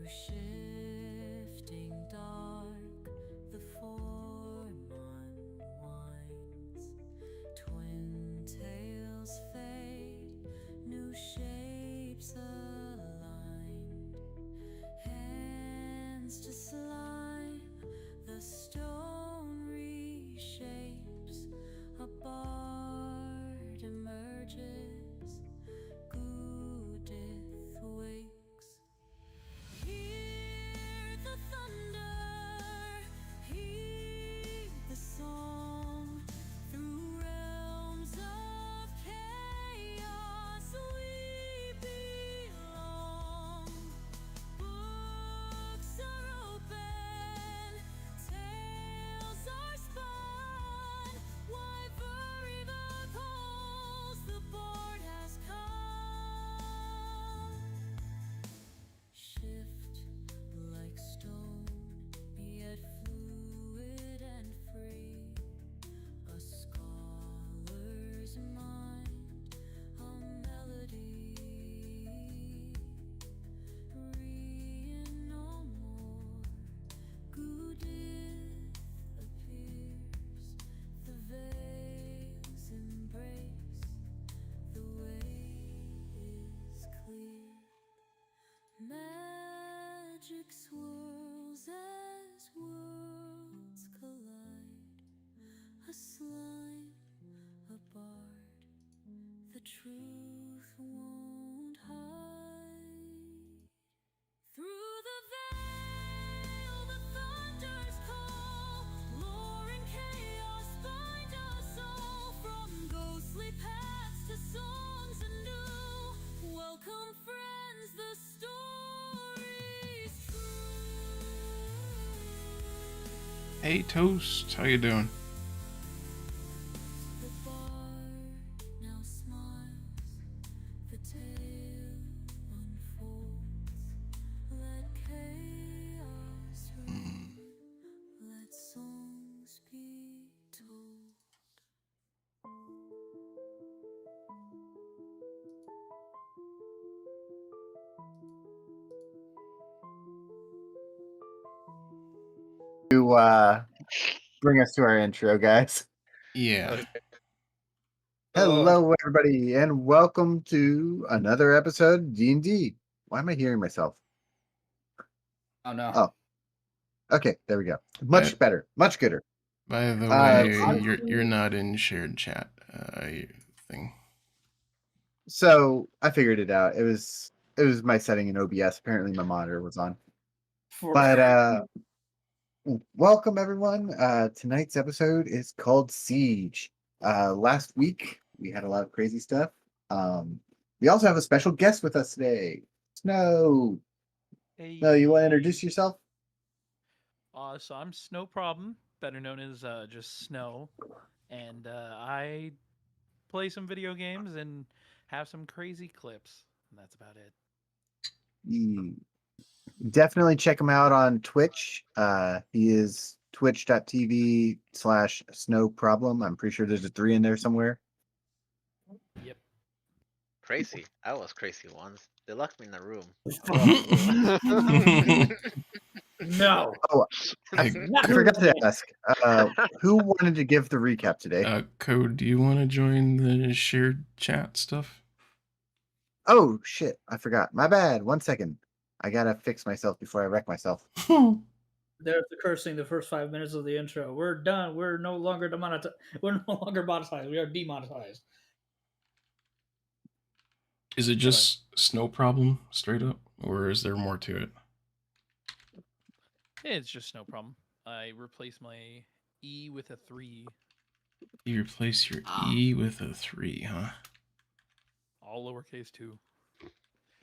shifting dark, the form unwinds. Twin tails fade, new shapes aligned. Hands to slime, the stone reshapes. A bard emerges, Goo-dith wakes. Hear the thunder, heed the song. Through realms of chaos we belong. Books are open, tales are spun. Wyveriva calls, the board has come. Shift like stone, yet fluid and free. A scholar's mind, a melody. Rein no more, Goo-dith appears. The veils embrace, the way is clear. Magic swirls as worlds collide. A slime, a bard, the truth won't hide. Through the veil, the thunder's call. Lore and chaos bind us all. From ghostly paths to songs anew. Welcome, friends, the story's true. Hey Toast, how you doing? The bard now smiles, the tale unfolds. Let chaos reign, let songs be told. To bring us to our intro, guys. Yeah. Hello, everybody, and welcome to another episode of D&D. Why am I hearing myself? Oh no. Oh, okay, there we go. Much better, much gooder. By the Uh, way, you're not in shared chat thing. So I figured it out. It was my setting in OBS. Apparently, my monitor was on. But welcome everyone. Tonight's episode is called Siege. Last week we had a lot of crazy stuff. We also have a special guest with us today. Snow. Hey. No, you want to introduce yourself? So I'm Snow Problem, better known as just Snow, and I play some video games and have some crazy clips, and that's about it. Definitely check him out on Twitch. He is twitch.tv/snowproblem. I'm pretty sure there's a 3 in there somewhere. Yep. Crazy. I was crazy once. They locked me in a room. No. Oh, I forgot to ask. Who wanted to give the recap today? Code, do you want to join the shared chat stuff? Oh, shit. I forgot. My bad. 1 second. I gotta fix myself before I wreck myself. There's the cursing the first 5 minutes of the intro. We're done. We're no longer demonetized. We're no longer monetized. We are demonetized. Is it just Snow Problem straight up, or is there more to it? It's just no problem. I replace my E with a 3. You replace your E with a 3, huh? All lowercase too.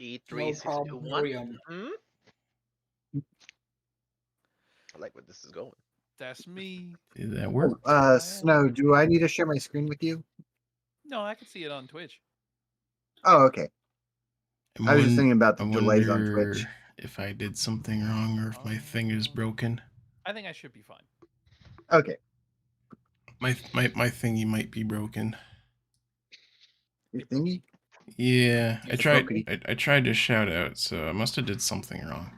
E3621. I like where this is going. That's me. Did that work? Snow, do I need to share my screen with you? No, I can see it on Twitch. Oh, okay. I was just thinking about the delays on Twitch. If I did something wrong or if my thing is broken. I think I should be fine. Okay. My thingy might be broken. Your thingy? Yeah, It's I tried to shout out, so I must have did something wrong.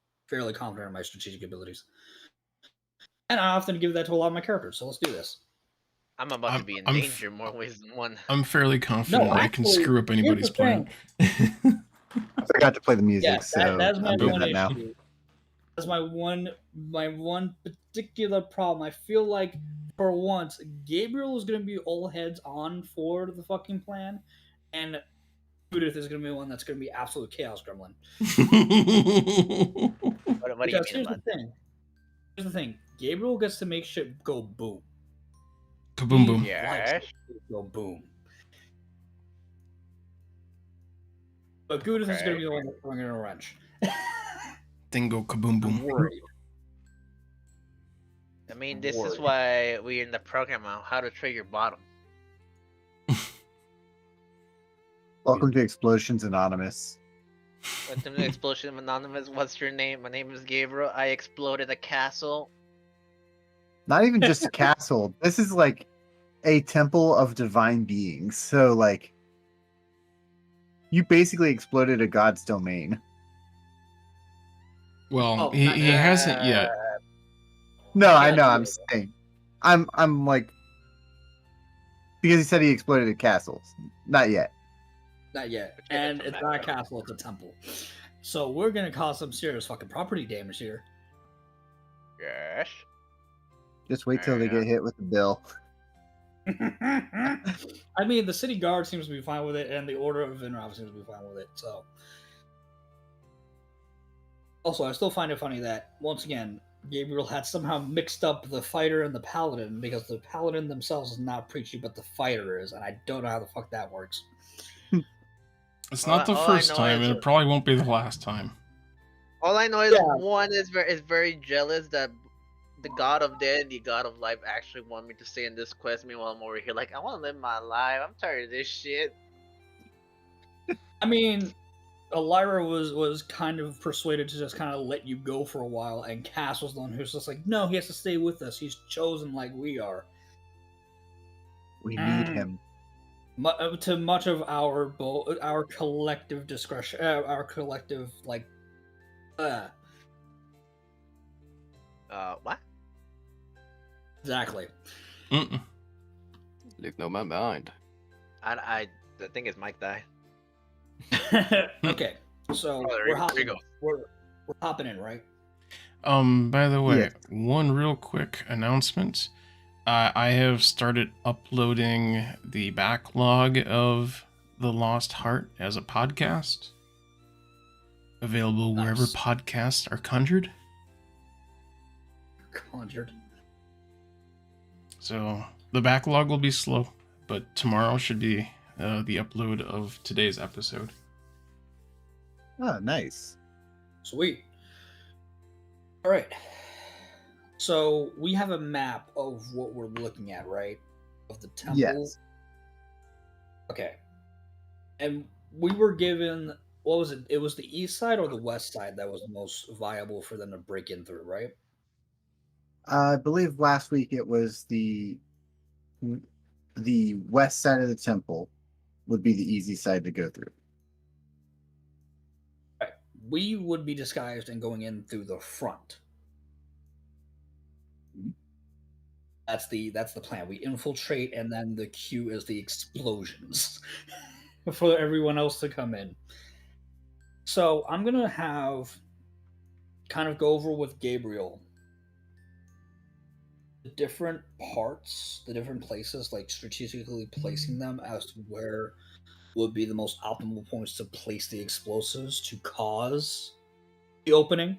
fairly confident in my strategic abilities. And I often give that to a lot of my characters, so let's do this. I'm about to be in danger more ways than one. I'm fairly confident No, I can actually, screw up here's anybody's the plan. I forgot to play the music, Yeah, so that's my I'm doing one that now. issue. That's my one particular problem. I feel like for once, Gabriel is going to be all heads on for the fucking plan, and Goo-dith is going to be the one that's going to be absolute chaos gremlin. What do you Because mean here's about the thing. Here's the thing. Gabriel gets to make shit go boom. Kaboom boom. He likes Yes. it to go boom. But Goo-dith is going to be the one that's throwing in a wrench. Dingo kaboom I'm boom. worried. I mean, this is Word. why we're in the program on how to trigger bottom. Welcome to Explosions Anonymous. Welcome to Explosion of Anonymous. What's your name? My name is Gabriel. I exploded a castle. Not even just a castle. This is like a temple of divine beings. So, like, you basically exploded a god's domain. Well, Oh, he not hasn't yet. No, I Yeah, know. yeah. I'm saying, I'm like, because he said he exploded a castle. Not yet. Not yet. Let's get it And from it's that not a route. castle, it's a temple. So we're going to cause some serious fucking property damage here. Yes. Just wait till they get hit with the bill. I mean, the city guard seems to be fine with it, and the Order of Vinrod seems to be fine with it, so. Also, I still find it funny that, once again, Gabriel had somehow mixed up the fighter and the paladin, because the paladin themselves is not preachy, but the fighter is, and I don't know how the fuck that works. It's not the All I first know time, is and it probably won't be the last time. All I know is Yeah. one is very jealous that the god of death and the god of life actually want me to stay in this quest. Meanwhile, I'm over here like, I want to live my life. I'm tired of this shit. I mean, Ellyra was kind of persuaded to just kind of let you go for a while, and Cass was the one who's just like, no, he has to stay with us. He's chosen like we are. We need him. To much of our collective discretion, our collective like, What? exactly. Mm-mm. Look, no my mind. I think it's Mike die. Okay, so Oh, there we're you hopping. go. We're hopping in, right? By the way, Yes. one real quick announcement. I have started uploading the backlog of The Lost Heart as a podcast. Available wherever Nice. podcasts are conjured. Conjured. So the backlog will be slow, but tomorrow should be the upload of today's episode. Oh, nice. Sweet. All right. So we have a map of what we're looking at, right? Of the temple. Yes. Okay. And we were given, what was it? It was the east side or the west side that was the most viable for them to break in through, right? I believe last week it was the west side of the temple would be the easy side to go through. Right. We would be disguised and going in through the front. That's the plan. We infiltrate, and then the cue is the explosions for everyone else to come in. So I'm gonna have kind of go over with Gabriel the different parts, the different places, like strategically placing them as to where would be the most optimal points to place the explosives to cause the opening,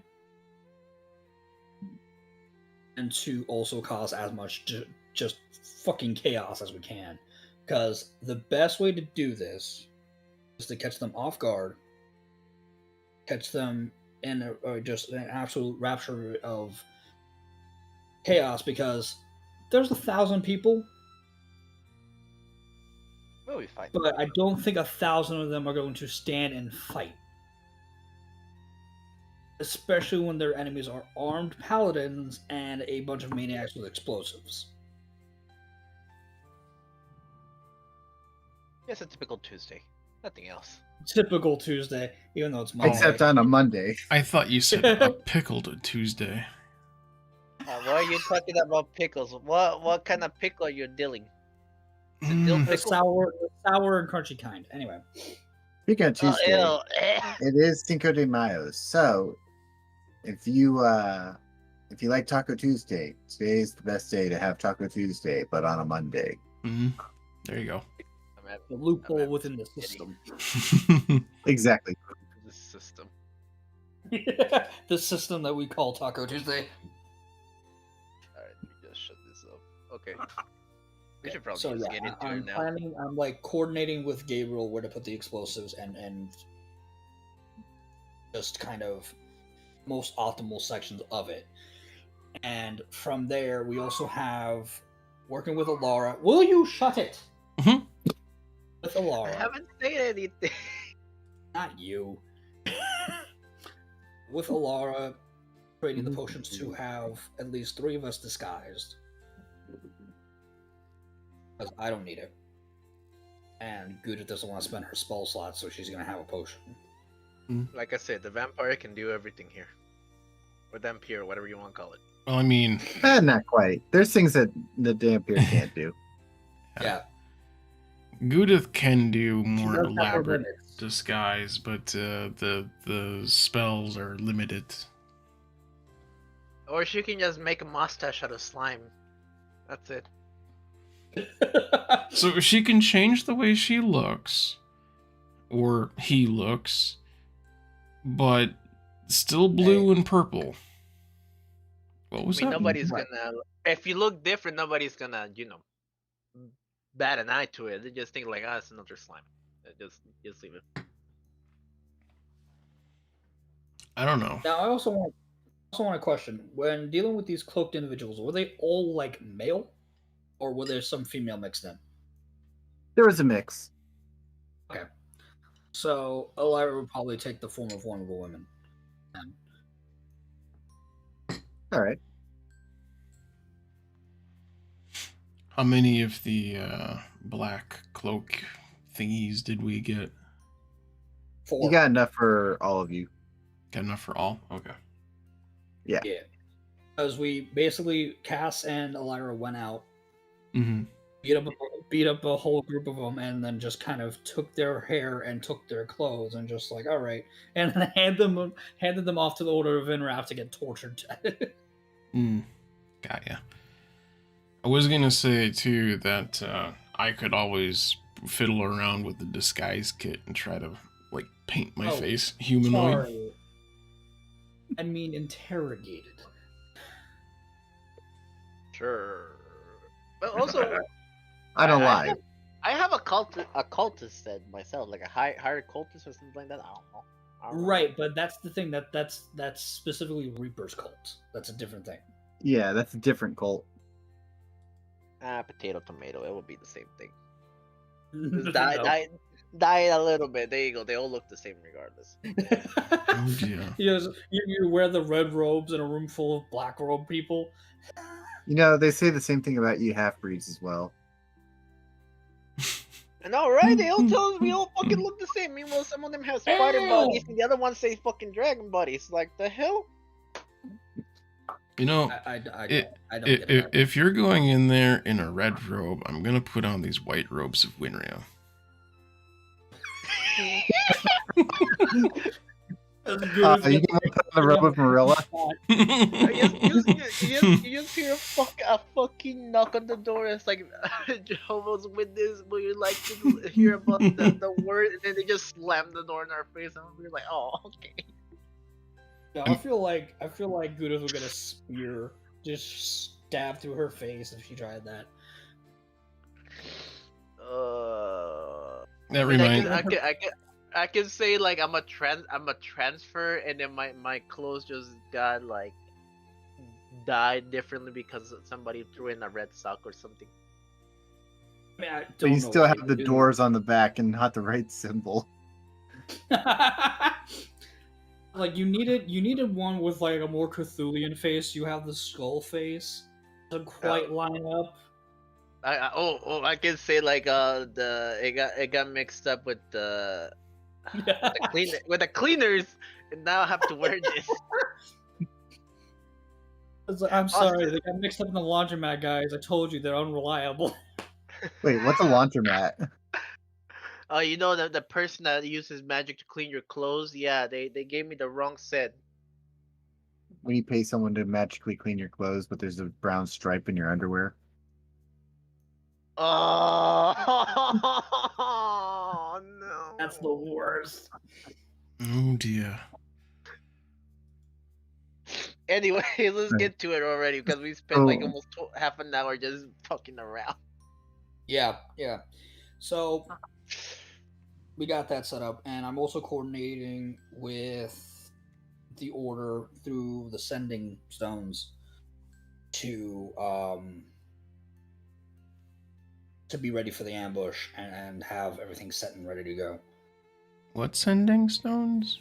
and to also cause as much just fucking chaos as we can. Because the best way to do this is to catch them off guard, catch them in just an absolute rapture of chaos, because there's 1,000 people, We'll be fine. but I don't think 1,000 of them are going to stand and fight. Especially when their enemies are armed paladins and a bunch of maniacs with explosives. It's a typical Tuesday. Nothing else. Typical Tuesday, even though it's Monday. Except on a Monday. I thought you said a pickled Tuesday. Why are you talking about pickles? What kind of pickle are you dealing? Is it dill Mm, the pickle? sour and crunchy kind. Anyway. Speaking of Oh, Tuesday, ew. it is Cinco de Mayo. So if you like Taco Tuesday, today is the best day to have Taco Tuesday, but on a Monday. mhm. There you go. The loophole within the system. Exactly. The system. The system that we call Taco Tuesday. Alright, let me just shut this up. Okay. We should probably So just yeah, get into I'm it now. planning. I'm like coordinating with Gabriel where to put the explosives and just kind of most optimal sections of it. And from there, we also have working with Ellyra. Will you shut it? Mhm. With I Ellyra, haven't said anything. not you. With Ellyra, creating the potions to have at least 3 of us disguised. Because I don't need it. And Goo-dith doesn't want to spend her spell slot, so she's going to have a potion. Like I said, the vampire can do everything here. Or vampire, whatever you want to call it. Well, I mean, Not quite. There's things that the Dampier can't do. Yeah. Goo-dith can do more does have her elaborate limits. disguise, but the spells are limited. Or she can just make a mustache out of slime. That's it. So she can change the way she looks, or he looks, but still blue and purple. What was I mean, that? nobody's Right. gonna. If you look different, nobody's gonna, bat an eye to it. They just think like, it's another slime. Just leave it. I don't know. Now, I also want to question, when dealing with these cloaked individuals, were they all, like, male? Or were there some female mixed in? There was a mix. Okay. So, Ellyra would probably take the form of one of the women. All right. How many of the black cloak thingies did we get? 4. You got enough for all of you. Got enough for all? Okay. Yeah. Because we basically, Cass and Ellyra went out, Mm-hmm. beat up a whole group of them, and then just kind of took their hair and took their clothes and just like, all right, and then handed them off to the Order of Inraf to get tortured. Got ya. I was gonna say too that I could always fiddle around with the disguise kit and try to like paint my face humanoid. Sorry. I mean, interrogated. Sure. But also, I don't lie. I have a cultist set myself, like a higher cultist or something like that. I don't know. Right, but that's the thing that's specifically Reaper's cult. That's a different thing. Yeah, that's a different cult. Potato, tomato. It will be the same thing. Just dye it a little bit. There you go. They all look the same regardless. Oh dear. You wear the red robes in a room full of black robe people. You know, they say the same thing about you half-breeds as well. I know, right? They all tell us we all fucking look the same. Meanwhile, some of them have spider bodies and the other ones say fucking dragon bodies. Like, the hell? You know, I don't get it. if you're going in there in a red robe, I'm gonna put on these white robes of Winria. As good You as gonna put on the robe of Marilla? You just hear a fucking knock on the door. It's like Jehovah's Witness. Would you like to hear about the word? And then they just slam the door in our face, and we're like, oh, okay. No, I feel like Goo-dith would get a spear just stabbed through her face if she tried that. That reminds. I can say like I'm a transfer, and then my clothes just got like dyed differently because somebody threw in a red sock or something. I mean, I But don't you know still why have you the do doors on the back and not the right symbol. that. Like you needed one with like a more Cthulhian face. You have the skull face. Doesn't quite line up. I can say like it got mixed up with the cleaners, and now I have to wear this. I'm sorry, they got mixed up in the laundromat, guys. I told you they're unreliable. Wait, what's a laundromat? Oh, you know the person that uses magic to clean your clothes? Yeah, they gave me the wrong set. When you pay someone to magically clean your clothes, but there's a brown stripe in your underwear. Oh no! That's the worst. Oh dear. Anyway, let's get to it already because we spent like almost half an hour just fucking around. Yeah. So we got that set up, and I'm also coordinating with the order through the sending stones to be ready for the ambush and have everything set and ready to go. What sending stones?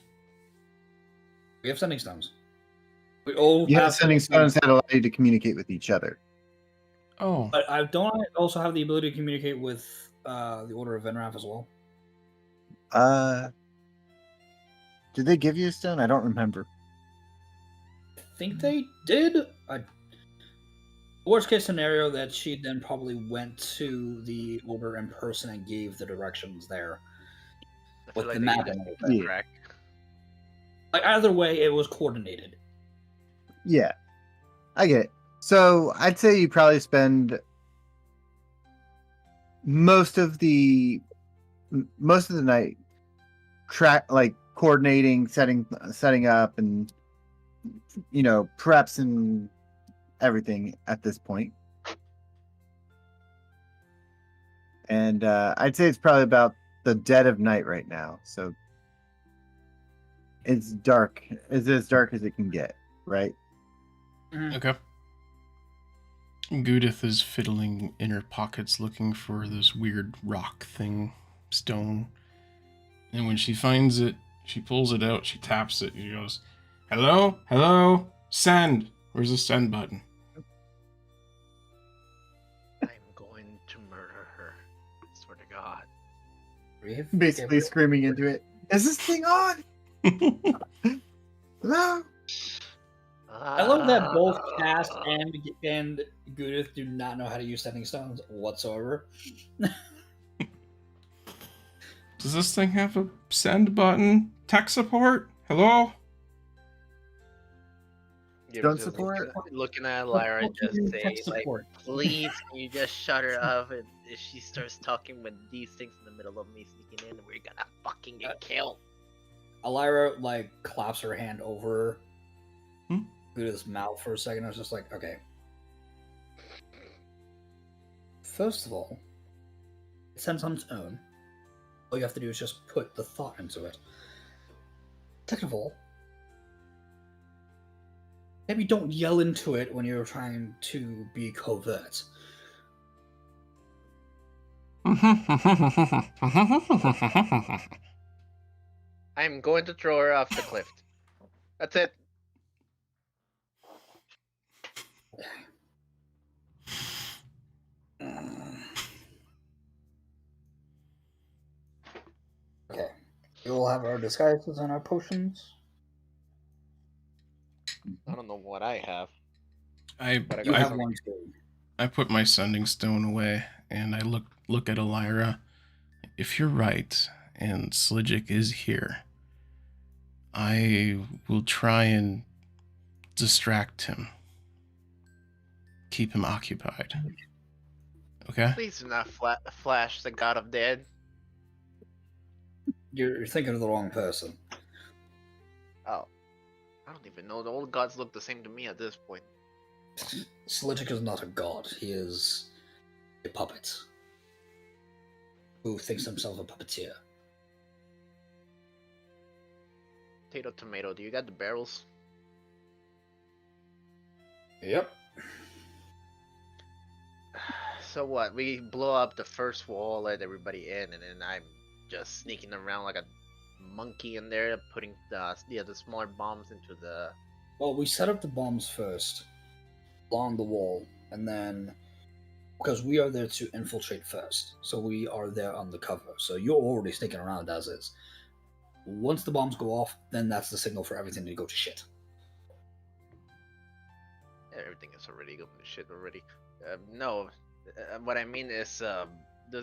We have sending stones. We all You have have sending stones that allow you to communicate with each other. Oh, But I also have the ability to communicate with the Order of Venrath as well. Did they give you a stone? I don't remember. I think they did. Worst case scenario that she then probably went to the Order in person and gave the directions there I feel with like the they map just and everything. Yeah. crack. Like either way, it was coordinated. Yeah, I get it. So I'd say you probably spend most of the night coordinating, setting up, and preps and everything at this point. And I'd say it's probably about the dead of night right now. So it's dark. It's as dark as it can get, right? okay. Goo-dith is fiddling in her pockets looking for this weird rock thing, stone. And when she finds it, she pulls it out, she taps it, she goes, "Hello? Hello? Send! Where's the send button?" I'm going to murder her. I swear to God. Basically screaming into it. Is this thing on? Hello? I love that both Cass and Goo-dith do not know how to use sending stones whatsoever. Does this thing have a send button? Tech support? Hello? Don't support? Looking at Ellyra and just say, Tech like, support. please, can you just shut her up? And if she starts talking with these things in the middle of me sneaking in, we're gonna fucking get killed. Ellyra claps her hand over Hmm? Goo-dith's mouth for a second. I was just like, okay. First of all, it sends on its own. All you have to do is just put the thought into it. Second of all, maybe don't yell into it when you're trying to be covert. I'm going to throw her off the cliff. That's it. Okay. We will have our disguises and our potions. I don't know what I have. I You have one too. I put my sending stone away and I look at Ellyra. If you're right and Slijic is here, I will try and distract him. Keep him occupied. Okay? Please do not flash the God of Dead. You're thinking of the wrong person. Oh. I don't even know. The old gods look the same to me at this point. Slijic is not a god. He is a puppet who thinks himself a puppeteer. Potato, tomato, do you got the barrels? Yep. So what? We blow up the first wall, let everybody in, and then I'm just sneaking around like a monkey in there, putting the smaller bombs into the... Well, we set up the bombs first along the wall, and then because we are there to infiltrate first. So we are there on the cover. So you're already sticking around as is. Once the bombs go off, then that's the signal for everything to go to shit. Everything is already going to shit already. No, what I mean is,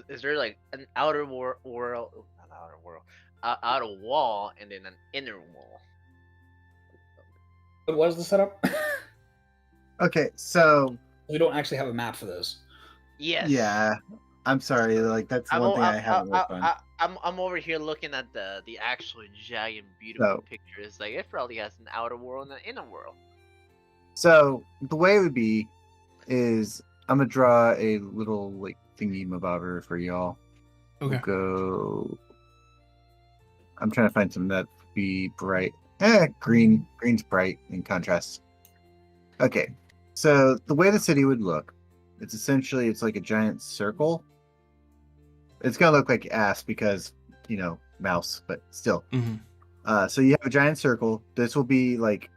is there like an outer world, not outer world, outer wall, and then an inner wall? What is the setup? Okay, so We don't actually have a map for this. Yes. yeah, I'm sorry. Like that's one thing I haven't worked on. I'm over here looking at the actual giant, beautiful So- picture. It's like it probably has an outer world and an inner world. So the way it would be is I'm gonna draw a little like thingy mabobber for y'all. Okay. We'll go. I'm trying to find something that be bright. Green. Green's bright in contrast. Okay, so the way the city would look, it's like a giant circle. It's gonna look like ass because mouse, but still. Mm-hmm. So you have a giant circle. This will be like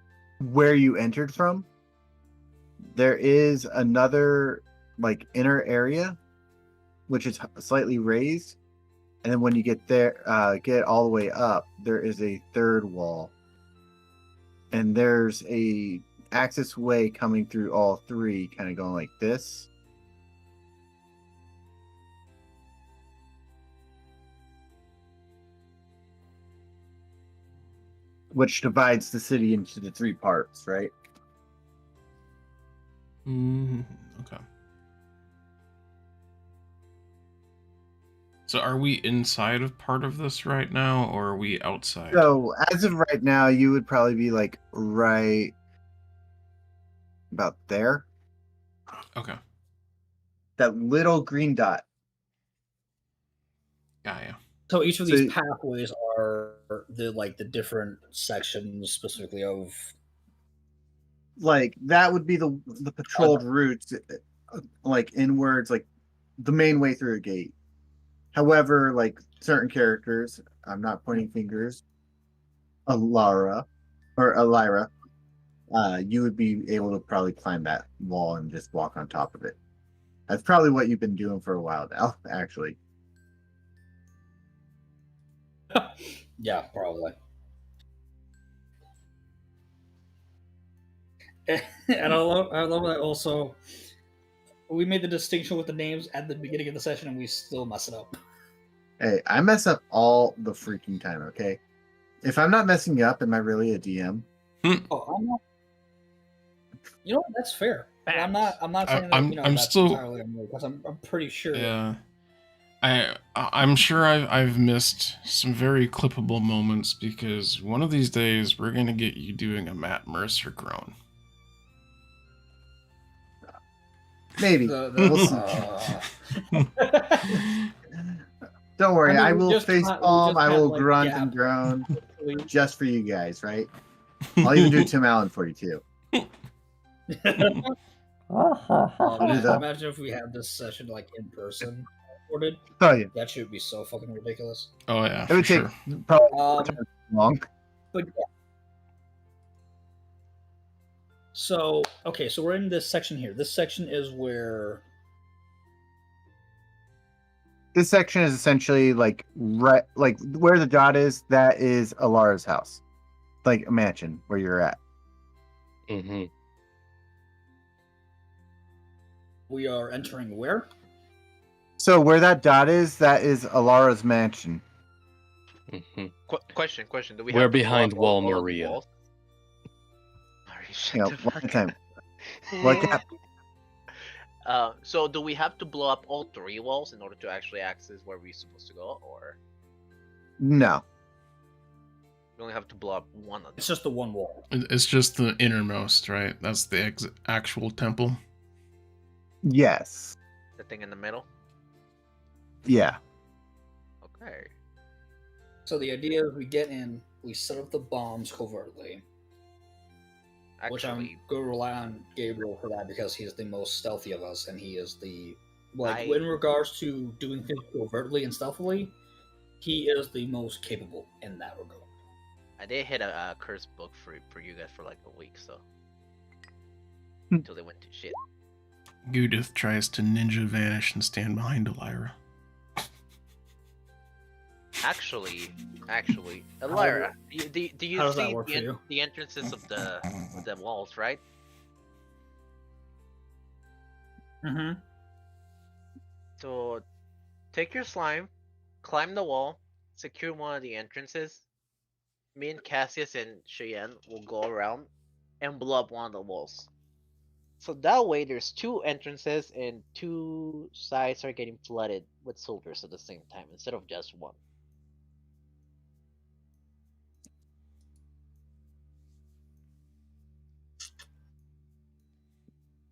where you entered from. There is another like inner area, which is slightly raised, and then when you get there, get all the way up, there is a third wall, and there's a access way coming through all three, kind of going like this. Which divides the city into the three parts, right? Okay. So are we inside of part of this right now, or are we outside? So as of right now, you would probably be like right about there. Okay. That little green dot. Yeah. So each of So- these pathways are the different sections specifically of. Like that would be the patrolled routes, like inwards, like the main way through a gate. However, like certain characters, I'm not pointing fingers, Ellyra, you would be able to probably climb that wall and just walk on top of it. That's probably what you've been doing for a while now, actually. Yeah, probably. And I love that also we made the distinction with the names at the beginning of the session and we still mess it up. Hey, I mess up all the freaking time, okay? If I'm not messing up, am I really a DM? Oh, I'm not. You know what? That's fair. But I'm not saying that. I'm that's still- entirely on me because I'm pretty sure. Yeah. I'm sure I've missed some very clippable moments because one of these days we're gonna get you doing a Matt Mercer groan. Maybe. We'll see. Don't worry, I mean, I we will just face can't- we palm, just I can't, will like, grunt gap. and groan Actually, just for you guys, right? I'll even do Tim Allen for you too. um, do that. imagine if we had this session like in person recorded. Oh yeah, That should be so fucking ridiculous. Oh yeah, it would for take sure. probably Um, long. but yeah. So okay, so we're in this section here. This section is where This section is essentially like right, like where the dot is. That is Ellyra's house, like a mansion where you're at. Mm-hmm. we are entering. Where? So where that dot is, that is Ellyra's mansion. Mm-hmm. Question. Do we We're have to blow behind up Wall all of the Maria. walls? Alright, shut You know, the one fuck at a time. up. What cap? So do we have to blow up all three walls in order to actually access where we're supposed to go, or No, we only have to blow up one of them? It's just the one wall. It's just the innermost, right? That's the actual temple. yes, The thing in the middle? yeah. Okay. So the idea is we get in, we set up the bombs covertly, which I'm Actually, going to rely on Gabriel for that because he's the most stealthy of us, and he is the I- in regards to doing things covertly and stealthily, he is the most capable in that regard. I did hit a curse book for you guys for like a week, so Hmm. until they went to shit. Goo-dith tries to ninja vanish and stand behind Ellyra. Actually, Ellyra, do you how does that see work for you? the entrances of the walls, right? Mm-hmm. So take your slime, climb the wall, secure one of the entrances. Me and Cassius and Cheyenne will go around and blow up one of the walls. So that way, there's two entrances and two sides are getting flooded with soldiers at the same time instead of just one.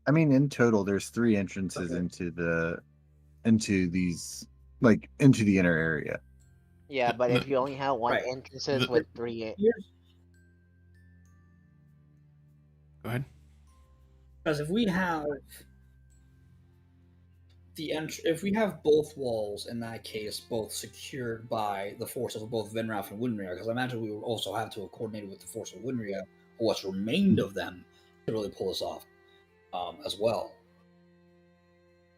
I mean, in total, there's 3 entrances Okay. into these, like, into the inner area. Yeah, but if you only have one Right. entrances with 3, Go ahead. Because if we have if we have both walls, in that case, both secured by the forces of both Vinrath and Winria, because I imagine we would also have to have coordinated with the force of Winria, or what's remained of them, to really pull us off as well.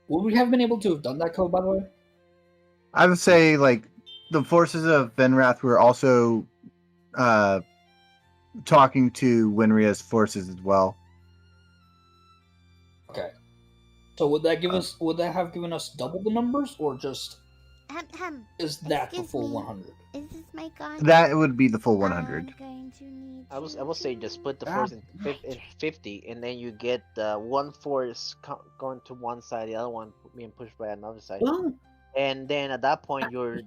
Would we have been able to have done that, Code, by the way? I would say, like, the forces of Venrath were also talking to Winria's forces as well. Okay. So would that give us? Would that have given us double the numbers, or just is that the Excuse full me. 100? Is this mic on? That would be the full 100. I'm going to need I to will say just split the Ah. force in 50, and then you get one force going to one side, the other one being pushed by another side. Well, And then at that point, you're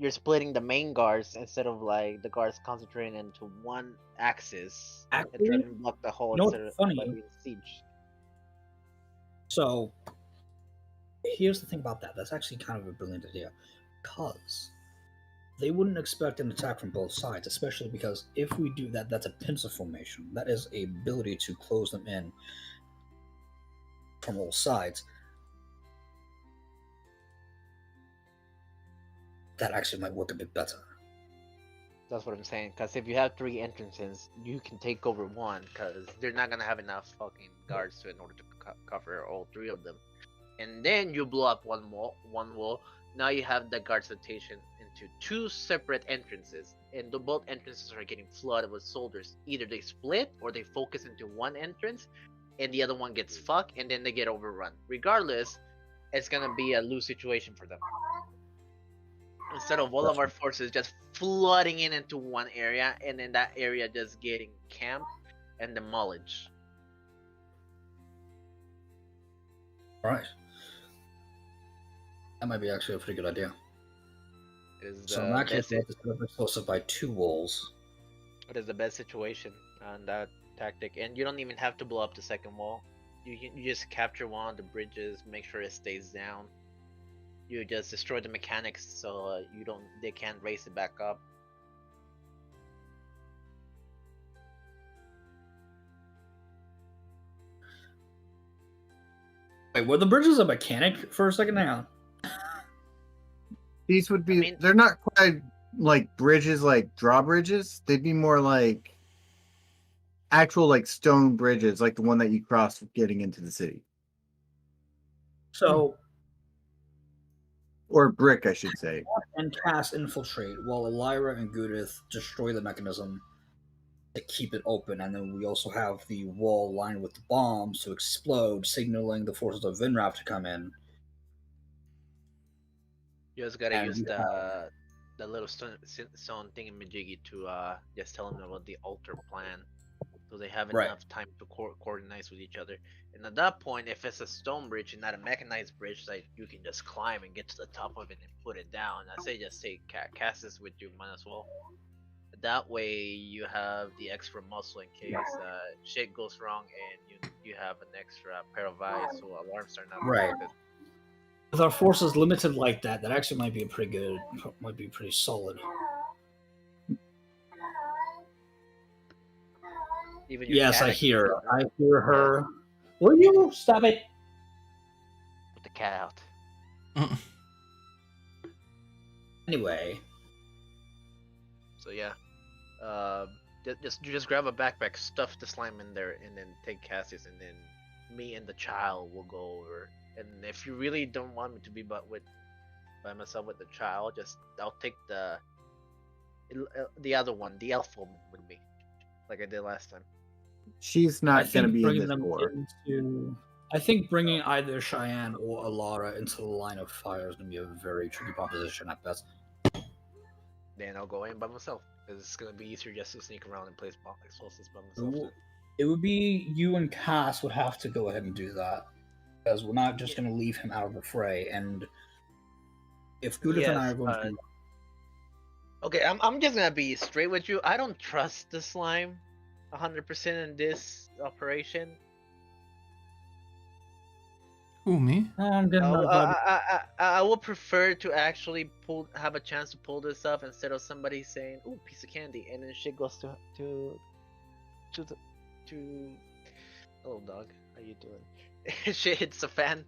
splitting the main guards instead of like the guards concentrating into one axis and Actually, trying to block the whole you know what's instead of funny? like being siege. So here's the thing about that. That's actually kind of a brilliant idea, because they wouldn't expect an attack from both sides, especially because if we do that, that's a pincer formation. That is a ability to close them in from all sides. That actually might work a bit better. That's what I'm saying. Because if you have 3 entrances, you can take over one. Because they're not gonna have enough fucking guards in order to cover all 3 of them. And then you blow up one wall. Now you have the guards rotation into 2 separate entrances, and both entrances are getting flooded with soldiers. Either they split or they focus into one entrance, and the other one gets fucked, and then they get overrun. Regardless, it's gonna be a lose situation for them. Instead of all of our forces just flooding into one area, and then that area just getting camped and demolished. All right. That might be actually a pretty good idea. So in that case, we have to set up explosive by 2 walls. It is the best situation on that tactic, and you don't even have to blow up the second wall. You just capture one of the bridges, make sure it stays down. You just destroy the mechanics so they can't raise it back up. Wait, were the bridges a mechanic for a second? Hang on. These would be, they're not quite like bridges, like drawbridges. They'd be more like actual like stone bridges, like the one that you cross getting into the city. So, or brick, I should say. And Cass infiltrate while Ellyra and Goo-dith destroy the mechanism to keep it open, and then we also have the wall lined with the bombs to explode, signaling the forces of Vinrath to come in. You just gotta use the little stone thingamajiggy to just tell them about the altar plan, so they have enough time to coordinate with each other. And at that point, if it's a stone bridge and not a mechanized bridge, like you can just climb and get to the top of it and put it down. I say just take Cassius with you, might as well. That way you have the extra muscle in case shit goes wrong, and you have an extra pair of eyes so alarms are not affected. With our forces limited like that, that actually might be might be pretty solid. Even yes, I hear her. Will you stop it? Put the cat out. Anyway. So yeah, just grab a backpack, stuff the slime in there, and then take Cassius, and then me and the child will go over. And if you really don't want me to be by myself with the child, I'll take the other one, the elf woman, with me, like I did last time. She's I not going to think be in bringing this them war. into. I think bringing either Cheyenne or Ellyra into the line of fire is going to be a very tricky proposition at best. Then I'll go in by myself, because it's gonna be easier just to sneak around and play explosives by myself. Well, it would be you and Cass would have to go ahead and do that, because we're not just going to leave him out of the fray. And if Goo-dith and I are going to, Okay, I'm just gonna be straight with you. I don't trust the slime 100% in this operation. Who, me? I'm getting that vibe. I would prefer to actually have a chance to pull this off instead of somebody saying, "Ooh, piece of candy," and then shit goes to hello dog, how you doing? Shit hits the fan.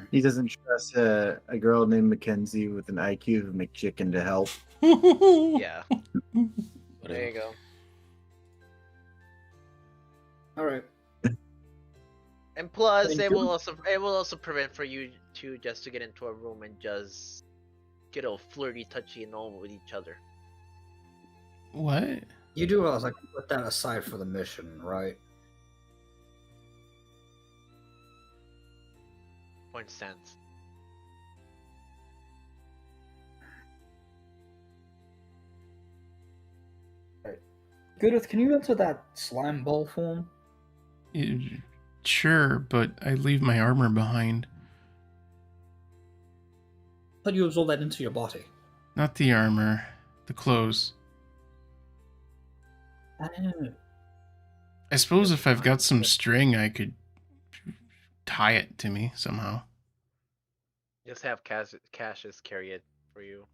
He doesn't trust a girl named Mackenzie with an IQ of McChicken to help. Yeah, there you go. All right. And plus, Thank it you. will also prevent for you to just to get into a room and just get all flirty, touchy, and all with each other. What? You do realize I can put that aside for the mission, right? Point stands. Goo-dith, can you enter that slime ball form? Sure, but I leave my armor behind. I thought you absorb that into your body. Not the armor, the clothes. I suppose if I've got some string, I could tie it to me somehow. Just have Cassius carry it for you.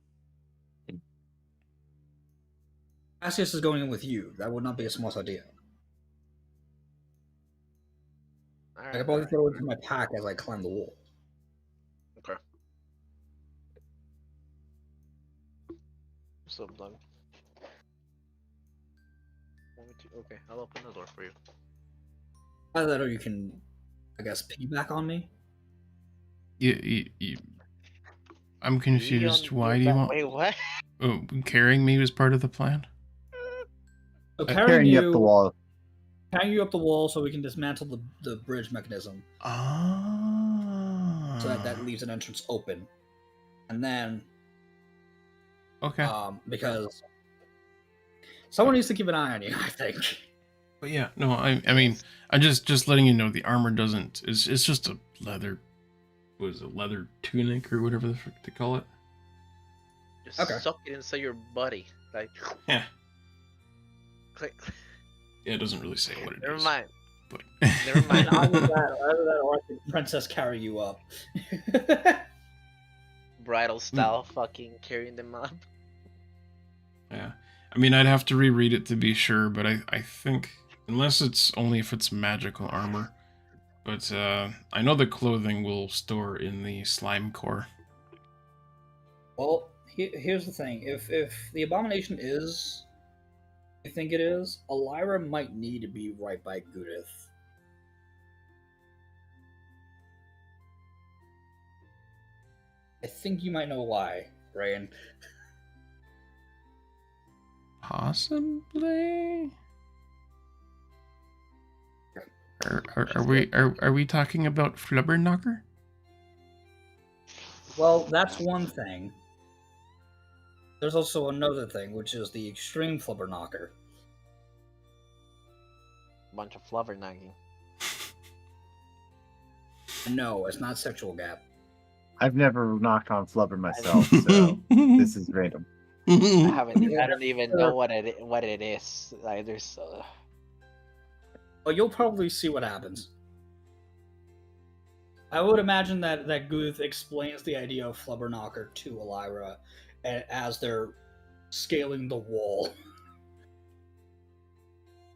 Cassius is going in with you. That would not be a smart idea. All I right. could probably throw it into my pack as I climb the wall. Okay. What's up, Doug? Okay, I'll open the door for you. Either that or you can, I guess, piggyback on me. I'm confused. Why do you want... Wait, what? Oh, carrying me was part of the plan? So Carrying you up the wall. Carrying you up the wall so we can dismantle the bridge mechanism. Ah. So that leaves an entrance open. And then... Okay. Because... someone needs to keep an eye on you, I think. But yeah, no, I mean, I'm just letting you know the armor doesn't... It's just a leather... What is it? Leather tunic or whatever the frick they call it? Just Okay. suck it inside your body. Like... Yeah. Click. Yeah, it doesn't really say what it is. Never mind. But... Never mind. Either that or I can princess carry you up. Bridal style fucking carrying them up. Yeah. I mean, I'd have to reread it to be sure, but I think... Unless it's only if it's magical armor. But I know the clothing will store in the slime core. Well, here's the thing. If the abomination is... I think it is, Ellyra might need to be right by Goo-dith. I think you might know why, Rein. Possibly? Are we talking about Flubberknocker? Well, that's one thing. There's also another thing, which is the extreme Flubberknocker. Bunch of flubbernagging. No, it's not sexual gap. I've never knocked on flubber myself, so this is random. I don't even know what it is. Like, there's Well, you'll probably see what happens. I would imagine that Goo-dith explains the idea of Flubberknocker to Ellyra as they're scaling the wall.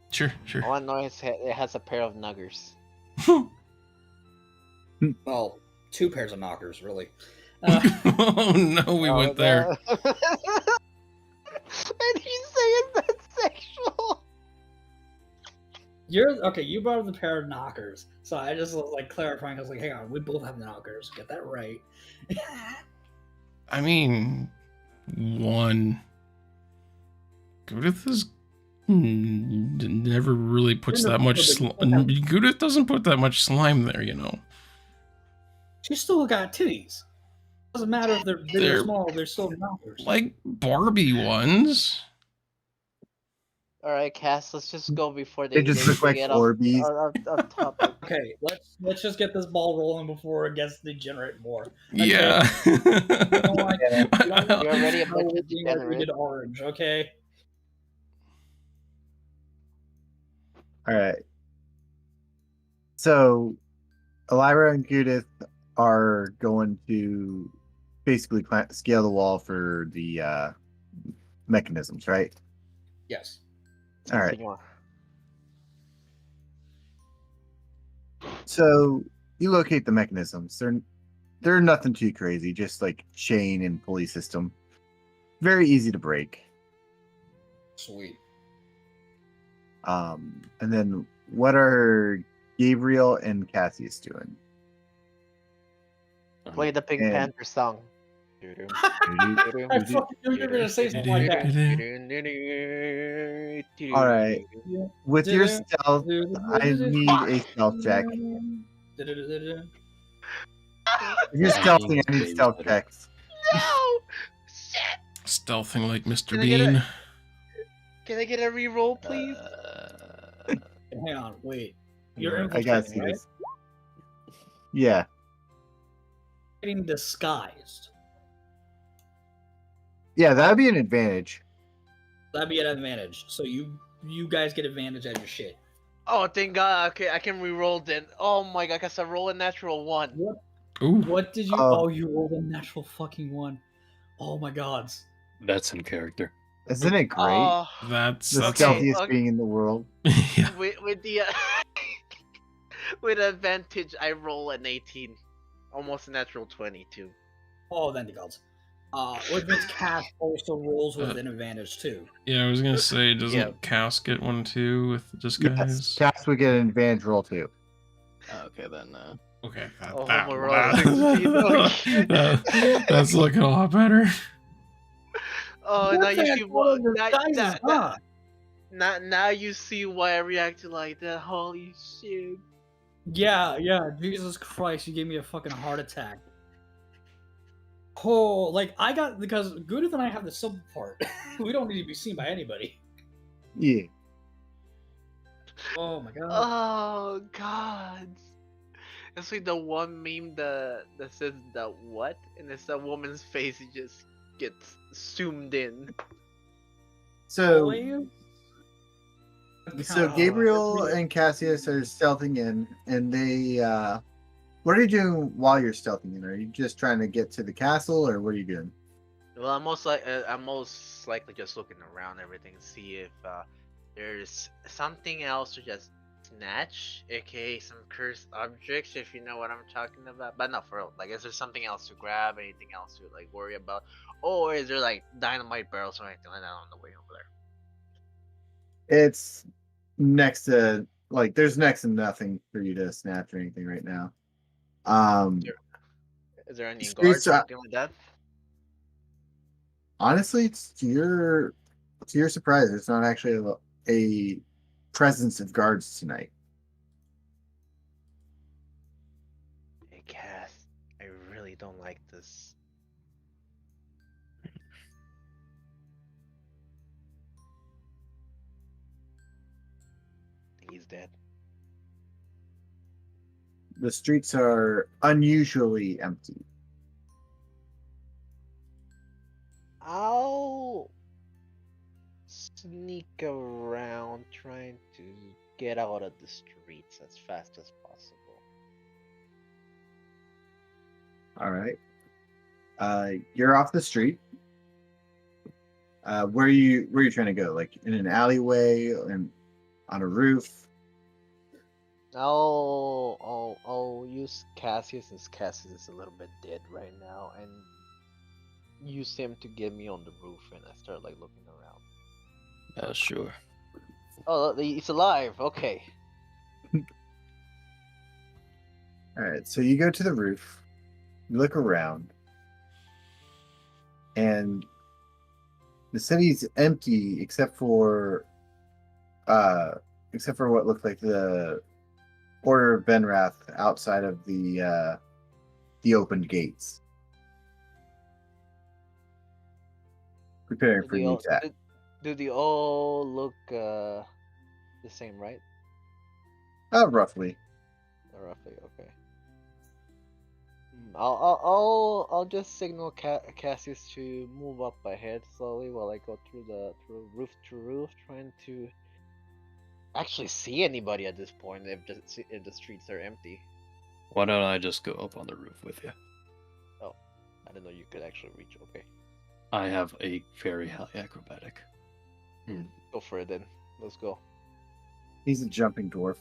Sure. all I know is it has a pair of nuggers. Well, two pairs of knockers, really. Oh no, we went there. And he's saying that's sexual. You're okay. You brought up the pair of knockers, so I just was like clarifying. I was like, "Hang on, we both have knockers. Get that right." I mean, one. Goo-dith is never really puts that much slime. Goo-dith doesn't put that much slime there, you know. She's still got titties. Doesn't matter if they're big or They're small. They're still knockers. like Barbie ones. All right, Cass, let's just go before They just look like get Orbeez. off topic. Okay, let's just get this ball rolling before it gets degenerate more. Yeah. You know what? You're already a How bunch we're of being degenerates. rated orange, okay? All right. So, Ellyra and Goo-dith are going to basically scale the wall for the mechanisms, right? Yes. All right. Senor. So you locate the mechanisms. They're nothing too crazy, just like chain and pulley system. Very easy to break. Sweet. And then what are Gabriel and Cassius doing? Play the Pink And- Panther song. I fucking knew you were gonna say something like that. All right. With your stealth, I need a stealth check. If you're stealthing, I need stealth checks. No! Shit! Stealthing like Mr. Can I get Bean. Can I get a reroll, please? Hang on, wait. You're I gotta infiltrating, see right? this. Yeah. Getting disguised. Yeah, that'd be an advantage. That'd be an advantage. So you guys get advantage at your shit. Oh, thank God. Okay, I can reroll then. Oh my God, I guess I roll a natural one. Ooh. What did you? Oh. Oh, you rolled a natural fucking one. Oh my God. That's in character. Isn't it great? Oh, That's The okay. stealthiest being in the world. yeah. with the with advantage, I roll an 18, almost a natural 22. Oh, then the gods. Which means Cass also rolls with an advantage too. Yeah, I was gonna say, doesn't Yeah. Cass get one too with Yes, disguise? Cass would get an advantage roll too. Okay, then. Okay, Oh, we're all 16. that's looking a lot better. Oh, now you see what? Now you see why I reacted like that. Holy shit! Yeah, Jesus Christ, you gave me a fucking heart attack. Oh, like I got because Goo-dith and I have the sub part. We don't need to be seen by anybody. Yeah. Oh my God. Oh God! It's like the one meme that says the what, and it's a woman's face. It just gets zoomed in. So Oh, Gabriel and Cassius are stealthing in, and they what are you doing while you're stealthing in? Are you just trying to get to the castle, or what are you doing? Well, I'm most likely just looking around everything, see if there's something else to just snatch, aka some cursed objects, if you know what I'm talking about. But not for real. Like, is there something else to grab? Anything else to like worry about? Or is there like dynamite barrels or anything like that on the way over there? It's next to like there's next to nothing for you to snatch or anything right now. Is there any Streets guards or are- anything like that? Honestly, it's to your surprise, there's not actually a presence of guards tonight. Hey, Cass, I really don't like this. I think he's dead. The streets are unusually empty. I'll sneak around trying to get out of the streets as fast as possible. All right. You're off the street. Where are you trying to go? Like in an alleyway and on a roof? I'll use Cassius, since Cassius is a little bit dead right now, and use him to get me on the roof, and I start like looking around. Sure. Oh, he's alive. Okay. All right, so you go to the roof, you look around, and the city's empty except for what looked like the Order of Benrath outside of the opened gates, preparing for the attack. Do they all look the same, right? Roughly. Roughly, okay. I'll just signal Cassius to move up ahead slowly while I go through roof to roof, trying to actually see anybody at this point if the streets are empty. Why don't I just go up on the roof with you? Oh, I didn't know you could actually reach. Okay, I have a very high acrobatic. go for it then. Let's go. He's a jumping dwarf.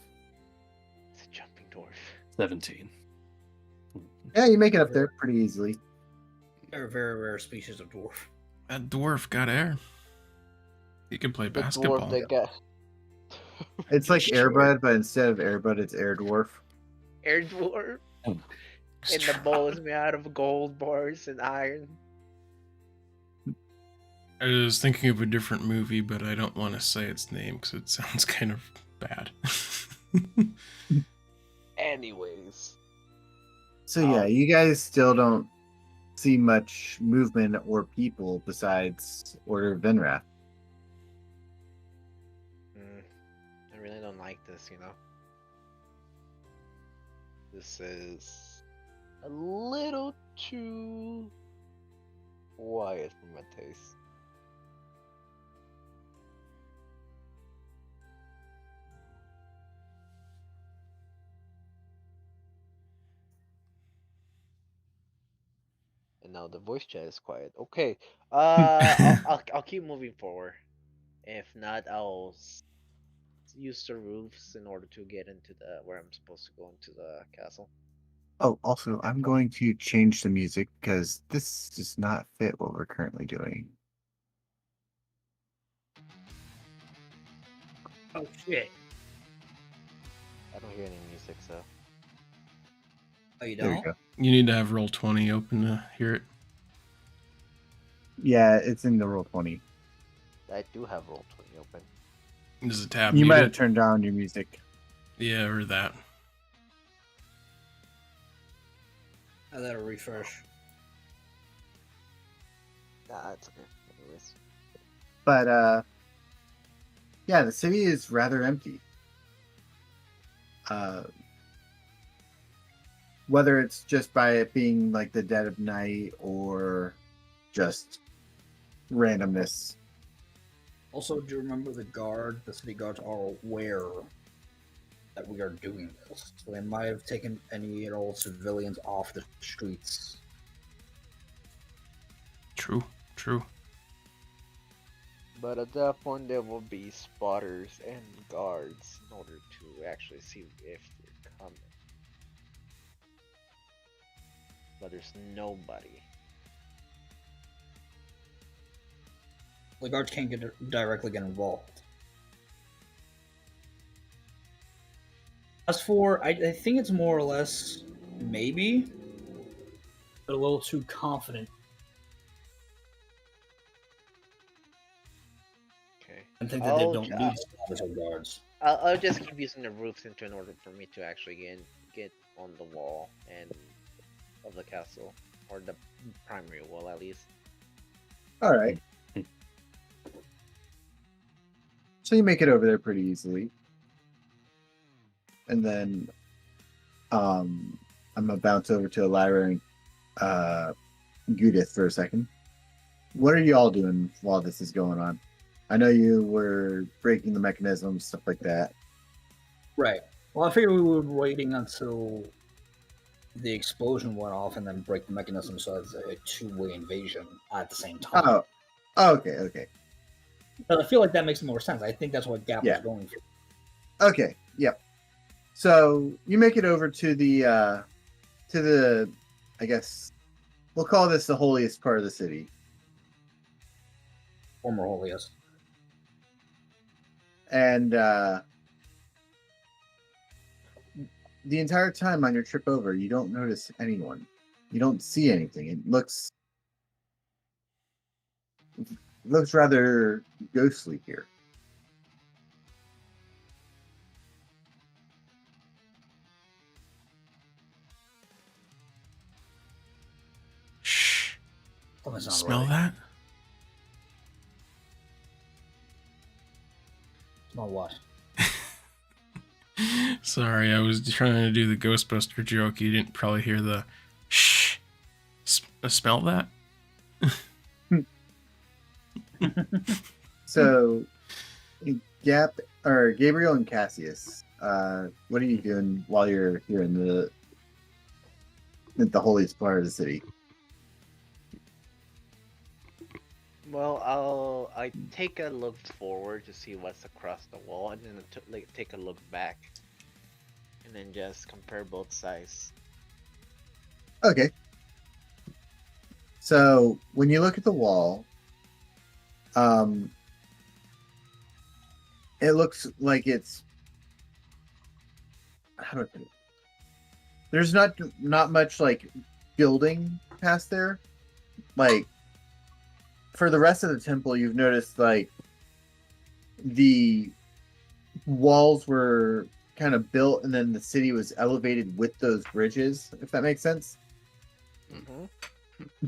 It's a jumping dwarf. 17. Yeah, you make it up there pretty easily. They're a very rare species of dwarf. That dwarf got air. He can play The basketball. dwarf that got It's like Sure. Airbud, but instead of Airbud, it's Air Dwarf. air dwarf, It's and the true. ball is made out of gold bars and iron. I was thinking of a different movie, but I don't want to say its name because it sounds kind of bad. Anyways, So yeah, you guys still don't see much movement or people besides Order of Benrath. I really don't like this, you know. This is a little too quiet for my taste. And now the voice chat is quiet. Okay, I'll keep moving forward. If not, I'll use the roofs in order to get into where I'm supposed to go into the castle. Oh, also, I'm going to change the music because this does not fit what we're currently doing. Oh shit! I don't hear any music, so Oh, you There don't? you go. You need to have Roll20 open to hear it. Yeah, it's in the Roll20. I do have Roll20 open. Does the tab You mute might have it? turned down your music. Yeah, or that. I let it refresh. Nah, it's okay. Anyways, But yeah, the city is rather empty. Whether it's just by it being like the dead of night or just randomness. Also, do you remember the city guards are aware that we are doing this. So they might have taken any and all civilians off the streets. True, true. but at that point there will be spotters and guards in order to actually see if we're coming. But there's nobody. The guards can't directly get involved. As for, I think it's more or less maybe, but a little too confident. Okay. I think that they don't need spotters or guards. I'll just keep using the roofs in order for me to actually get on the wall and of the castle, or the primary wall at least. All right. So you make it over there pretty easily. And then I'm gonna bounce over to Ellyra and Goo-dith for a second. What are you all doing while this is going on? I know you were breaking the mechanism, stuff like that. Right. Well, I figured we were waiting until the explosion went off and then break the mechanism so it's a two-way invasion at the same time. Oh, okay. But I feel like that makes more sense. I think that's what Gap Yeah. was going for. Okay, yep. So you make it over to the I guess we'll call this the holiest part of the city. Former holiest. And the entire time on your trip over, you don't notice anyone. You don't see anything. It looks rather ghostly here. Shh. Something's not Smell right. that? Smell what? Sorry, I was trying to do the Ghostbuster joke. You didn't probably hear the shh. Smell that? So, Gabriel and Cassius, what are you doing while you're here in the holiest part of the city? Well, I take a look forward to see what's across the wall, and then take a look back, and then just compare both sides. Okay. So when you look at the wall, it looks like it's, how do I put it? There's not much like building past there. Like for the rest of the temple, you've noticed like the walls were kind of built, and then the city was elevated with those bridges, if that makes sense. Mm-hmm.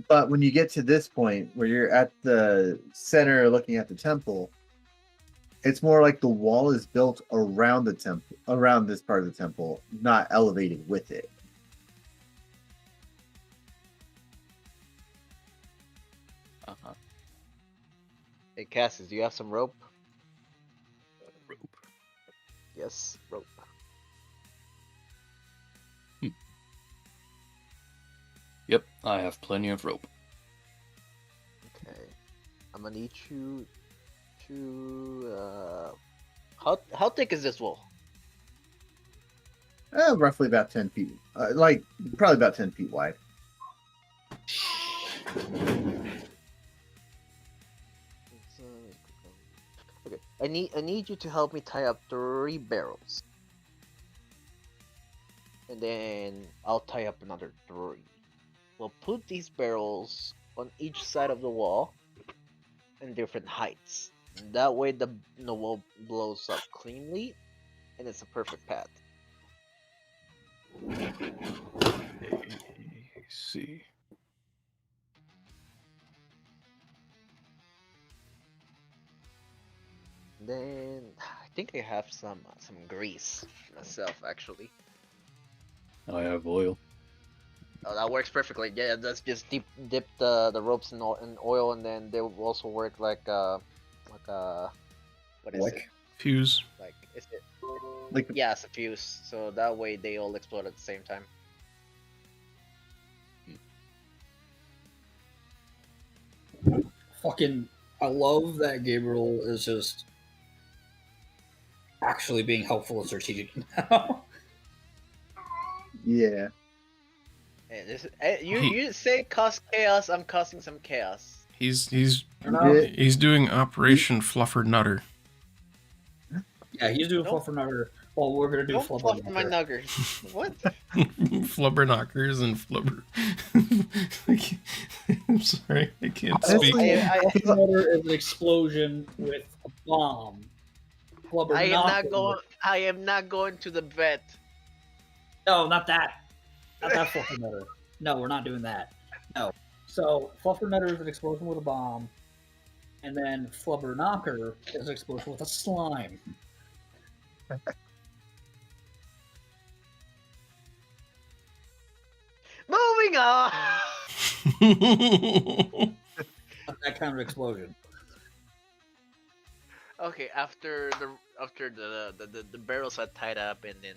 But when you get to this point where you're at the center looking at the temple, it's more like the wall is built around the temple, around this part of the temple, not elevated with it. Uh-huh. Hey, Cassius, do you have some rope? Rope. Yes, rope. Yep, I have plenty of rope. Okay, I'm gonna need you to. How thick is this wall? Roughly about 10 feet. Like probably about 10 feet wide. Okay, I need you to help me tie up 3 barrels, and then I'll tie up another 3. We'll put these barrels on each side of the wall in different heights. That way the wall blows up cleanly, and it's a perfect path. See. Then I think I have some grease myself actually. I have oil. Oh, that works perfectly. Yeah, let's just dip the ropes in oil, and then they will also work like what is Wick? it? Fuse. Like is it? Like Yeah, it's a fuse. So that way they all explode at the same time. Fucking, I love that Gabriel is just actually being helpful and strategic now. yeah. And you say cause chaos. I'm causing some chaos. He's Yeah. doing Operation Fluffer Nutter. Yeah, he's doing Don't- Fluffernutter. Well, we're gonna do Don't fluff my Flubbernutter. nuggers. What? Flubber knockers and flubber. I'm sorry, I can't Honestly, speak. Fluffernutter is an explosion with a bomb. Flubber I am not knocker- going. I am not going to the vet. No, not that. Not that Fluffernutter. No, we're not doing that. No. So Fluffernutter is an explosion with a bomb, and then Flubber Knocker is an explosion with a slime. Moving on. Not that kind of explosion. Okay, after the barrels are tied up, and then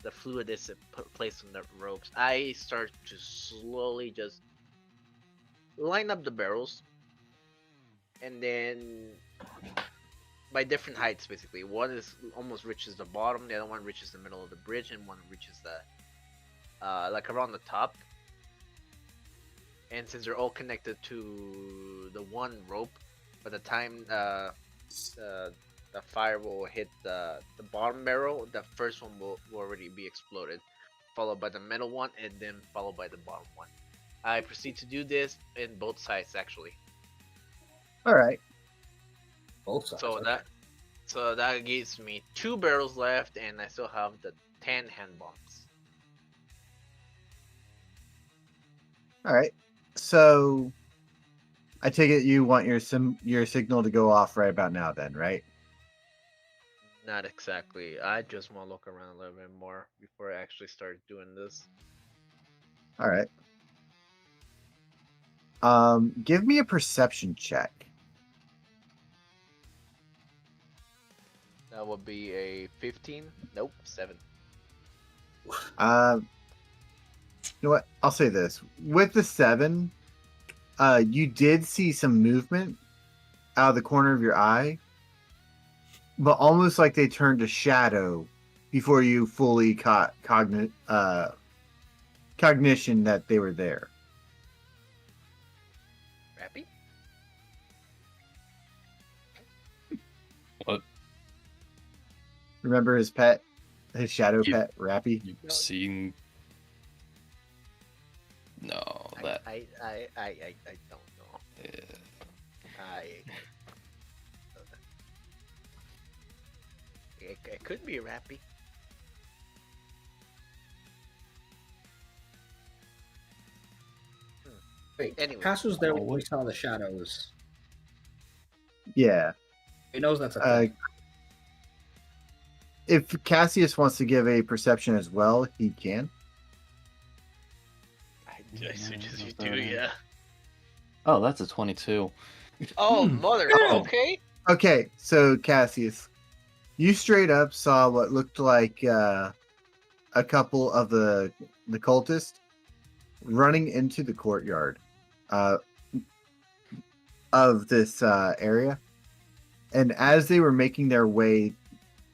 the fluid is placed on the ropes, I start to slowly just line up the barrels, and then by different heights, basically. One is almost reaches the bottom, the other one reaches the middle of the bridge, and one reaches the like around the top. And since they're all connected to the one rope, by the time the fire will hit the bottom barrel. The first one will already be exploded, followed by the middle one, and then followed by the bottom one. I proceed to do this in both sides actually. All right. Both sides. So okay. that gives me 2 barrels left, and I still have the 10 hand bombs. All right. So I take it you want your signal to go off right about now, then, right? Not exactly. I just want to look around a little bit more before I actually start doing this. All right. Give me a perception check. That would be a 15. Nope, 7. You know what? I'll say this. With the 7, you did see some movement out of the corner of your eye, but almost like they turned to shadow before you fully caught cognition that they were there. Rappy? What? Remember his pet? His shadow You- pet, Rappy? You seeing? No, that. I don't know. It could be Rappy. Wait, Anyway. Cass was there when we saw the shadows. Yeah. He knows that's a Uh, thing. If Cassius wants to give a perception as well, he can. I suggest you do, yeah. Oh, that's a 22. Oh, mother. Okay. Okay, so Cassius, you straight up saw what looked like a couple of the cultists running into the courtyard of this area, and as they were making their way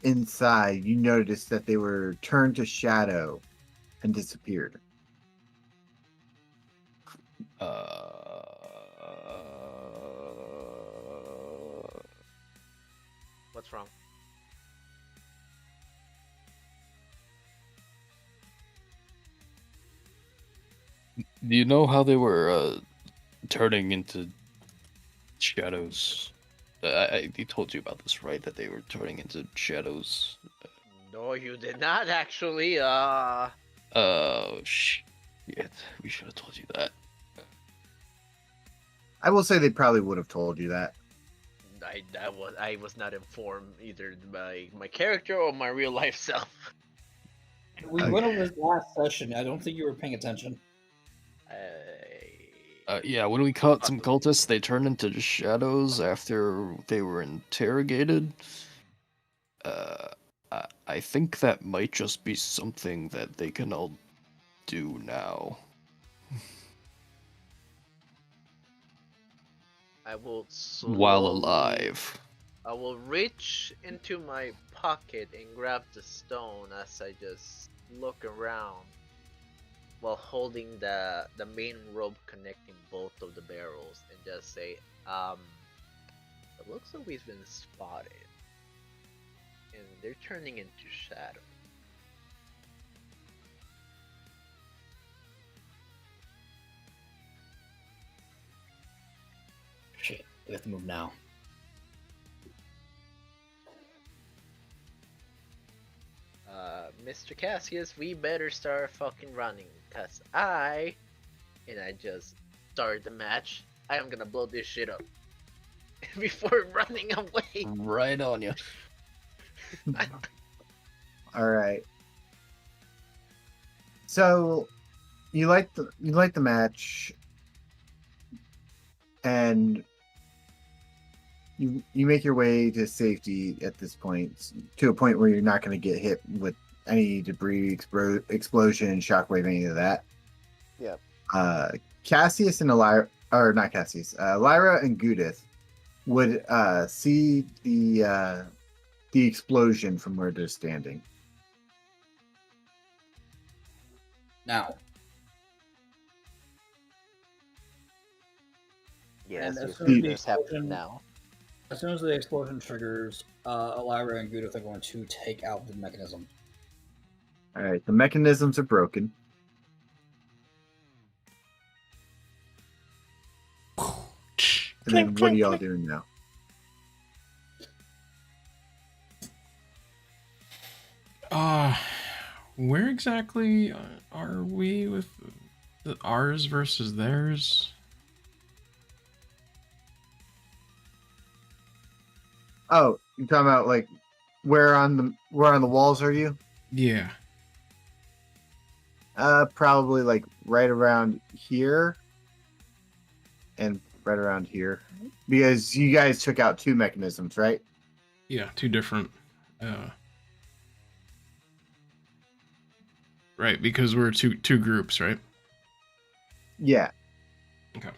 inside, you noticed that they were turned to shadow and disappeared. What's wrong? Do you know how they were turning into shadows? He told you about this, right? That they were turning into shadows. No, you did not actually. Shit. We should have told you that. I will say they probably would have told you that. I was not informed either by my character or my real life self. We went over this last session. I don't think you were paying attention. Yeah, when we caught some cultists, they turned into shadows after they were interrogated. I think that might just be something that they can all do now. I will While slowly- alive. I will reach into my pocket and grab the stone as I just look around while holding the main rope connecting both of the barrels and just say, it looks like we've been spotted. And they're turning into shadow. Shit, we have to move now. Mr. Cassius, we better start fucking running, cause and I just started the match, I am gonna blow this shit up before running away. Right on you. All right. So you like the match, and you make your way to safety at this point, to a point where you're not going to get hit with any debris, explosion, shockwave, any of that. Yep. Cassius and Ellyra, or not Cassius, Ellyra and Goo-dith would see the explosion from where they're standing. Now. Yes, And as you soon as see the this happen explosion- now. As soon as the explosion triggers, Ellyra and Goo-dith are going to take out the mechanism. All right, the mechanisms are broken. And then what are y'all doing now? Where exactly are we with the ours versus theirs? Oh, you're talking about like where on the walls are you? Yeah. Probably like right around here and right around here. Because you guys took out 2 mechanisms, right? Yeah, 2 different right, because we're two groups, right? Yeah. Okay.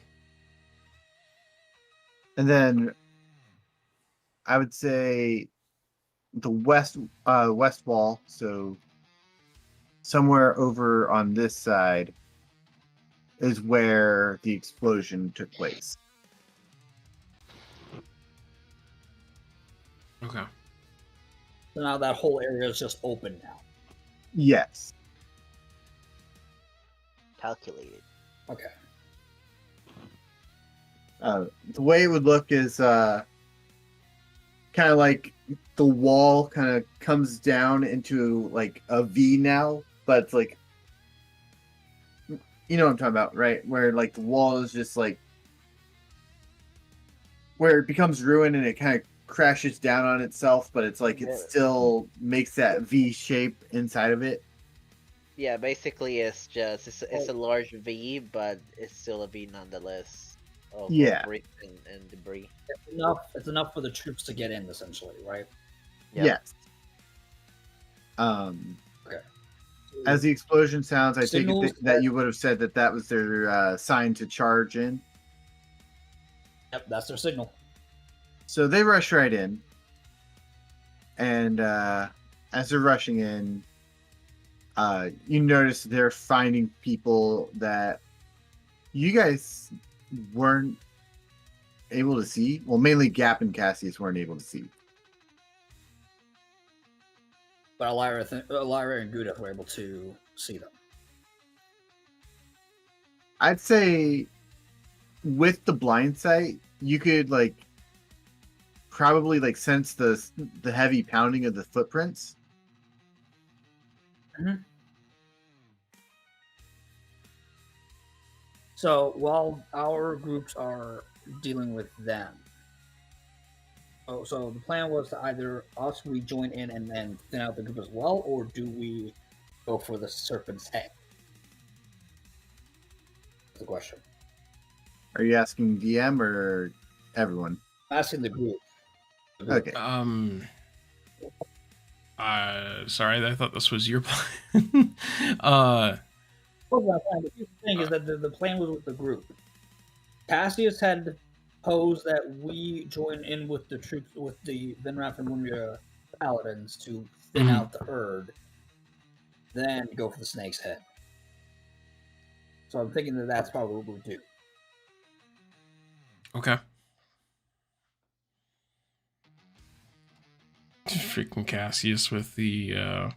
And then I would say the west wall, so somewhere over on this side is where the explosion took place. Okay. So now that whole area is just open now. Yes. Calculated. Okay. The way it would look is kind of like the wall kind of comes down into like a V now, but it's like, you know what I'm talking about, right? Where like the wall is just like where it becomes ruined and it kind of crashes down on itself, but it's like it still makes that V shape inside of it. Yeah, basically it's a large V, but it's still a V nonetheless. Of bricks and debris. It's enough for the troops to get in, essentially, right? Yep. Yes. Okay. As the explosion sounds, I take Signals it that you would have said that was their sign to charge in. Yep, that's their signal. So they rush right in, and as they're rushing in, you notice they're finding people that you guys weren't able to see. Well, mainly Gap and Cassius weren't able to see. But Ellyra and Goo-dith were able to see them. I'd say with the blind sight, you could like probably like sense the heavy pounding of the footprints. Mm-hmm. So while our groups are dealing with them, so the plan was to either us rejoin in and then thin out the group as well, or do we go for the serpent's head? That's the question. Are you asking DM or everyone? I'm asking the group. Okay. Sorry, I thought this was your plan. The thing is that the plan was with the group. Cassius had posed that we join in with the troops, with the Vinrath and Wunria paladins to thin out the herd, then go for the snake's head. So I'm thinking that that's probably what we'll do. Okay. Freaking Cassius with the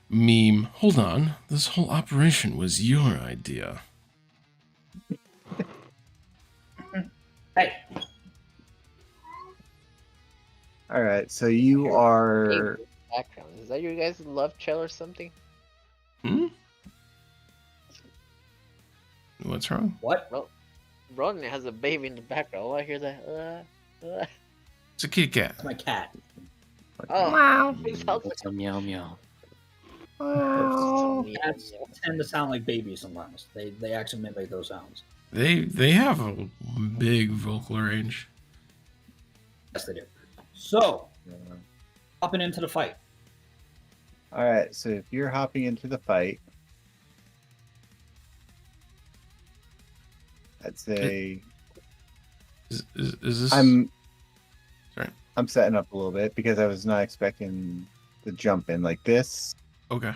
meme. Hold on, this whole operation was your idea. Hey. All right, so you are. Background. Is that your guys' love child or something? What's wrong? What? Well, Ronan has a baby in the background. Oh, I hear that. It's a kitty cat. It's my cat. Oh, Wow. it sounds It's a meow meow. like Cats tend to sound like babies sometimes. They actually mimic those sounds. They have a big vocal range. Yes, they do. So, hopping into the fight. All right, so if you're hopping into the fight, I'd say Is this? I'm Sorry. I'm setting up a little bit because I was not expecting the jump in like this. Okay.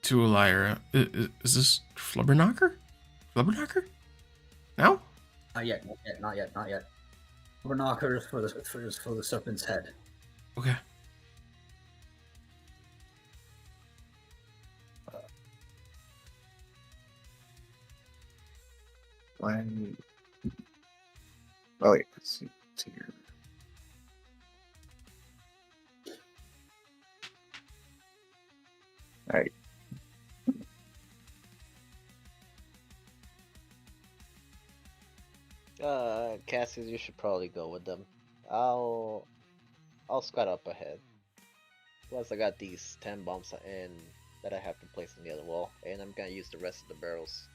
To Ellyra, is this Flubberknocker? Flubberknocker? No? Not yet, not yet, not yet, not yet. Rubber knockers for the serpent's head. Okay. Why? Oh wait, let's see. It's here. All right. Cassius, you should probably go with them. I'll scout up ahead. Plus, I got these 10 bombs in that I have to place on the other wall, and I'm gonna use the rest of the barrels.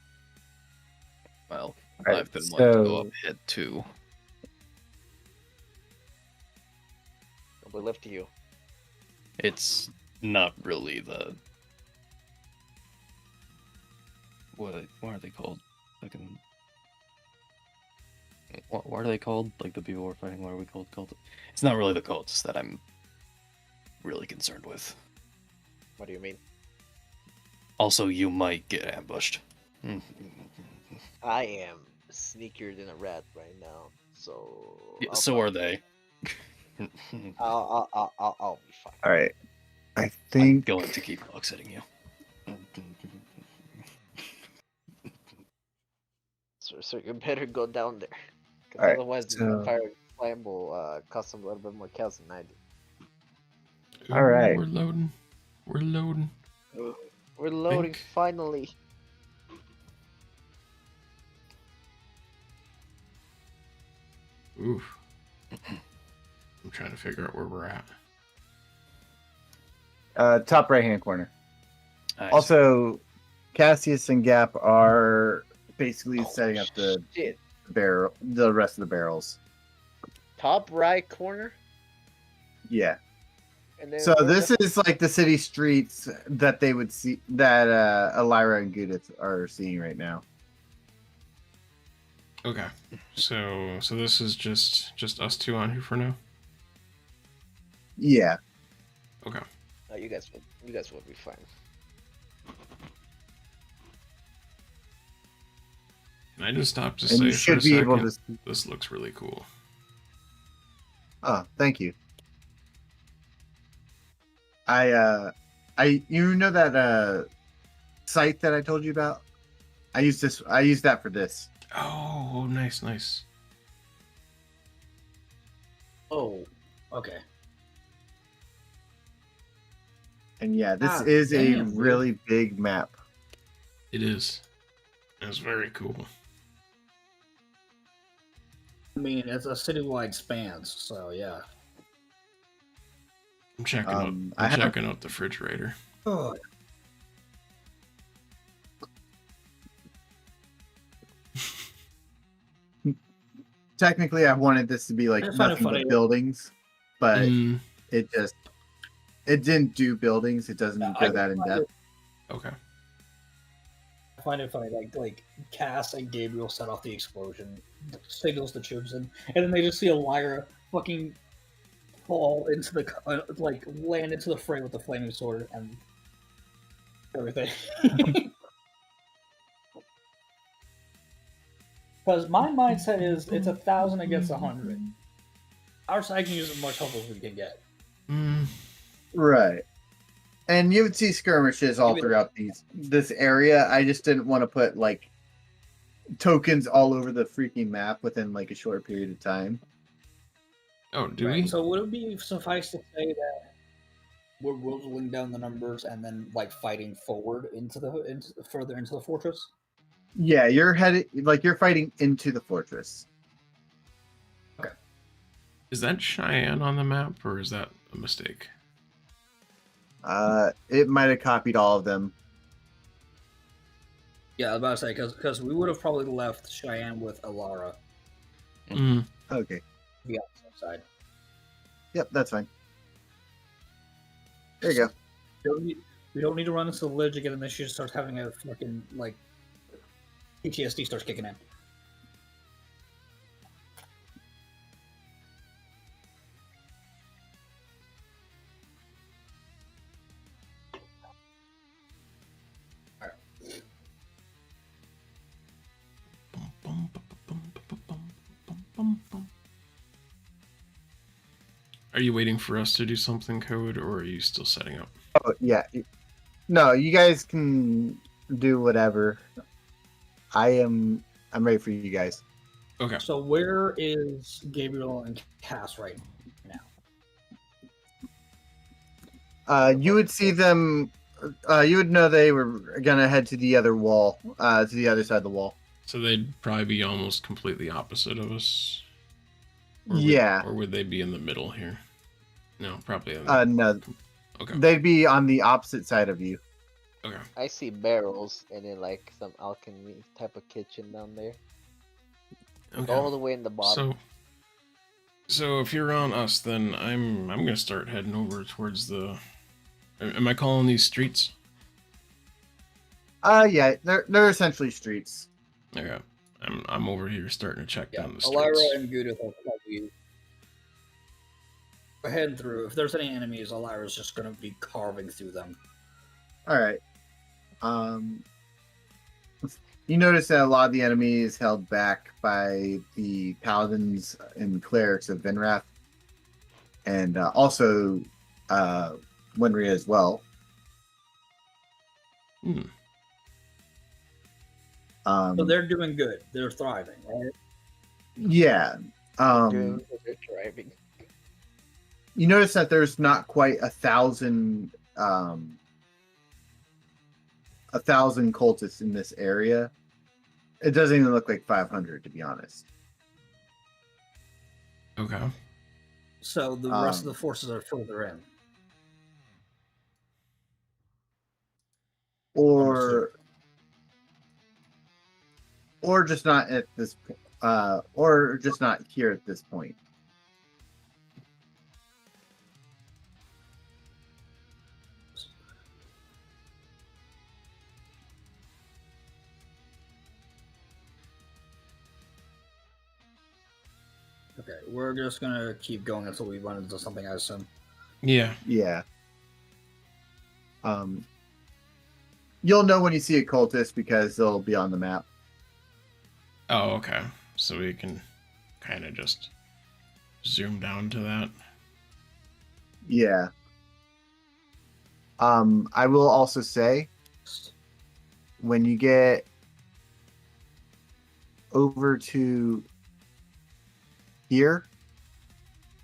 Well, Alright, I've been wanting to go so- up ahead too. We left to you. It's not really the what are they called? Fucking what are they called? Like the people we're fighting, what are we called? It's not really the cults that I'm really concerned with. What do you mean? Also, you might get ambushed. I am sneakier than a rat right now, so. Yeah, so are they. I'll be fine. All right. I I'm think going to keep box-hitting you. So you better go down there, 'cause Alright, otherwise so- the fire flame will cost them a little bit more chaos than I do. All right. We're loading. We're loading. We're loading Think. finally. Oof. I'm trying to figure out where we're at. top right hand corner. Nice. Also, Cassius and Gap are basically Oh, setting up the shit. the rest of the barrels. Top right corner, Yeah. and then So where this the- is like the city streets that they would see that Ellyra and Goo-dith are seeing right now. Okay. So this is just us two on here for now. Yeah. Okay. Oh, you guys will be fine. Can I just stop to And say you for should a be second, able to. this looks really cool. Oh, thank you. You know that site that I told you about? I used that for this. Oh, nice, nice. Oh, okay. And yeah, this Ah, is a damn, dude. really big map. It is. It's very cool. I mean, it's a citywide span, so yeah. I'm checking I I'm have- checking out the refrigerator. Oh, Technically, I wanted this to be like I find it nothing funny. but buildings, but Mm, it didn't do buildings. It doesn't go that in depth. okay. I find it funny, like Cass and Gabriel set off the explosion, signals the troops, and then they just see Ellyra fucking fall into the like land into the fray with the flaming sword and everything. Because my mindset is it's 1,000 against 100. Our side can use as much help as we can get. Mm, Right. And you would see skirmishes all Maybe- throughout this area. I just didn't want to put like tokens all over the freaking map within like a short period of time. oh, do Right, we? so would it be suffice to say that we're whittling down the numbers and then like fighting forward into further into the fortress? Yeah, you're fighting into the fortress. Is that Cheyenne on the map, or is that a mistake? It might have copied all of them. Yeah, I was about to say because we would have probably left Cheyenne with Ellyra Mm, Okay. to be on the safe side. Yep, that's fine. There you go. We don't need to run into the ledge again, and then she just starts having a fucking like PTSD starts kicking in. bum, bum, bum, bum, bum, bum, Are you waiting for us to do something, Code, or are you still setting up? Oh yeah. No, you guys can do whatever. I'm ready for you guys. Okay. So where is Gabriel and Cass right now? You would see them. You would know they were gonna head to the other wall, to the other side of the wall. So they'd probably be almost completely opposite of us. Or Yeah. Or would they be in the middle here? No, probably in the... No. Okay. They'd be on the opposite side of you. Okay. I see barrels and then like some alchemy type of kitchen down there. Okay. All the way in the bottom. So if you're on us, then I'm gonna start heading over towards the... Am I calling these streets? Yeah, they're essentially streets. Okay. I'm over here starting to check Yeah, down the streets. Ellyra and Goo-dith will probably go ahead through. If there's any enemies, Ellyra's just going to be carving through them. All right. You notice that a lot of the enemy is held back by the paladins and clerics of Vinrath, and also Winria as well. Hmm. So they're doing good. They're thriving, right? Yeah. They're driving. You notice that there's not quite 1,000 cultists in this area. It doesn't even look like 500, to be honest. Okay. So the rest of the forces are further in. Or just not at this or just not here at this point. Okay, we're just gonna keep going until we run into something, I assume. Yeah. Yeah. You'll know when you see a cultist because they'll be on the map. Oh, okay. So we can kind of just zoom down to that. Yeah. I will also say, when you get over to here,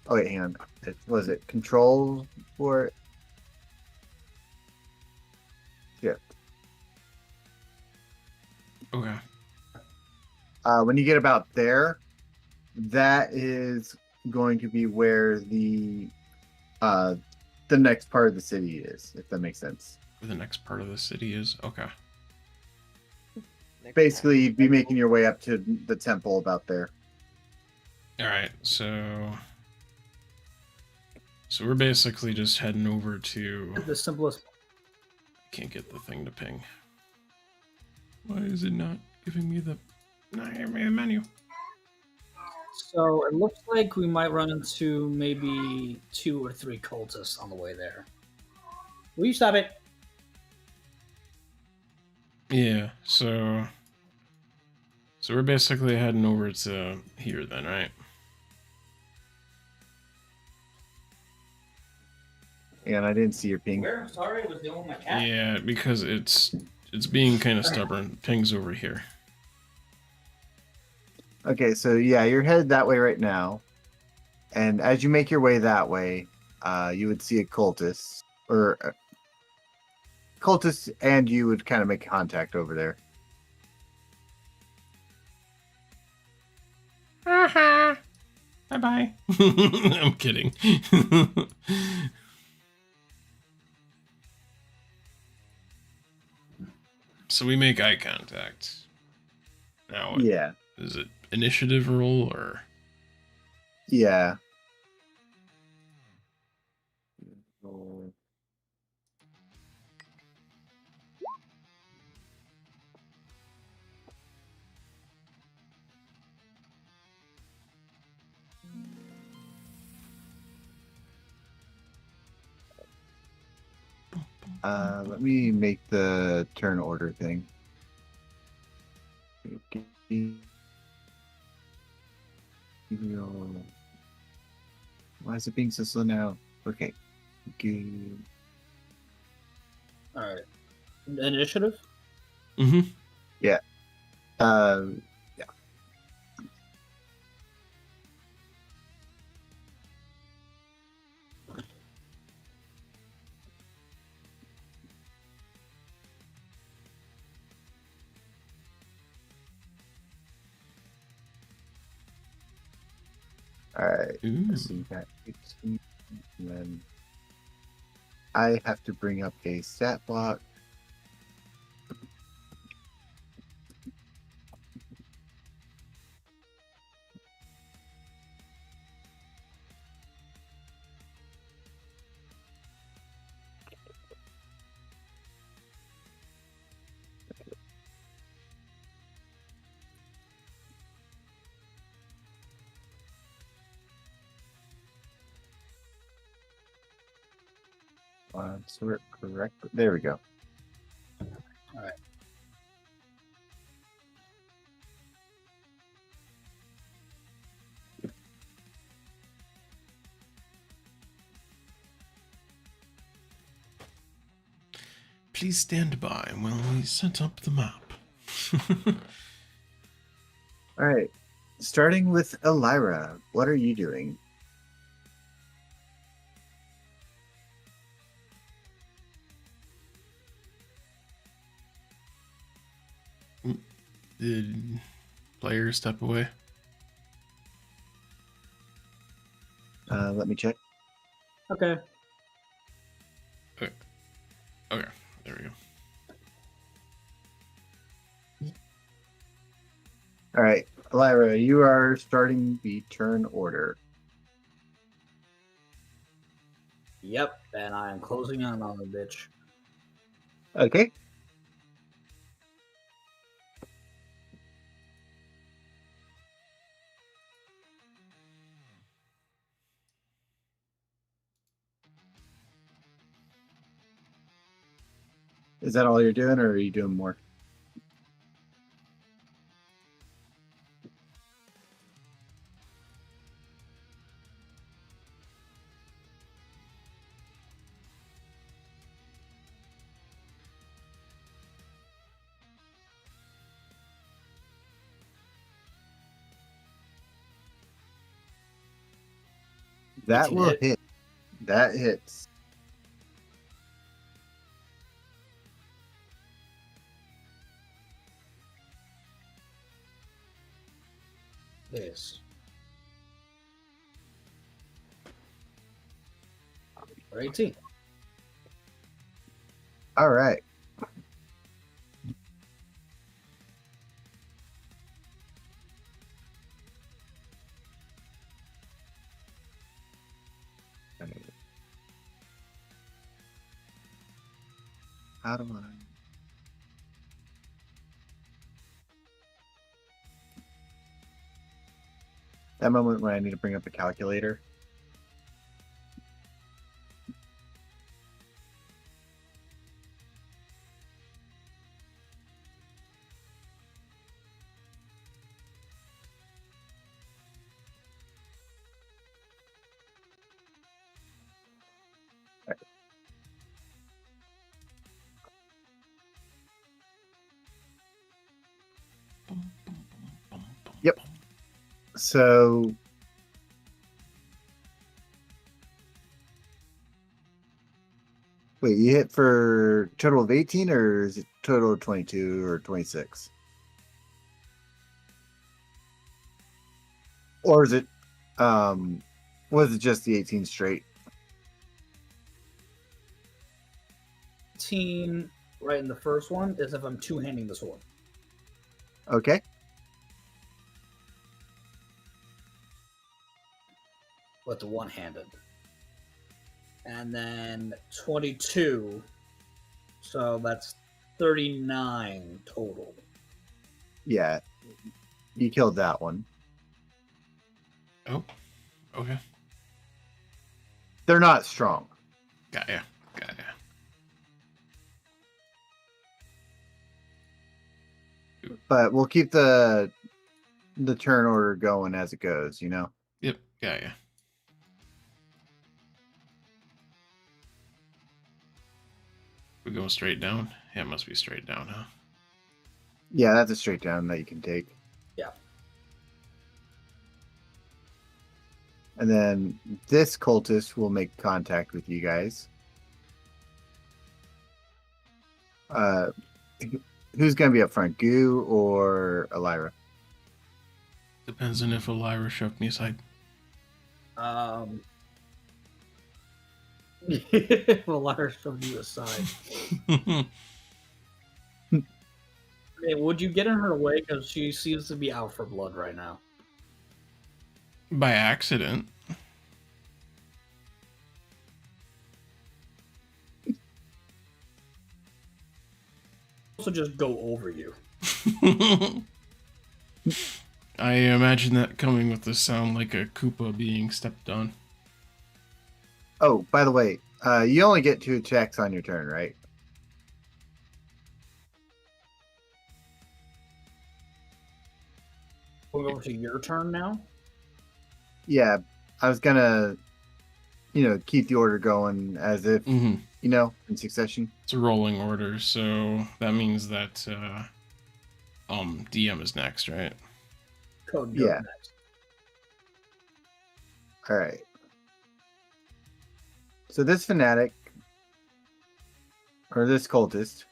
oh wait, hang on. Was it control for it? Yeah. Okay. When you get about there, that is going to be where the next part of the city is, if that makes sense. Where the next part of the city is? Okay. Basically, you'd be making your way up to the temple about there. Alright, so we're basically just heading over to... The simplest. Can't get the thing to ping. Why is it not giving me the menu? So it looks like we might run into maybe 2 or 3 cultists on the way there. Will you stop it? Yeah, so we're basically heading over to here then, right? And I didn't see your ping. Where? Sorry, was dealing with my cat. Yeah, because it's being kind of stubborn. Ping's over here. Okay, so yeah, you're headed that way right now. And as you make your way that way, you would see a cultist. Or cultist, and you would kind of make contact over there. Bye bye. I'm kidding. So we make eye contact. Now, Yeah. is it initiative roll or? Yeah. Let me make the turn order thing. Why Why is it being so slow now? Okay. Good. All right. Initiative. Mm-hmm. Yeah. All right. Ooh. So you got 18, and then I have to bring up a stat block. Sort correct. There we go. All right. Please stand by while we set up the map. All right. Starting with Ellyra, what are you doing? Did player step away? Let me check. Okay. Okay, there we go. All right, Ellyra, you are starting the turn order. Yep. And I am closing on the bitch. Okay. Is that all you're doing, or are you doing more? That 18 will hit. hit. That hits. This. For 18. All right. How do I? That moment when I need to bring up a calculator. Yep. So wait, you hit for total of 18, or is it total of 22 or 26? Or is it was it just the 18 straight? 18 right in the first one is if I'm two-handing the sword. Okay. With the one-handed. And then 22. So that's 39 total. Yeah. You killed that one. Oh, okay. They're not strong. Got ya. But we'll keep the turn order going as it goes, you know? Yep, got ya. We go straight down? Yeah, it must be straight down, huh? Yeah, that's a straight down that you can take. Yeah. And then this cultist will make contact with you guys. Who's going to be up front, Goo or Ellyra? Depends on if Ellyra shoved me aside. Ellyra shoved you aside. I mean, would you get in her way? Because she seems to be out for blood right now. By accident. Also, just go over you. I imagine that coming with the sound like a Koopa being stepped on. Oh, by the way, you only get 2 attacks on your turn, right? Going over to your turn now. Yeah, I was gonna, keep the order going as if, Mm-hmm. in succession. It's a rolling order, so that means that DM is next, right? Code Yeah. next. All right. So this fanatic, or this cultist,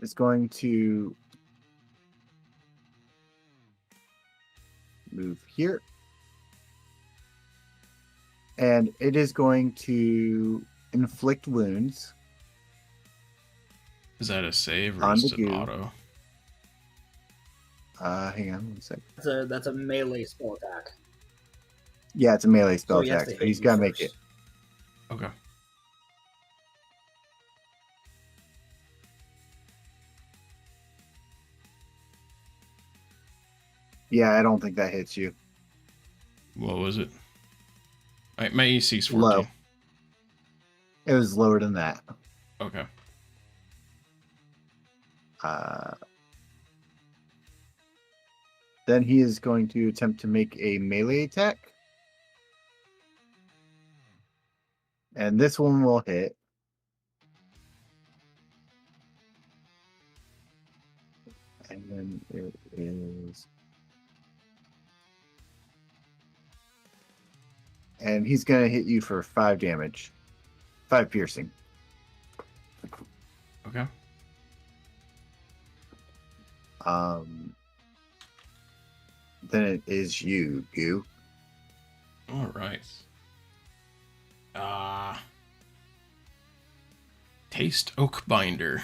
is going to move here. And it is going to inflict wounds. Is that a save or On is the it an Goo. auto? Hang on one sec. That's a melee spell attack. Yeah, it's a melee So spell he has attack. to So hit he's you got to make first. it. Okay. Yeah, I don't think that hits you. What was it? My AC is 14. Low. It was lower than that. Okay. Then he is going to attempt to make a melee attack. And this one will hit. And then it is. And he's going to hit you for 5 damage. 5 piercing. Okay. Then it is you, Goo. All right. Taste Oak Binder.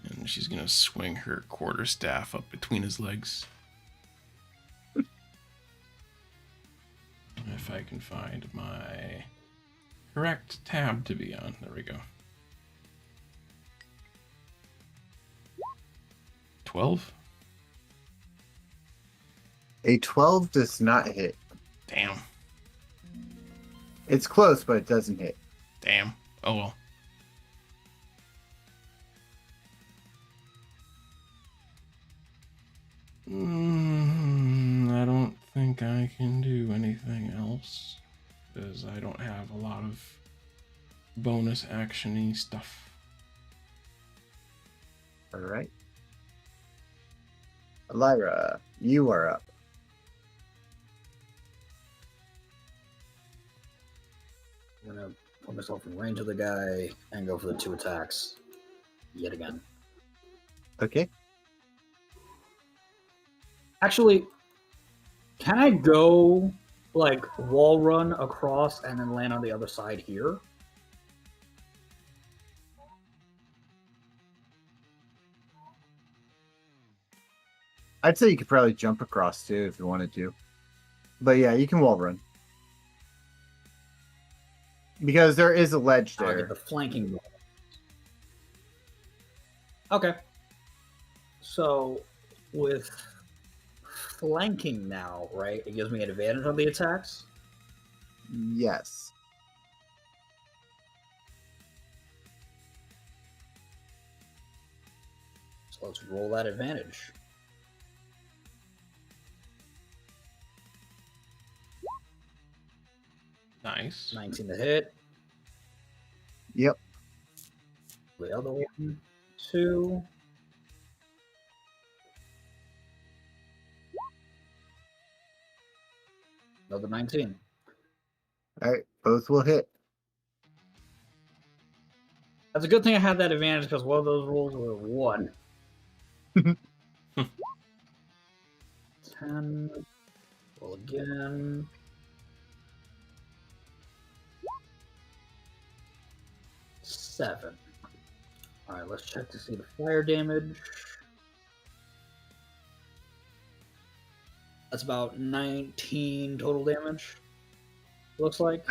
And she's going to swing her quarterstaff up between his legs. If I can find my correct tab to be on. There we go. 12? A 12 does not hit. Damn. It's close, but it doesn't hit. Damn. Oh well. I don't think I can do anything else because I don't have a lot of bonus action-y stuff. All right. Ellyra, you are up. I'm gonna put myself in range of the guy and go for the 2 attacks yet again. Okay. Actually, can I go like wall run across and then land on the other side here? I'd say you could probably jump across too if you wanted to. But yeah, you can wall run. Because there is a ledge I'll there. get the flanking wall. Okay. So with flanking now, right? It gives me an advantage on the attacks. Yes. So let's roll that advantage. Nice. 19 to hit. Yep. The other one, 2. Another 19. All right, both will hit. That's a good thing I had that advantage because one of those rolls was 1. 10. Roll again. 7. Alright, let's check to see the fire damage. That's about 19 total damage. Looks like.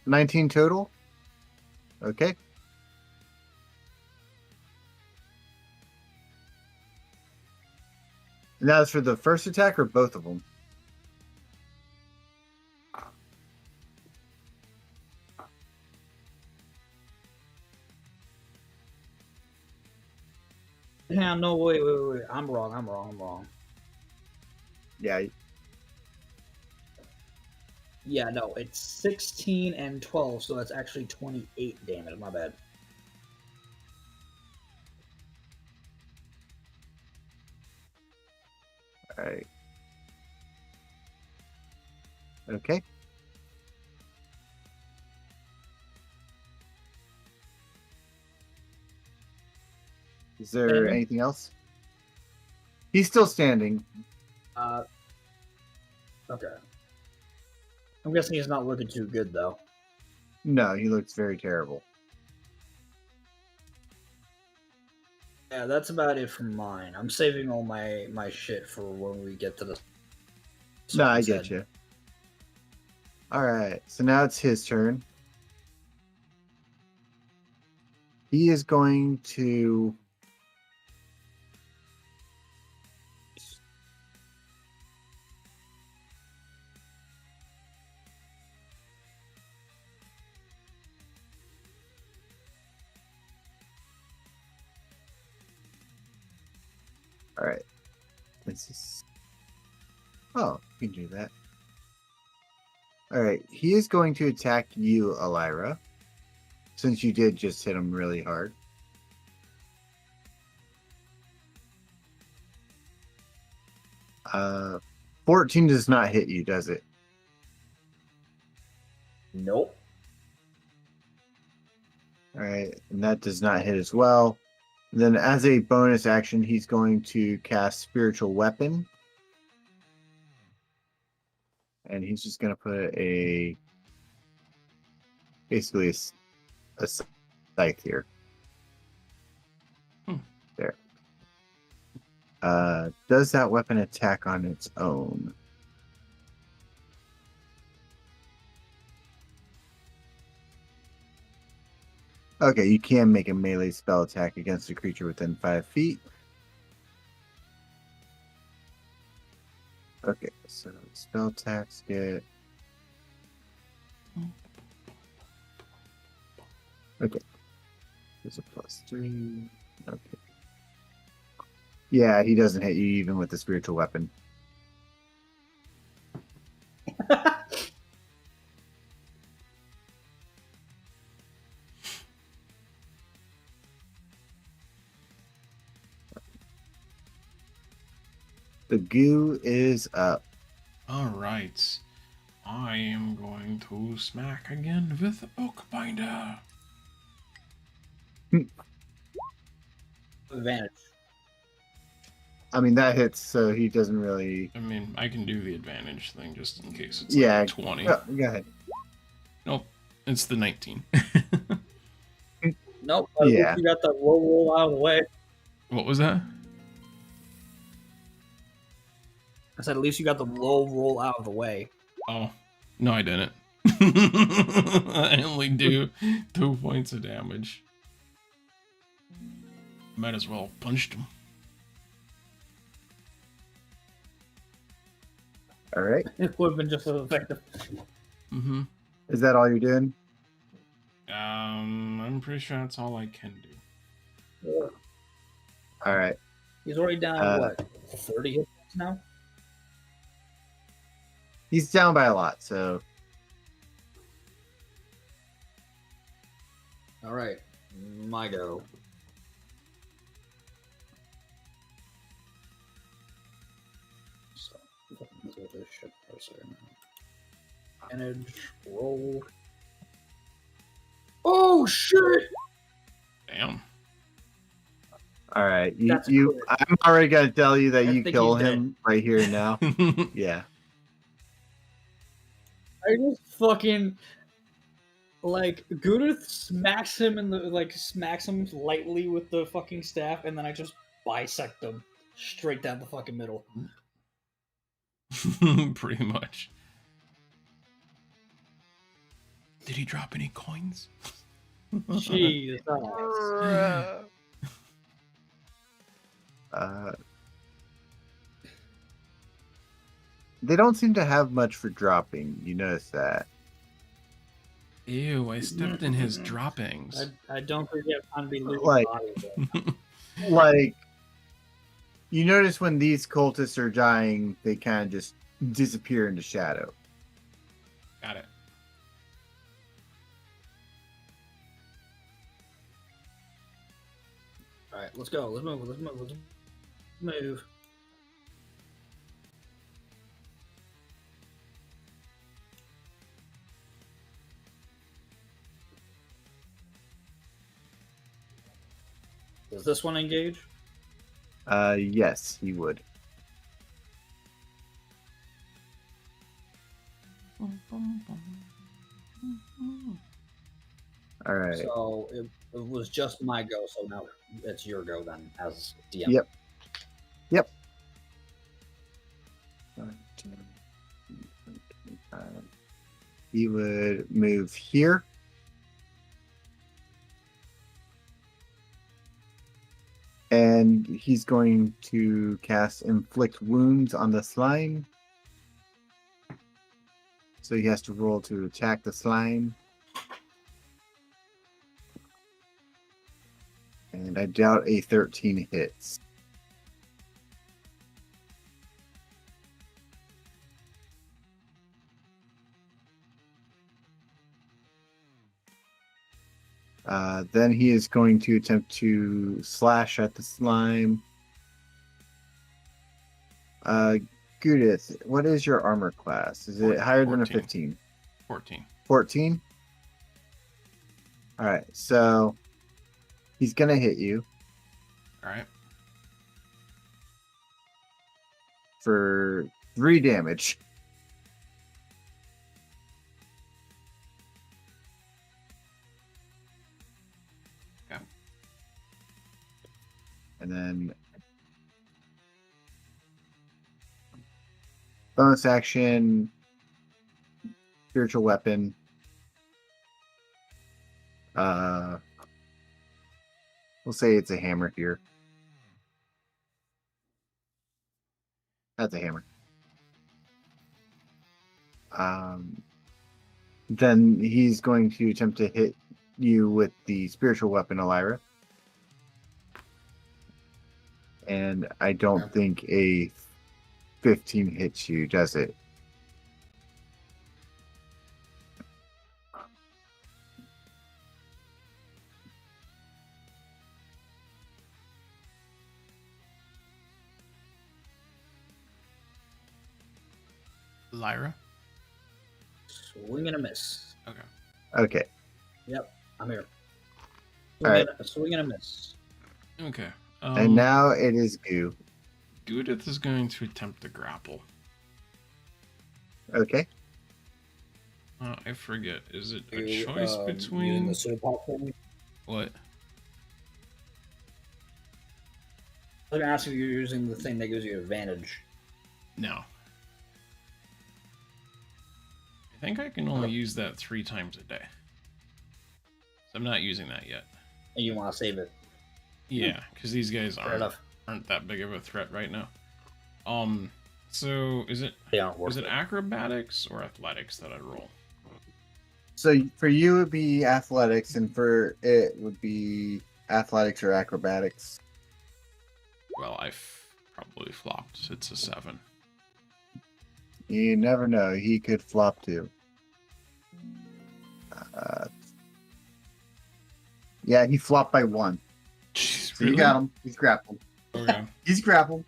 19 total. Okay. And that was for the first attack or both of them? Yeah, no, wait. I'm wrong. Yeah. Yeah, no, it's 16 and 12, so that's actually 28 damage. My bad. All right. Okay. Is there Standing? anything else? He's still standing. Okay. I'm guessing he's not looking too good, though. No, he looks very terrible. Yeah, that's about it from mine. I'm saving all my shit for when we get to the... No, I get you. All right, so now it's his turn. He is going to... All right. This is... Oh, you can do that. All right. He is going to attack you, Ellyra, since you did just hit him really hard. Uh, 14 does not hit you, does it? Nope. All right. And that does not hit as well. Then as a bonus action, he's going to cast Spiritual Weapon. And he's just going to put basically a scythe here. There. Does that weapon attack on its own? Okay, you can make a melee spell attack against a creature within 5 feet. Okay, so spell attacks get... Okay. There's a +3. Okay. Yeah, he doesn't hit you even with the spiritual weapon. The goo is up. All right. I am going to smack again with the Bookbinder. Advantage. I mean, that hits, so he doesn't really... I mean, I can do the advantage thing just in case it's Yeah, like 20. Go ahead. Nope, it's the 19. Nope. Yeah. You got the roll out of the way. What was that? I said, at least you got the low roll out of the way. Oh, no, I didn't. I only do 2 points of damage. Might as well have punched him. All right. It would have been just as effective. Mm-hmm. Is that all you're doing? I'm pretty sure that's all I can do. All right. He's already down, what, 30 hit points now? He's down by a lot, so... All right, my go. So, let's do this shit first here now. Manage, roll. Oh shit! Damn. All right, That's you. clear. I'm already gonna tell you that I you think kill he's dead. him right here and now. Yeah. I just fucking like Goo-dith smacks him in the smacks him lightly with the fucking staff, and then I just bisect him straight down the fucking middle. Pretty much. Did he drop any coins? Jesus. They don't seem to have much for dropping. You notice that? Ew, I stepped in his droppings. I don't think you have time to be losing Like- bodies. Like, you notice when these cultists are dying, they kind of just disappear into shadow. Got it. All right, let's go. Let's move. Does this one engage? Yes, he would. All right. So it was just my go. So now it's your go then, as DM. Yep. Yep. He would move here. And he's going to cast Inflict Wounds on the slime. So he has to roll to attack the slime. And I doubt a 13 hits. Then he is going to attempt to slash at the slime. Goo-dith, what is your armor class? Is it higher than a 14. 15? 14. 14? Alright, so he's going to hit you Alright. for 3 damage. Okay. And then bonus action, spiritual weapon. We'll say it's a hammer here. That's a hammer. Then he's going to attempt to hit you with the spiritual weapon, Ellyra. And I don't think a 15 hits you, does it? Lyra? Swing and a miss. Okay. Okay. Yep, I'm here. All right. Swing and a miss. Okay. And now it is Goo. Goo-dith is going to attempt to grapple. Okay. I forget. Is it a You, choice using between the super thing? what? I was gonna ask if you're using the thing that gives you advantage. No. I think I can only use that 3 times a day. So I'm not using that yet. And you want to save it. Yeah, because these guys Fair enough. aren't that big of a threat right now. So is it They aren't worth is it acrobatics or athletics that I roll? So for you it would be athletics, and for it would be athletics or acrobatics. Well, probably flopped. It's a 7. You never know. He could flop too. Yeah, he flopped by 1. Jeez, So you got him. He's grappled. Okay. He's grappled.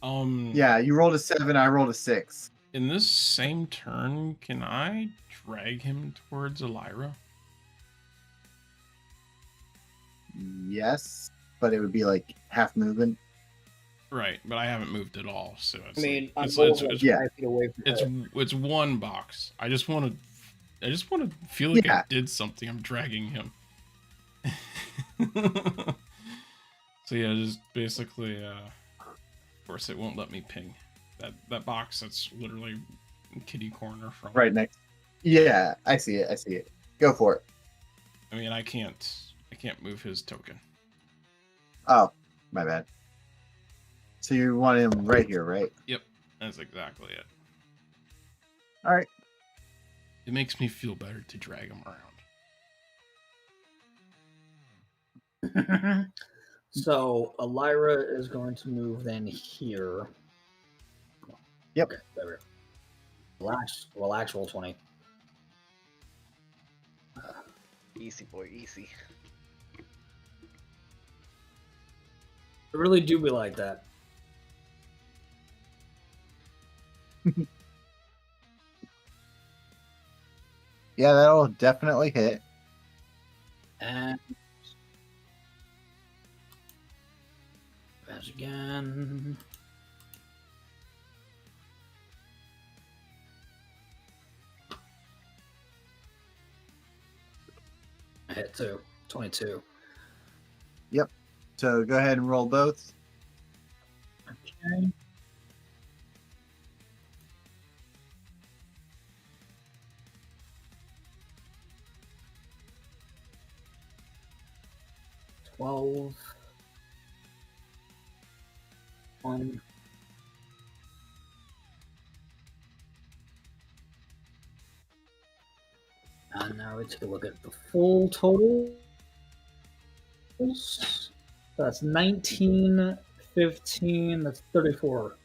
Yeah, you rolled a 7. I rolled a 6. In this same turn, can I drag him towards Ellyra? Yes, but it would be like half movement. Right, but I haven't moved at all, so it's I mean, I'm it's, almost it's, yeah. 5 feet away from it's one box. I just want to feel like I Yeah. did something. I'm dragging him. So yeah, just basically, of course, it won't let me ping that box. That's literally kitty corner from. Right next. Yeah, I see it. I see it. Go for it. I mean, I can't move his token. Oh, my bad. So you want him right here, right? Yep, that's exactly it. All right. It makes me feel better to drag him around. So Ellyra is going to move then here. Yep. Okay, there we go. Relax, roll 20. Easy boy, easy. It really do be like that. Yeah, that'll definitely hit. And advance again. I hit 2. 22. Yep. So go ahead and roll both. Okay. Twelve. 1. And now we take a look at the full totals. That's 19, 15, that's 34.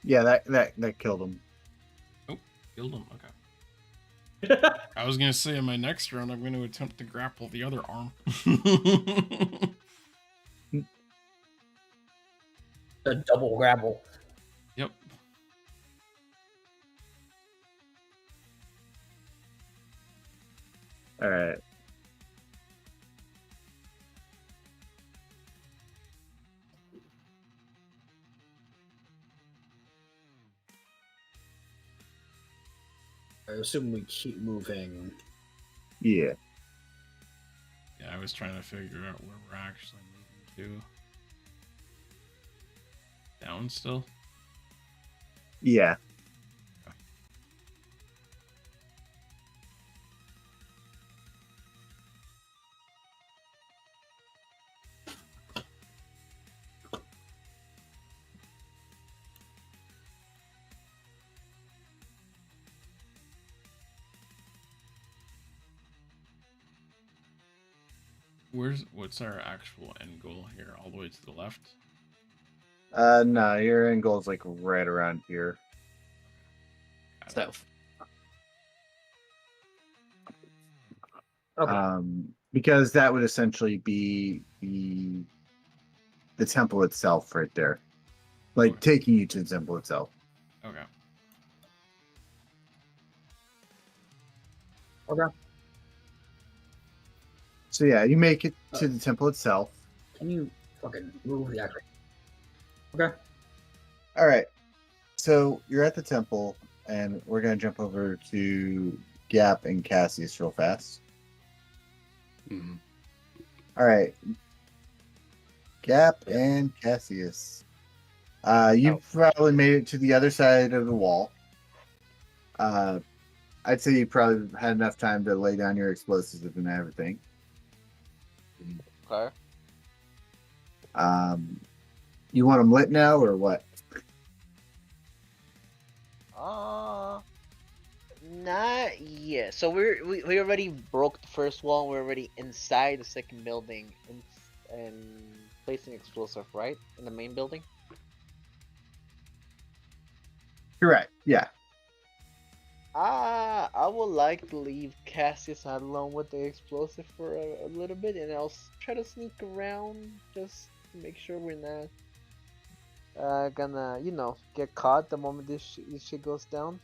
Yeah, that killed him. Killed him. Okay. I was gonna say in my next round, I'm going to attempt to grapple the other arm. A double grapple. Yep. All right. I assume we keep moving. Yeah. Yeah, I was trying to figure out where we're actually moving to. Down still? Yeah. What's our actual end goal here? All the way to the left? No, your end goal is like right around here. Stealth. Okay. Because that would essentially be the temple itself right there. Like Okay. taking you to the temple itself. Okay. Okay. So yeah, you make it to the temple itself. Can you fucking move the actor? Okay. All right. So you're at the temple, and we're gonna jump over to Gap and Cassius real fast. Mhm. All right. Gap and Cassius. You probably made it to the other side of the wall. I'd say you probably had enough time to lay down your explosives and everything. Okay. You want them lit now or what? Not yet. So we already broke the first wall. We're already inside the second building and placing explosive, right? In the main building. Correct. Yeah. I would like to leave Cassius alone with the explosive for a little bit, and I'll try to sneak around just to make sure we're not gonna, get caught the moment this shit goes down.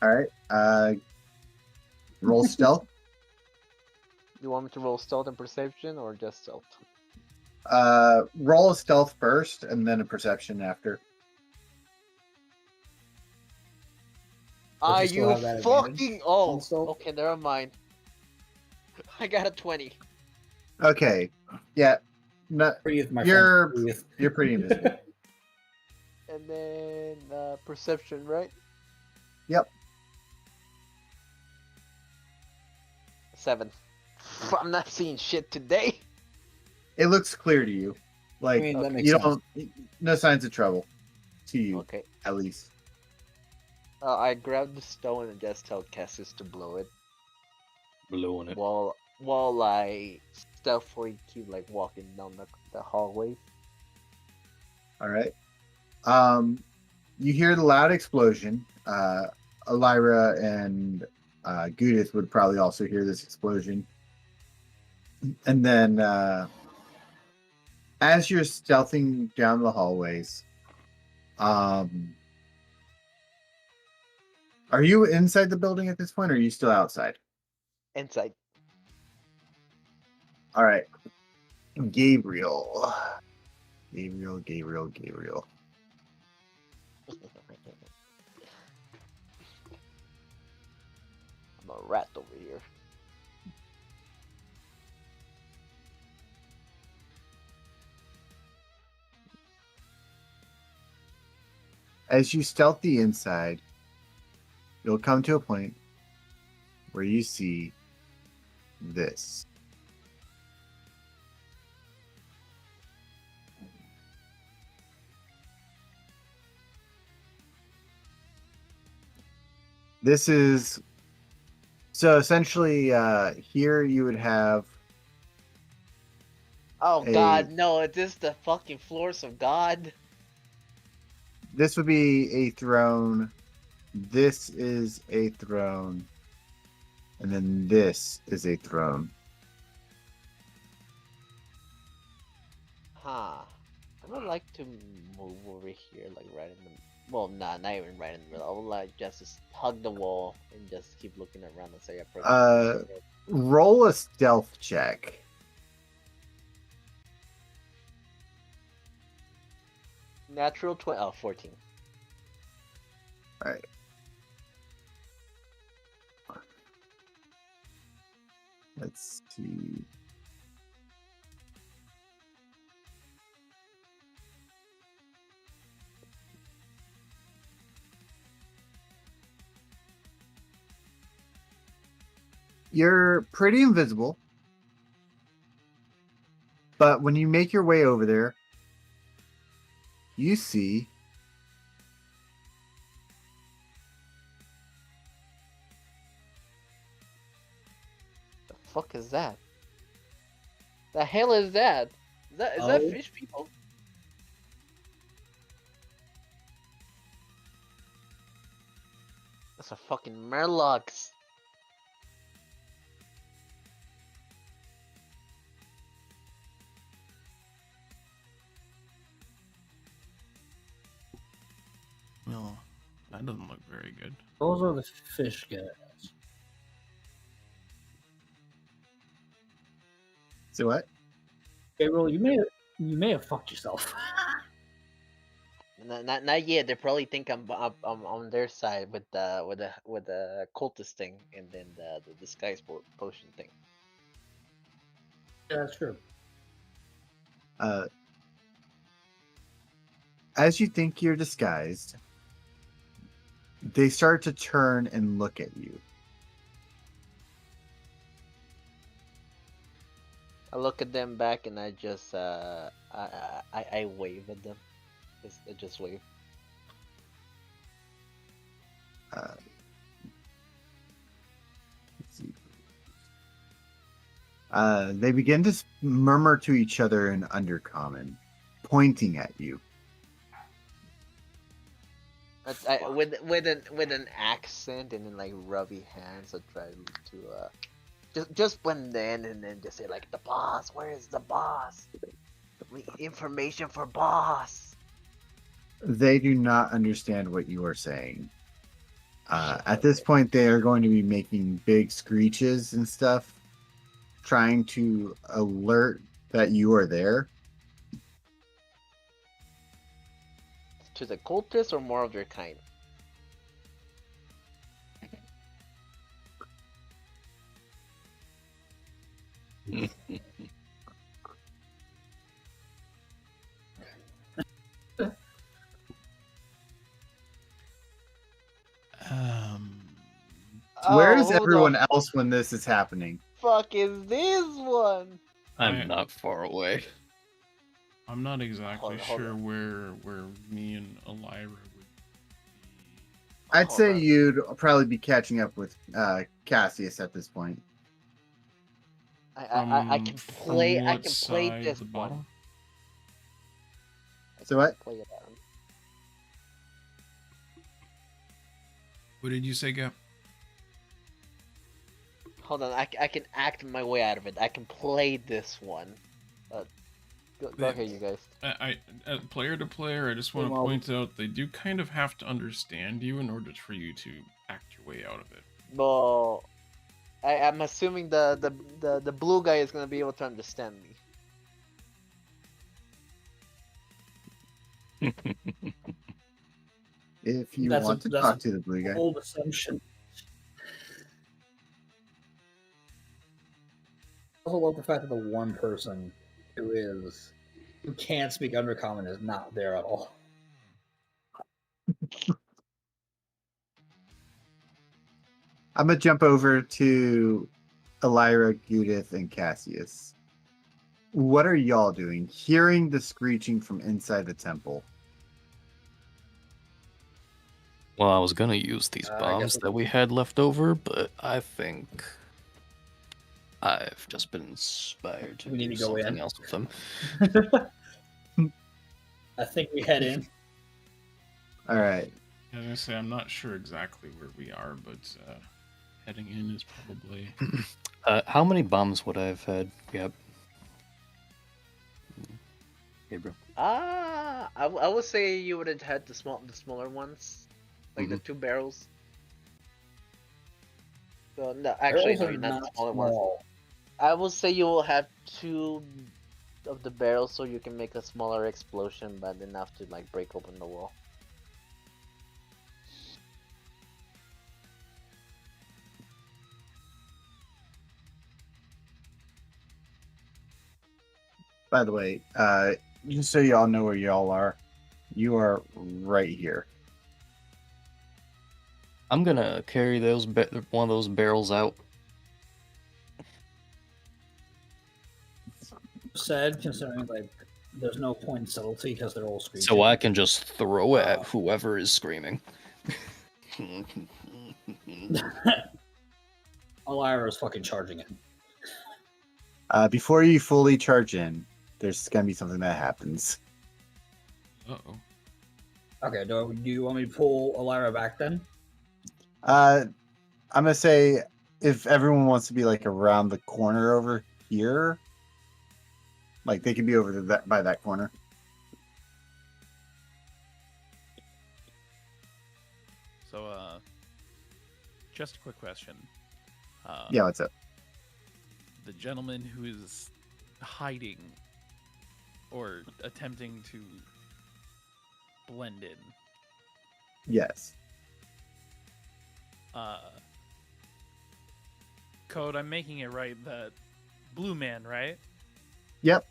All right. Roll stealth. You want me to roll stealth and perception, or just stealth? Roll a stealth first, and then a perception after. Don't Are you still you have that advantage fucking? on Oh, stealth? okay, never mind. I got a 20. Okay. Yeah. No, Breathe, my You're- friend. Breathe. you're pretty invisible. And then perception, right? Yep. 7. I'm not seeing shit today. It looks clear to you. Like I mean, that makes you sense. don't. No signs of trouble. To you, Okay. at least. I grabbed the stone and just tell Cassius to blow it Blowing it. while I stealthily keep like walking down the hallway. All right. You hear the loud explosion. Ellyra and Goo-dith would probably also hear this explosion. And then, as you're stealthing down the hallways, are you inside the building at this point, or are you still outside? Inside. All right. Gabriel. Gabriel. I'm a rat over here. As you stealth the inside, you'll come to a point where you see this. This is so essentially here you would have Oh Hey. God, no! Is this the fucking floors of God? this would be a throne. This is a throne. And then this is a throne. Huh. I would like to move over here, like right in the. Well, nah, not even right in the middle. I would like just to hug the wall and just keep looking around and say, Roll a stealth check. Natural 20. Oh, 14. All right. Let's see. You're pretty invisible, but when you make your way over there, you see The fuck is that? The hell is that? Is that Oh. fish people? That's a fucking murlocs. Well, that doesn't look very good. Those are the fish guys. so what? Gabriel, you may have fucked yourself. Not yet. They probably think I'm on their side with the cultist thing, and then the disguise potion thing. Yeah, that's true. As you think you're disguised, they start to turn and look at you. I look at them back, and I just I wave at them. I just wave. Let's see. They begin to murmur to each other in Undercommon, pointing at you. With an accent and then like rubby hands, I try to just blend in and then just say like the boss. Where is the boss? Information for boss. They do not understand what you are saying. At this point, they are going to be making big screeches and stuff, trying to alert that you are there. To the cultists or more of their kind? Where is who everyone the else when this is happening? fuck is this one? I'm not far away. I'm not exactly Hold sure on. where me and Ellyra would be. I'd Hold say on. you'd probably be catching up with Cassius at this point. I can From play. I what can play side, this the one. bottom? So what? Play it out. What did you say, Gap? Hold on, I can act my way out of it. I can play this one. Go ahead, you guys. I player to player, I just want to Well- point out they do kind of have to understand you in order for you to act your way out of it. Well, I'm assuming the blue guy is gonna be able to understand me. If you That's a- want to that's talk a to the blue guy. Bold assumption. I also love the fact that the one person who can't speak Undercommon is not there at all. I'm gonna jump over to Ellyra, Goo-dith, and Cassius. What are y'all doing? Hearing the screeching from inside the temple. Well, I was gonna use these I bombs guess- that we had left over, but I think I've just been inspired to We need do to go something in. else with them. I think we head in. All right. I was gonna say I'm not sure exactly where we are, but heading in is probably. How many bombs would I have had? Yep. Gabriel. I would say you would have had the smaller ones, like the 2 barrels. So no, actually Barrels no, are not the not smaller ones. small. I will say you will have 2 of the barrels, so you can make a smaller explosion, but enough to like break open the wall. By the way, just so y'all know where y'all are, you are right here. I'm gonna carry one of those barrels out. Said, considering like there's no point in subtlety because they're all screeching. So I can just throw it at whoever is screaming. Ellyra is fucking charging it. Before you fully charge in, there's gonna be something that happens. Uh-oh. Okay, do you want me to pull Ellyra back then? I'm gonna say if everyone wants to be like around the corner over here, like they can be over by that corner. So, just a quick question. Yeah, what's up? The gentleman who is hiding or attempting to blend in, Yes. Code, I'm making it right, that blue man, right? Yep.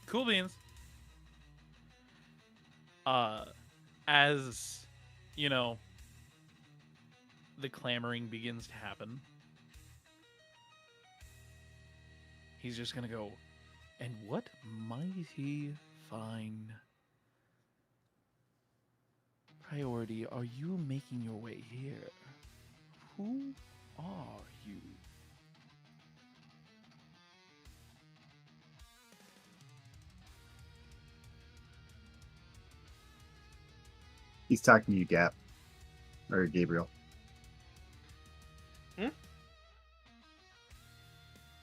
Cool beans. As, you know, the clamoring begins to happen, he's just gonna go, and what mighty fine priority are you making your way here? Who are you? He's talking to you, Gap. or Gabriel.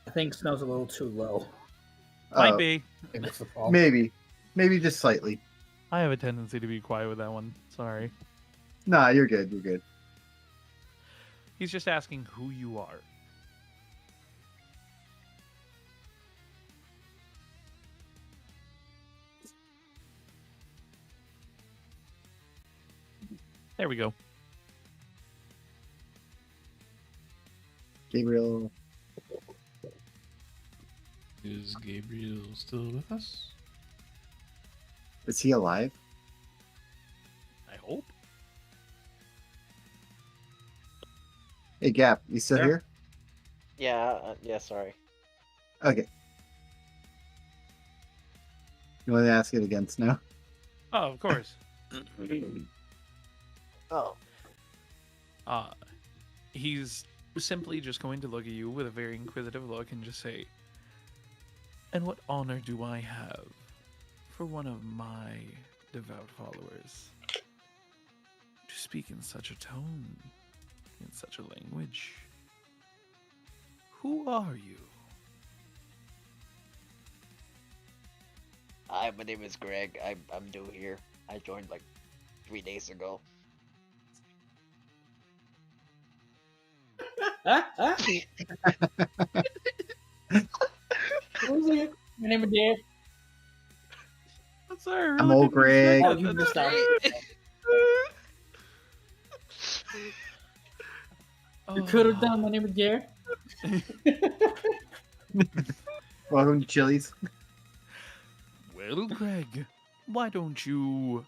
I think Snow's a little too low. Might Oh, be. I think that's the problem. maybe just slightly. I have a tendency to be quiet with that one. Sorry. Nah, you're good. You're good. He's just asking who you are. There we go. Gabriel. Is Gabriel still with us? Is he alive? I hope. Hey, Gap, you still Yeah. here? Yeah, sorry. Okay. You want to ask it again, Snow? Oh, of course. Oh, He's simply just going to look at you with a very inquisitive look and just say, "And what honor do I have for one of my devout followers to speak in such a tone, in such a language? Who are you?" hi, my name is Greg. I'm new here. I joined like 3 days ago. My name is Dave. I'm sorry, I'm old Greg. Oh, you missed out. You could have done. My name is Gary. Welcome to Chili's. Well, Greg, why don't you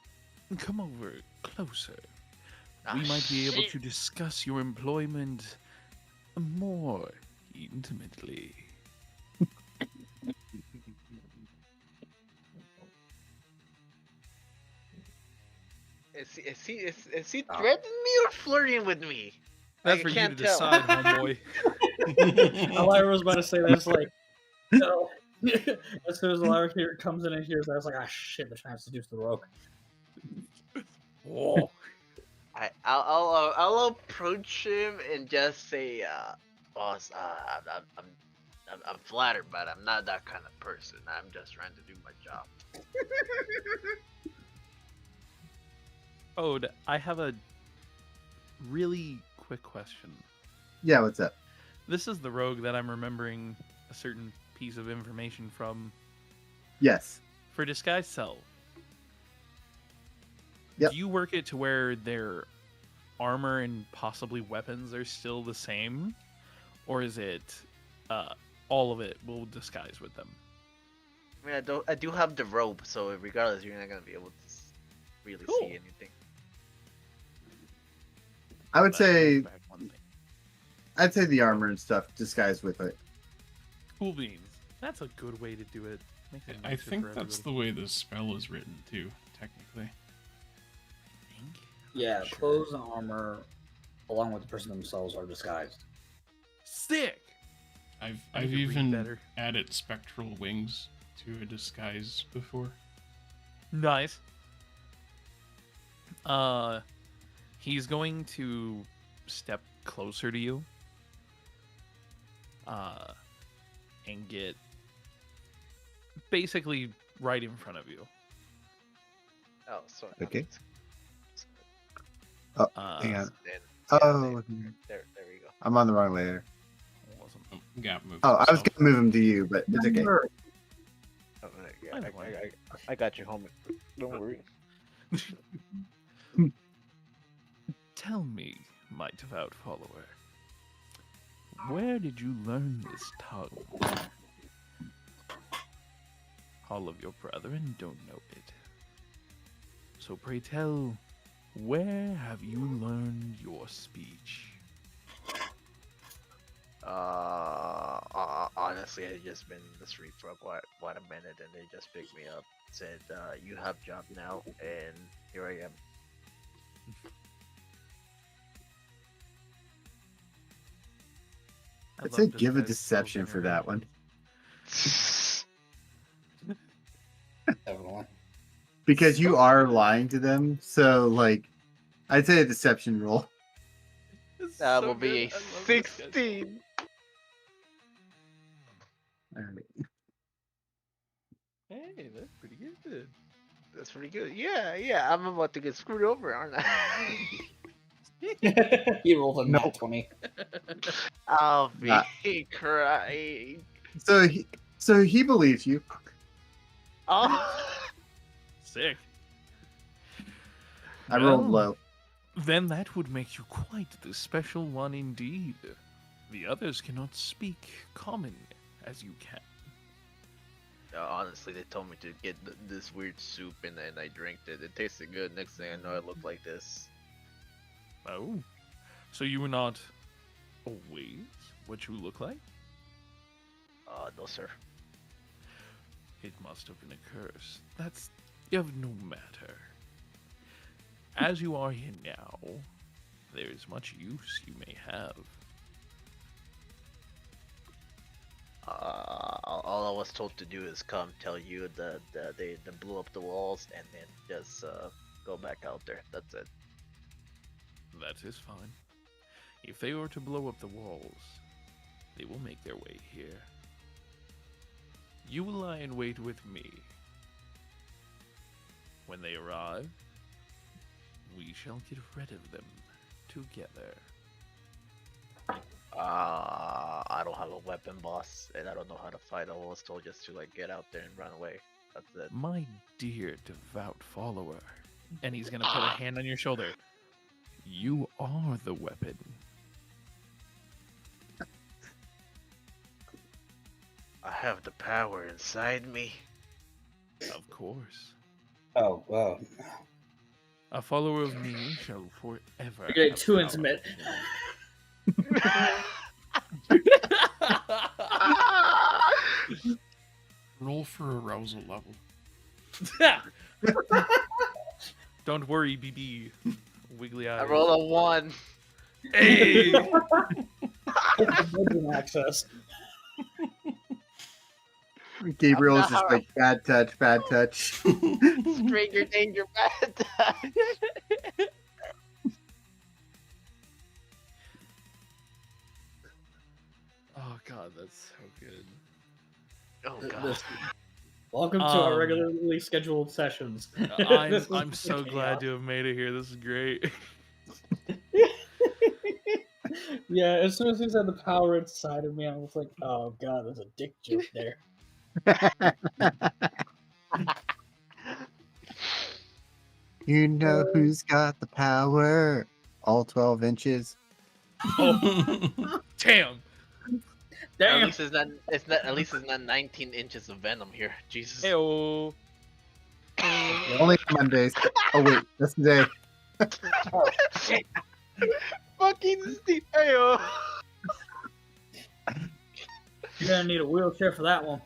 come over closer? We might be able to discuss your employment more intimately. Is he threatening me or flirting with me? That's I for you to can't tell. decide, homeboy. Ellyra was about to say that. It's like, no. As soon as Ellyra here comes in and hears that, I was like, ah, shit, they're trying to seduce the rogue. Oh. I'll approach him and just say, boss, I'm flattered, but I'm not that kind of person. I'm just trying to do my job. Ode, I have a really quick question. Yeah, what's up? This is the rogue that I'm remembering a certain piece of information from. Yes. For disguise self, Yep. do you work it to where their armor and possibly weapons are still the same? Or is it all of it will disguise with them? I mean, I do have the robe, so regardless, you're not gonna be able to really Cool. see anything. I would But say back one thing. I'd say the armor and stuff disguised with it. Cool beans. That's a good way to do it. Makes it I nicer think for that's the everybody. way the spell is written too, technically. Think? Yeah, Sure. clothes and armor, along with the person themselves, are disguised. Sick. I've I need to read even better. added spectral wings to a disguise before. Nice. He's going to step closer to you. And get basically right in front of you. Oh, sorry. Okay. Uh, Hang on. Then, Oh, there we go. I'm on the wrong layer. wasn't- Gap move. Oh, I was himself. gonna move him to you, but it's okay. Oh, I don't mind. I got you, homie. Don't worry. Tell me, my devout follower, where did you learn this tongue? All of your brethren don't know it. So pray tell, where have you learned your speech? Honestly, I just been in the street for quite a minute, and they just picked me up, said, "You have job now," and here I am. I'd love say give a disguise deception spells for in your that one. Definitely. Because you are lying to them, so like I'd say a deception roll. That so will be good. a I love this guy. 16. All right. Hey, that's pretty good. That's pretty good. Yeah. I'm about to get screwed over, aren't I? He rolls a nat Nope. 20. I'll be Nah. crying. So he believes you. Oh. Sick. I rolled Well, low. Then that would make you quite the special one indeed. The others cannot speak common as you can. Honestly, they told me to get this weird soup and then I drank it. It tasted good. Next thing I know, it looked like this. Oh, so you were not always what you look like? No, sir. It must have been a curse. That's of no matter. As you are here now, there is much use you may have. All I was told to do is come tell you that they blew up the walls and then just go back out there. That's it. That is fine. If they were to blow up the walls, they will make their way here. You will lie in wait with me. When they arrive, we shall get rid of them together. I don't have a weapon, boss, and I don't know how to fight. I was told just to like get out there and run away. That's it. My dear devout follower. And he's gonna put a hand on your shoulder. You are the weapon. I have the power inside me. Of course. Oh, wow. A follower of me shall forever. You're getting have too power intimate. over me. Roll for arousal level. Don't worry, BB. Wiggly eyes. I roll a 1. Hey! Bedroom access. Gabriel's not just alright. like bad touch, bad touch. Stranger danger, bad touch. Oh god, that's so good. Oh god. Welcome to our Um, regularly scheduled sessions. I'm so glad to have made it here. This is great. Yeah, as soon as he said the power inside of me, I was like, oh god, there's a dick joke there. You know who's got the power? All 12 inches. Damn. At Damn! least it's not 19 inches of venom here. Jesus. Heyo. Only Mondays. Oh wait, that's the day. Fucking Steve. Ayo. You're gonna need a wheelchair for that one.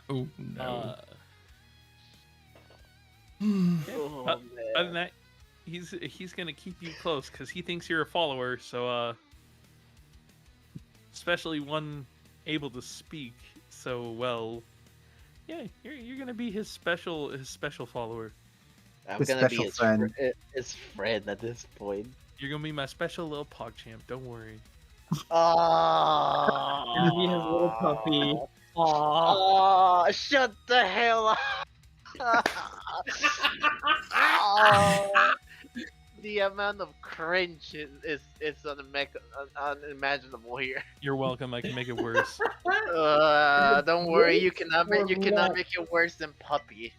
Oh no. Oh, Other man. than that, he's gonna keep you close because he thinks you're a follower. So especially one able to speak so well. Yeah, you're gonna be his special follower. I'm His gonna be special his friend. his friend at this point. You're gonna be my special little PogChamp. Don't worry. Oh, You're gonna be his little puppy. Aww. Oh, shut the hell up. Oh, the amount of cringe is unimaginable here. You're welcome. I can make it worse. Don't worry, you cannot make it worse than puppy.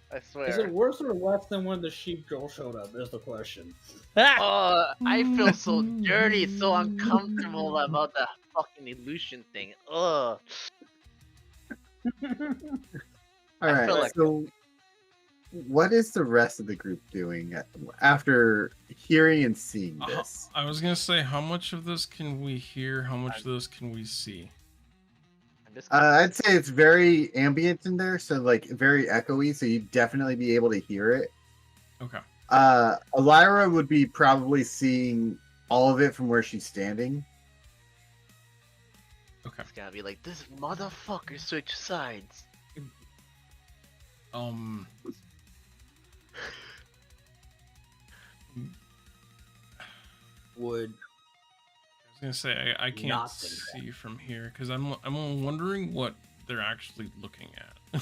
I swear. Is it worse or less than when the sheep girl showed up? Is the question. I feel so dirty, so uncomfortable about the fucking illusion thing. Ugh. All right. feel like- So, what is the rest of the group doing after hearing and seeing this? I was gonna say, how much of this can we hear? How much of this can we see? I'm just I'd say it's very ambient in there, so like very echoey. So you'd definitely be able to hear it. Okay. Ellyra would be probably seeing all of it from where she's standing. Okay. It's gonna be like, this motherfucker switch sides. would. I was gonna say I can't Not think that. see from here because I'm wondering what they're actually looking at.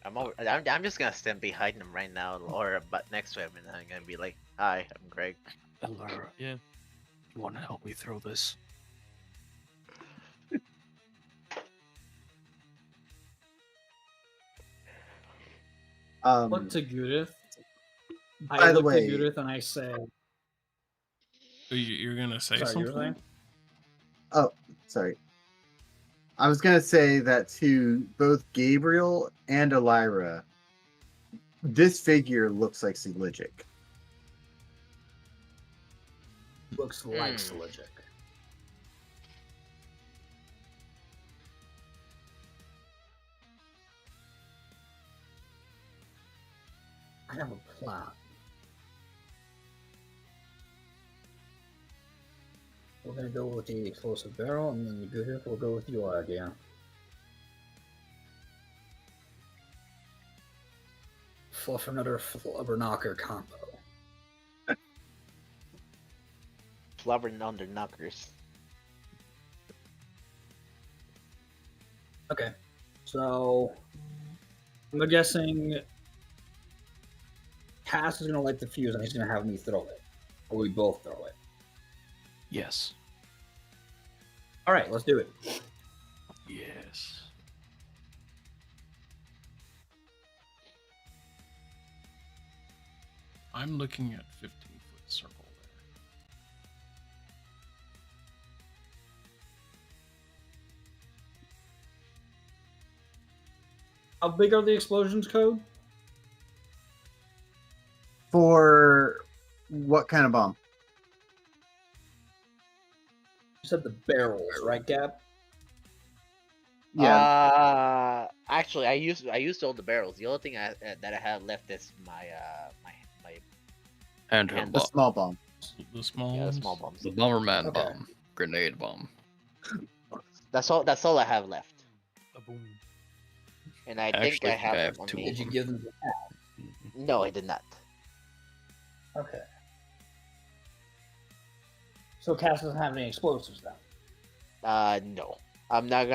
I'm just gonna stand behind him right now, or but next to him, and I'm gonna be like, "Hi, I'm Greg." Ellyra, Yeah. you want to help me throw this? Look to Goo-dith. By I the look way- to Goo-dith and I say, So you're gonna say "Sorry, you were something? saying?" Oh, sorry. I was gonna say that to both Gabriel and Ellyra, this figure looks like Seligic. Looks like Hmm. Seligic. I have a plan. We're gonna go with the explosive barrel, and then the Goo-dith will go with your idea. Fluff another flubber knocker combo. Flubbering under knockers. Okay, so I'm guessing Cass is gonna light the fuse, and he's gonna have me throw it, or we both throw it. Yes. All right, let's do it. Yes. I'm looking at 15-foot circle there. How big are the explosions, Code? For what kind of bomb? You said the barrels, right, Gab? Yeah. Actually, I used all the barrels. The only thing that I have left is my Handheld And the bomb. small bomb. The small the ones? small bombs. The Bomberman Okay. bomb. Grenade bomb. That's all I have left. A boom. And I Actually, think I have, I have on two me. of Did you them. give them to No, I did not. Okay. So Cass doesn't have any explosives then. No. I'm not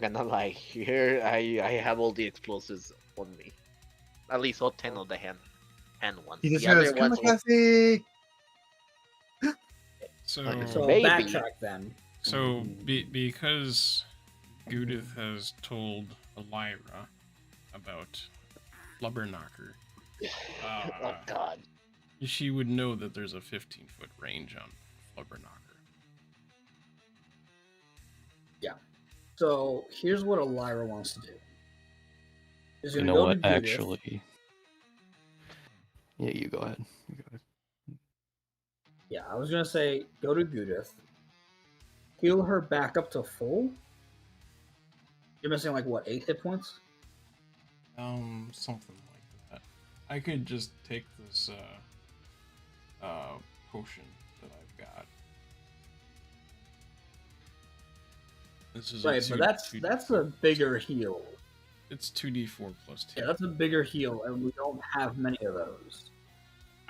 gonna lie. Here, I have all the explosives on me. At least all 10 of the hand ones. He just The other goes, "Come ones on, Cassie!" So, So Maybe. backtrack then. because Goo-dith has told Ellyra about Flubberknocker, oh god. she would know that there's a 15-foot range on Flubberknocker. So here's what Ellyra wants to do. She's You gonna know go what? to Goo-dith. Actually. Yeah, you go ahead. You go ahead. Yeah, I was gonna say go to Goo-dith, heal her back up to full. You're missing like what, 8 hit points? Something like that. I could just take this potion that I've got. This is Right, but that's a bigger heal. It's 2d4 plus 2. Yeah, that's a bigger heal, and we don't have many of those.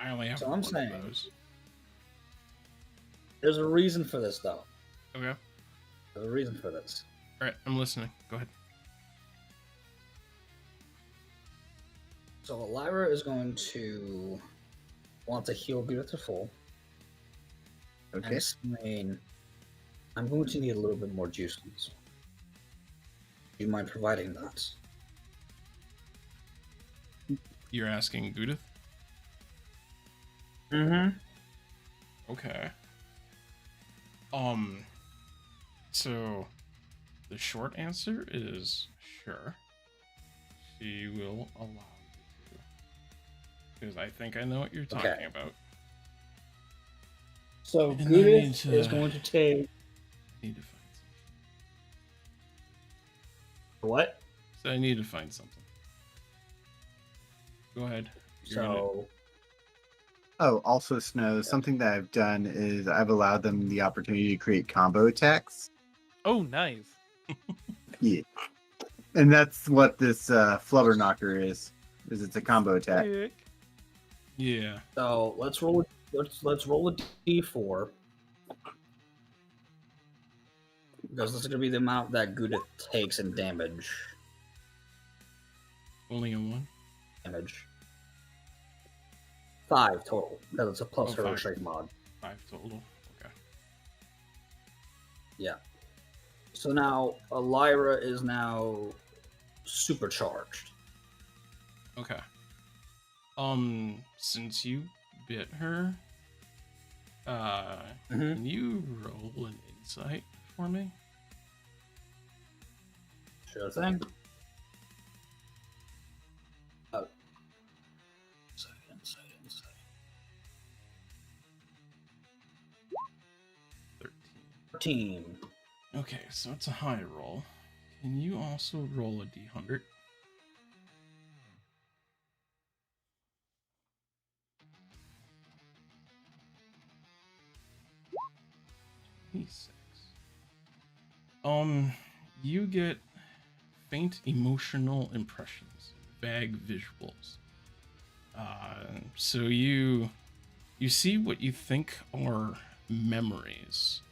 I only have So one I'm of saying- those. There's a reason for this, though. Okay. There's a reason for this. All right, I'm listening. Go ahead. So Ellyra is going to want to heal Goo-dith to full. Okay. And explain, I'm going to need a little bit more juice on this. Do you mind providing that? You're asking Goo-dith? Mm-hmm. Okay. So the short answer is sure. She will allow you to. Because I think I know what you're talking Okay. about. So And I Goo-dith need to- is going to take Need to find something. what? So I need to find something. Go ahead. You're gonna- So Oh, also, Snow, something that I've done is I've allowed them the opportunity to create combo attacks. Oh, nice. Yeah. And that's what this Flubberknocker is it's a combo attack. Sick. Yeah. let's roll let's roll a d4. Because this is gonna be the amount that Goo-dith takes in damage. Only a 1? Damage. 5 total, because it's a plus Oh, her 5. strength mod. 5 total. Okay. Yeah. So now Ellyra is now supercharged. Okay. Since you bit her, can you roll an insight for me? Sure thing. Insight. 13. Okay, so it's a high roll. Can you also roll a d100? D6. You get faint emotional impressions, vague visuals. So you see what you think are memories,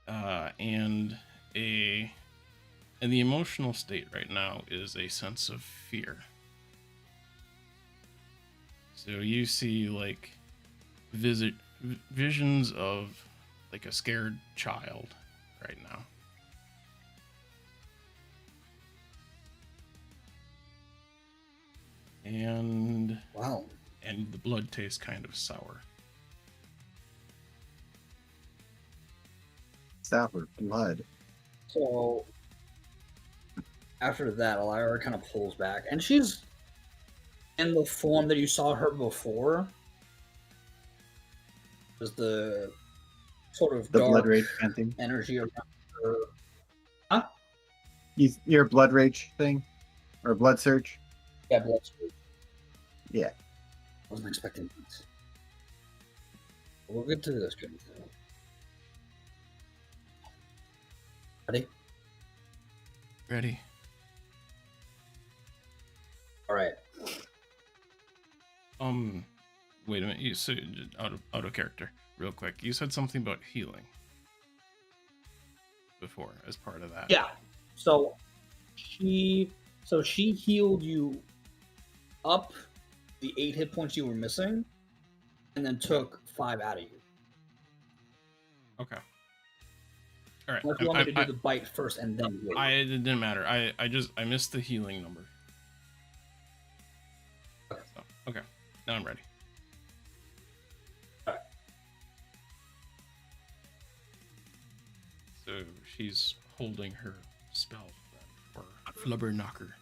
and the emotional state right now is a sense of fear. So you see like visions of like a scared child right now. And Wow. and the blood tastes kind of sour. Sour blood. So after that, Ellyra kind of pulls back, and she's in the form that you saw her before. There's the sort of The dark blood rage kind of thing. energy around her. Huh? Your blood rage thing? Or blood surge? Yeah, blood surge. Yeah. Wasn't expecting that. We'll get to this. Good. Ready? Ready? All right. Wait a minute. You said out of character, real quick. You said something about healing before as part of that. Yeah. So she healed you up the 8 hit points you were missing, and then took 5 out of you. Okay. All right. Unless you want me to do the bite first and then heal. It didn't matter. I missed the healing number. Okay. So, okay. Now I'm ready. Alright. So she's holding her spell then for Flubber Knocker.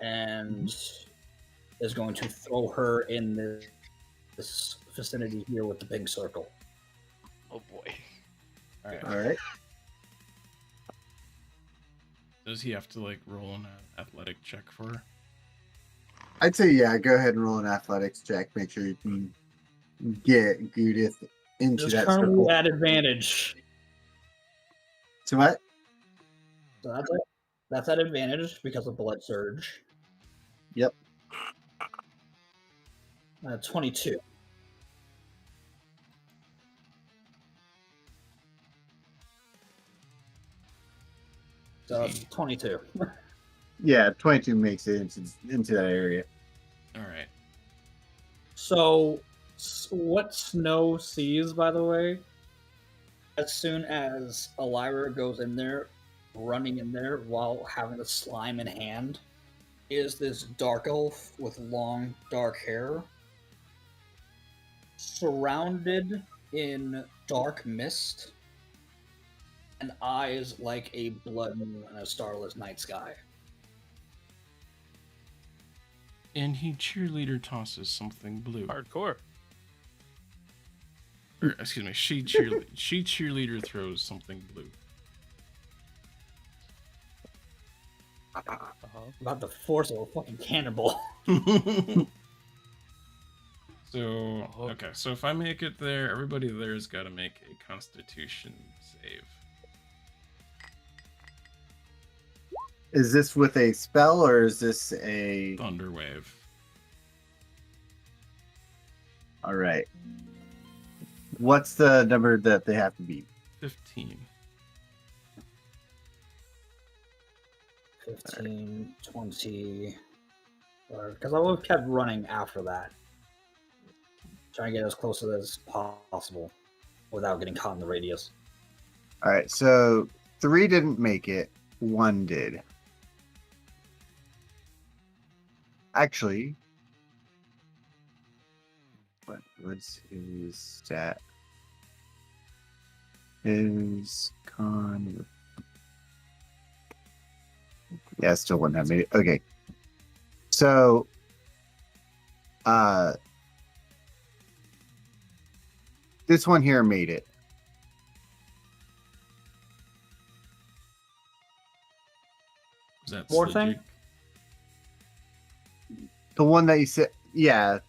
And is going to throw her in this vicinity here with the big circle. Oh boy. All right. All right. Does he have to like roll an athletic check for her? I'd say, yeah, go ahead and roll an athletics check. Make sure you can get Goo-dith into Just that currently circle. at advantage. So what? So that's at advantage because of blood surge. Yep. 22. So it's 22. Yeah, 22 makes it into that area. All right. So what Snow sees, by the way, as soon as Ellyra goes in there, running in there while having the slime in hand, is this dark elf with long dark hair, surrounded in dark mist, and eyes like a blood moon in a starless night sky. And he cheerleader tosses something blue. Hardcore. Or, excuse me, she cheerleader throws something blue. About the force of a fucking cannonball. So, okay, so if I make it there, everybody there's got to make a Constitution save. Is this with a spell or is this a... Thunderwave. All right. What's the number that they have to beat? 15. 15, 20. Because I would have kept running after that. Trying to get as close to it as possible without getting caught in the radius. All right. So 3 didn't make it. 1 did. Actually, what's his stat? His con. Yeah, still wouldn't have made it. Okay. So, this one here made it. Is that More Slidgig? thing? The one that you said, yeah.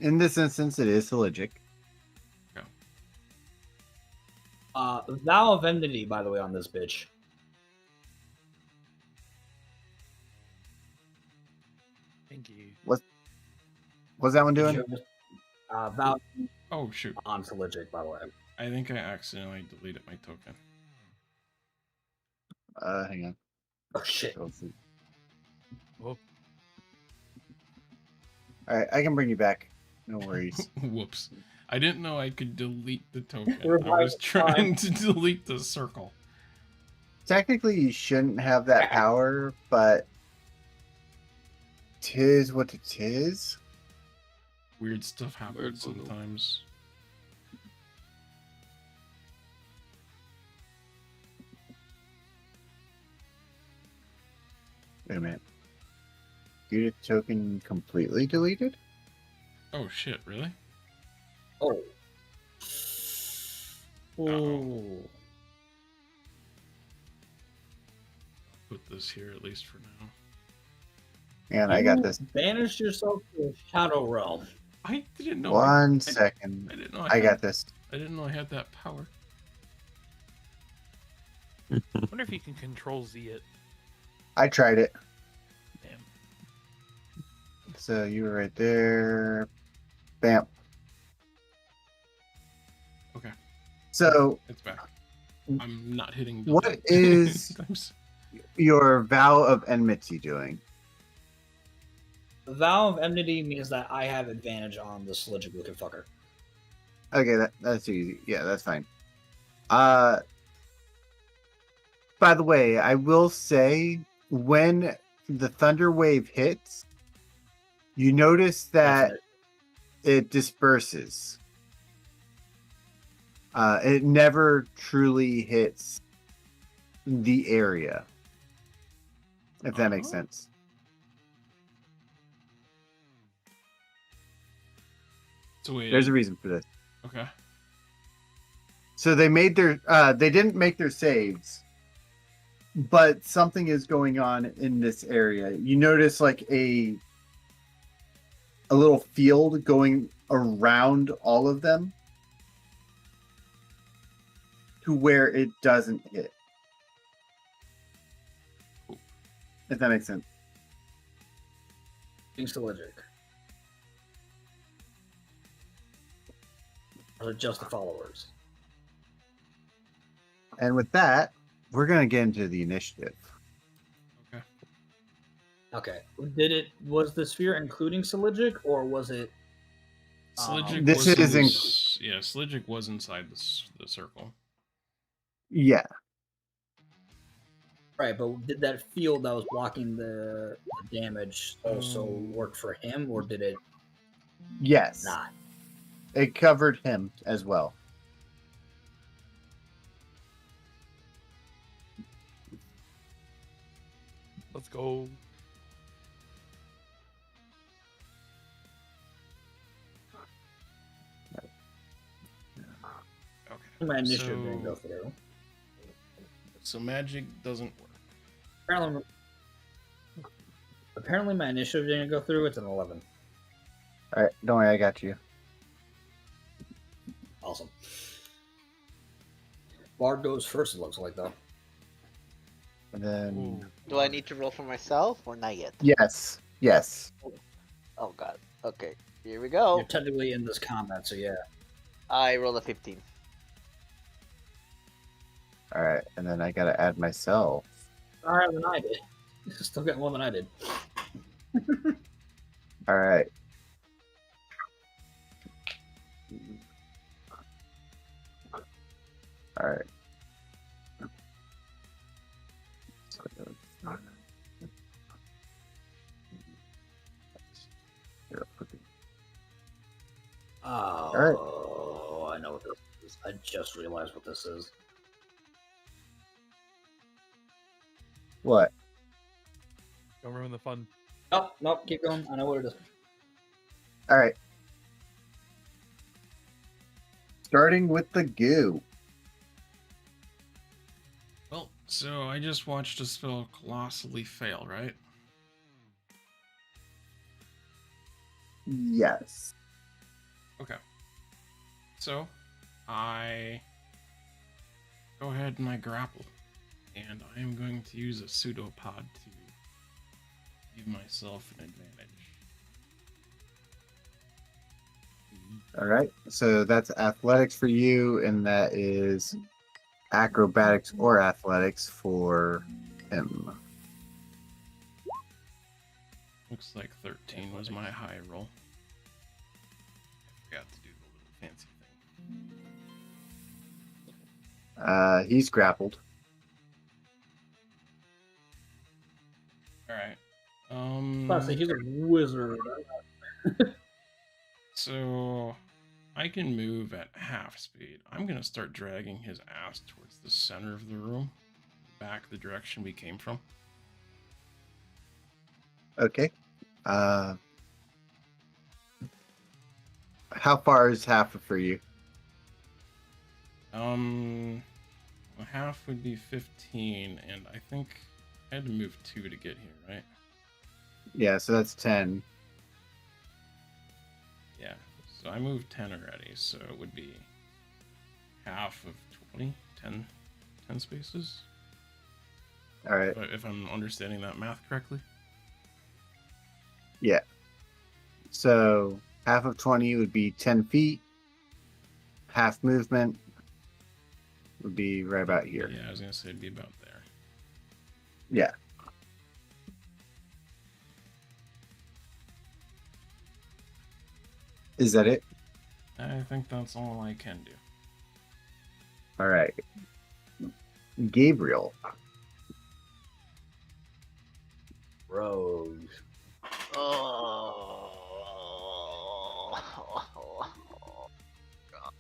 In this instance, it is Saligic. Vow of Enmity, by the way, on this bitch. Thank you. What's that one doing? Vow Oh, shoot. on Saligic, by the way. I think I accidentally deleted my token. Hang on. Oh, shit. Whoop. All right, I can bring you back. No worries. Whoops. I didn't know I could delete the token. I Revive was it, trying to delete the circle. Technically, you shouldn't have that power, but tis what it is. Weird stuff happens Weird boogaloo. sometimes. Wait a minute. Goo-dith token completely deleted? Oh shit, really? Oh. Uh-oh. Ooh. Put this here at least for now. And I got this. Banish yourself to a Shadow Realm. I didn't know. One second. I didn't know. I got this. I didn't know I had that power. I wonder if you can control Z it. I tried it. Damn. So you were right there. Bam. Okay, So it's back. I'm not hitting. What delete. is- Times. your vow of enmity doing? The Vow of Enmity means that I have advantage on the Saligic looking fucker. Okay, that's easy. Yeah, that's fine. By the way, I will say when the thunder wave hits, you notice that it disperses. It never truly hits the area. If that makes sense. So wait. There's a reason for this. Okay. So they made their they didn't make their saves, but something is going on in this area. You notice like a little field going around all of them to where it doesn't hit. If that makes sense. Being Saligic. Or just the followers. And with that, we're gonna get into the initiative. Okay. Okay. Was the sphere including Saligic, or was it... Sligic This was is yeah, Sligic was inside the circle. Yeah. Right, but did that field that was blocking the damage also work for him, or did it Yes. not? It covered him as well. Let's go. Okay. My initiative So- didn't go through. So magic doesn't work. Apparently my initiative didn't go through. It's an 11. All right, don't worry, I got you. Awesome. Bard goes first, it looks like, though. And then Ooh. Do I need to roll for myself or not yet? yes. Oh god. Okay. Here we go. You're technically in this combat, so yeah. I rolled a 15. All right, and then I gotta add myself. Higher than I did. Still getting more than I did. All right. All right. Oh, I know what this is. I just realized what this is. What? Don't ruin the fun. Oh, no, keep going. I know what it is. All right. Starting with the goo. Well, so I just watched a spell colossally fail, right? Yes. Okay. So, I go ahead and I grapple. And I am going to use a pseudopod to give myself an advantage. All right. So that's athletics for you, and that is acrobatics or athletics for him. Looks like 13 was my high roll. I forgot to do the little fancy thing. He's grappled. Alright. I think he's a wizard. So I can move at half speed. I'm gonna start dragging his ass towards the center of the room, back the direction we came from. Okay. How far is half for you? Well, half would be 15, and I think I had to move 2 to get here, right? Yeah, so that's 10. Yeah. So I moved 10 already, so it would be half of 20, 10 spaces. All right. If I'm understanding that math correctly. Yeah. So half of 20 would be 10 feet. Half movement would be right about here. Yeah, I was gonna say it'd be about there. Yeah. Is that it? I think that's all I can do. All right. Gabriel. Rogue. Oh. God.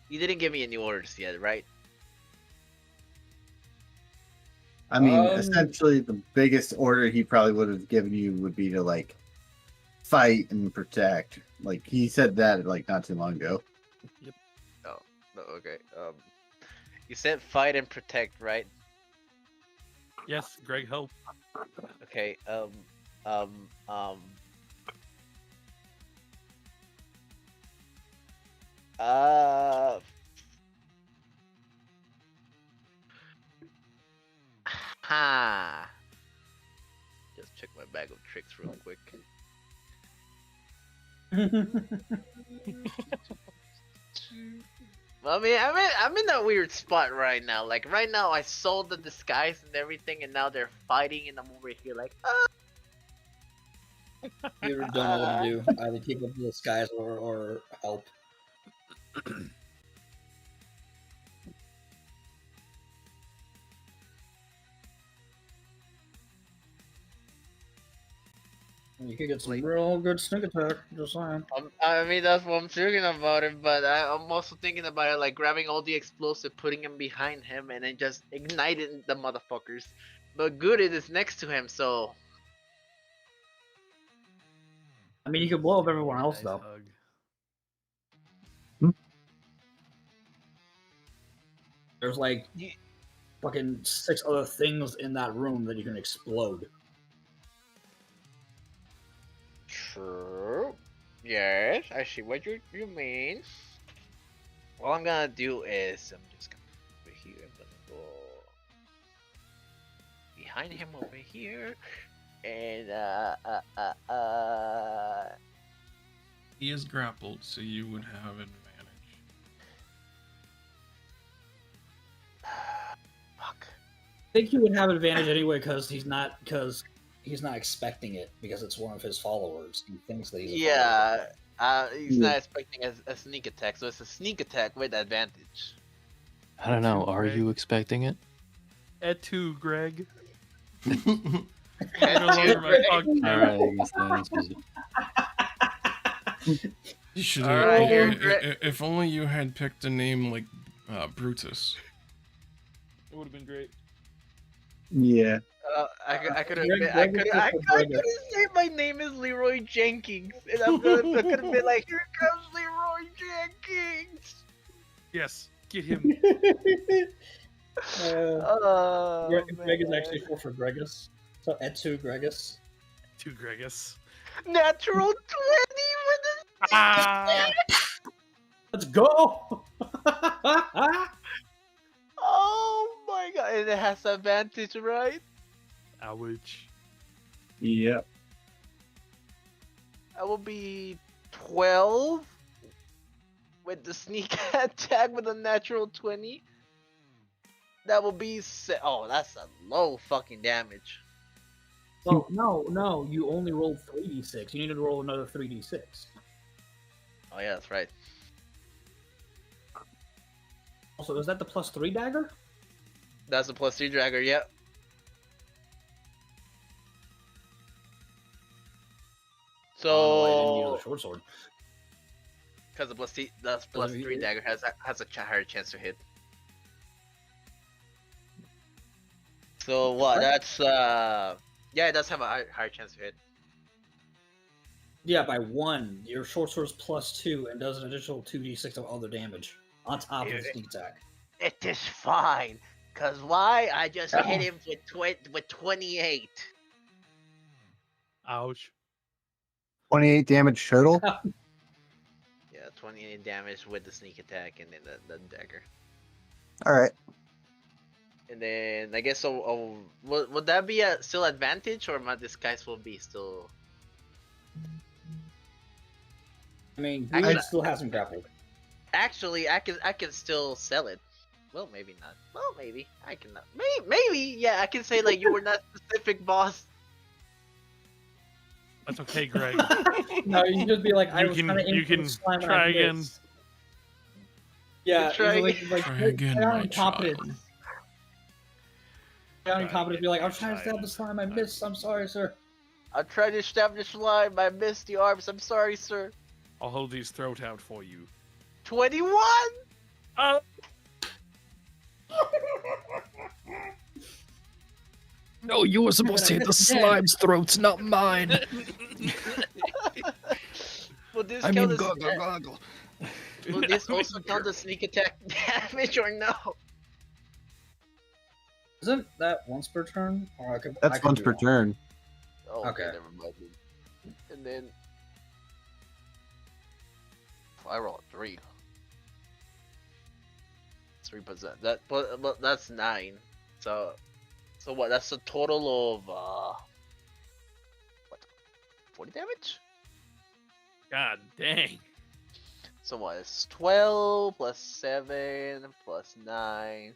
You didn't give me any orders yet, right? I mean, Um, essentially, the biggest order he probably would have given you would be to like fight and protect. Like he said that like not too long ago. Oh, no, okay. You said fight and protect, right? Yes, Greg, help. Okay. Uh. Ha. Just check my bag of tricks real quick. Well, I mean, I'm in a weird spot right now. Like right now, I sold the disguise and everything, and now they're fighting, and I'm over here like, ah. You don't know what to do. Either keep up the disguise or help. You could get some real good sneak attack. Just saying. I mean, that's what I'm thinking about it, but I'm also thinking about it like grabbing all the explosive, putting them behind him, and then just igniting the motherfuckers. But Goo-dith is next to him, so I mean, you could blow up everyone else Nice though. hug. There's like You- fucking 6 other things in that room that you can explode. true. Yes, I see what you mean. All I'm gonna do is I'm just gonna over here. I'm gonna go behind him over here. And He is grappled, so you would have advantage. fuck. I think he would have advantage anyway because he's not expecting it because it's one of his followers. He thinks that he's a follower. He's not expecting a sneak attack, so it's a sneak attack with advantage. I don't know. Are Greg. you expecting it? Et tu, Greg. And You're no longer my All podcast. right, I guess that answers it. You should All have. right, here, If only you had picked a name like Brutus. It would have been great. Yeah. I could have Greg say my name is Leroy Jenkins, and I could have been like, here comes Leroy Jenkins. Yes, get him. Greg is actually short for Gregus. So Etsu Gregus. To Gregus. Natural 20 with Ah! Let's go! Oh my god, and it has advantage, right? Ouch. Yep. That will be 12 with the sneak attack with a natural 20. That will be oh, that's a low fucking damage. Oh, no, you only rolled 3d6. You need to roll another 3d6. Oh yeah, that's right. Also, is that the +3 dagger? That's a +3 dragger, yep. Oh, no, I didn't use So, a short sword. because the +3 dagger has a higher chance to hit. So what? That's yeah, it does have a higher chance to hit. Yeah, by 1. Your short sword is +2 and does an additional 2d6 of other damage on top of the sneak attack. It is fine, cause why? I just hit him with 28. Ouch. 28 damage total. Yeah, 28 damage with the sneak attack and then the dagger. All right. And then I guess would that be still advantage, or my disguise will be still? I mean, Actually- Goo still hasn't grappled. Actually, I can still sell it. Well, maybe not. Well, maybe I can. Maybe yeah. I can say like you were not specific, boss. That's okay, Greg. No, you can just be like, I You was can- trying to aim you for the can slime and try I again. missed. Yeah, Try like, Try again, down my incompetence. child. Down Try incompetence, again, be like, my I'm trying to stab the child. slime, I missed. I'm sorry, sir. I tried to establish line. I missed the arms. I'm sorry, sir. I'll hold his throat out for you. 21. Oh! No, you were supposed to hit the slime's throats, not mine. Will this I count mean, as goggle, goggle. will this also count as sneak attack damage or no? Isn't that once per turn? Or I could That's once do per wrong. turn. Oh, okay, Okay. never mind. And then I roll a 3. 3%. But that's 9. So what? That's a total of what? 40 damage. God dang. So what? It's 12 plus 7 plus 9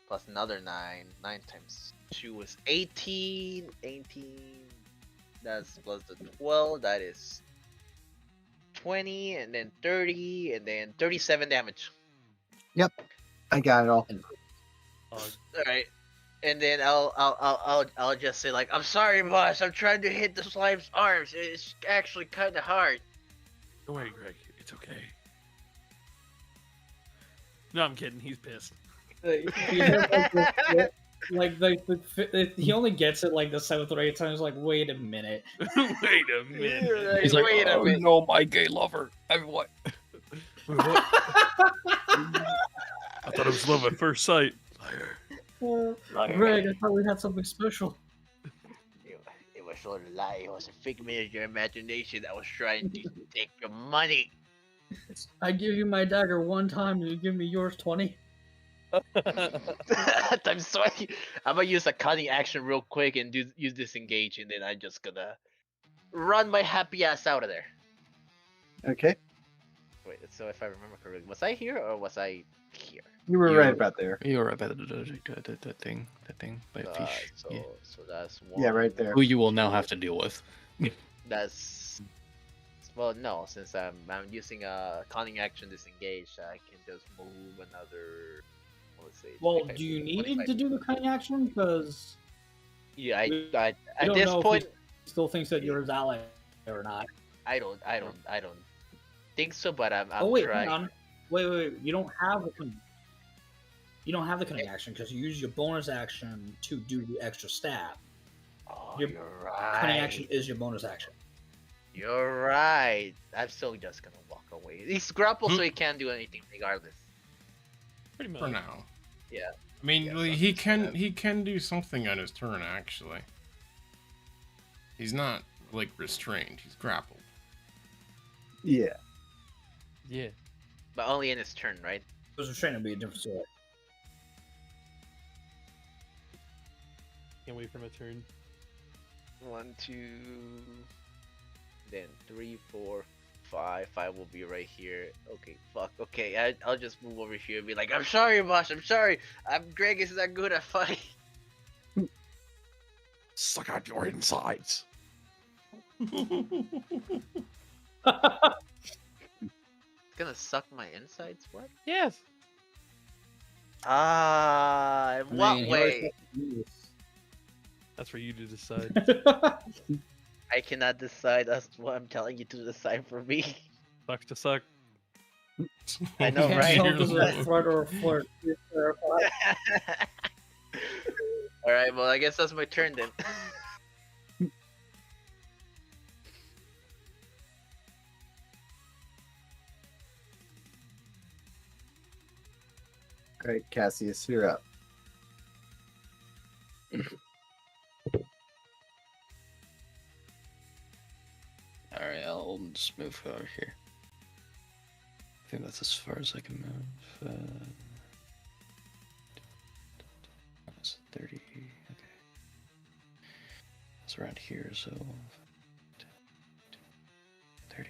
plus another 9. 9 times 2 is 18. 18. That's plus the 12. That is 20, and then 30, and then 37 damage. I got it all. All right. And then I'll just say like, I'm sorry, boss. I'm trying to hit the slime's arms. It's actually kind of hard. Don't worry, Greg. It's okay. No, I'm kidding. He's pissed. He only gets it like the 7th or 8th time. He's like, wait a minute. Wait a minute. He's like, wait a oh minute. no, my gay lover. I mean, what? Wait, what? I thought it was love at first sight. Liar. Greg, I thought we had something special. It was all a lie. It was a figment of your imagination that was trying to take your money. I give you my dagger one time, and you give me yours 20. Times 20. I'm gonna use a cunning action real quick and use disengage, and then I'm just gonna run my happy ass out of there. Okay, Wait, so if I remember correctly, was I here or was I here? you were right about there. You're right by the thing by fish. So Yeah. so that's one. Yeah, right there. Who you will now have to deal with. That's well, no, since I'm using a cunning action disengage, I can just move another. Let's see. Well, 25, do you need 25. to do the cunning action? Because Yeah, we at don't this know if point, he still thinks that you're his ally or not. I don't think so, but I'm Oh wait, trying. hang on. Wait. You don't have the cunning action because you use your bonus action to do the extra stab. Oh, Your you're right. Cunning action is your bonus action. You're right. I'm still just gonna walk away. He's grappled, so he can't do anything regardless. Pretty much. For now. Yeah. I mean, Yeah, like, so he can do something on his turn. Actually, he's not like restrained. He's grappled. Yeah. Yeah. But only in his turn, right? Those restraint would be a different story. Can't wait for my turn. 1, 2, then 3, 4, 5. 5 will be right here. Okay, fuck. Okay, I'll just move over here and be like, I'm sorry, boss. I'm sorry. Greg is not good at fighting. Suck out your insides. It's gonna suck my insides. What? Yes. In what way? That's for you to decide. I cannot decide. That's what I'm telling you to decide for me. Sucks to suck. I know, right? So does a flirt or a flirt. All right. Well, I guess that's my turn then. Great, Cassius, you're up. Alright, I'll just move over here. I think that's as far as I can move. That's 30. Okay. It's around here, so 30.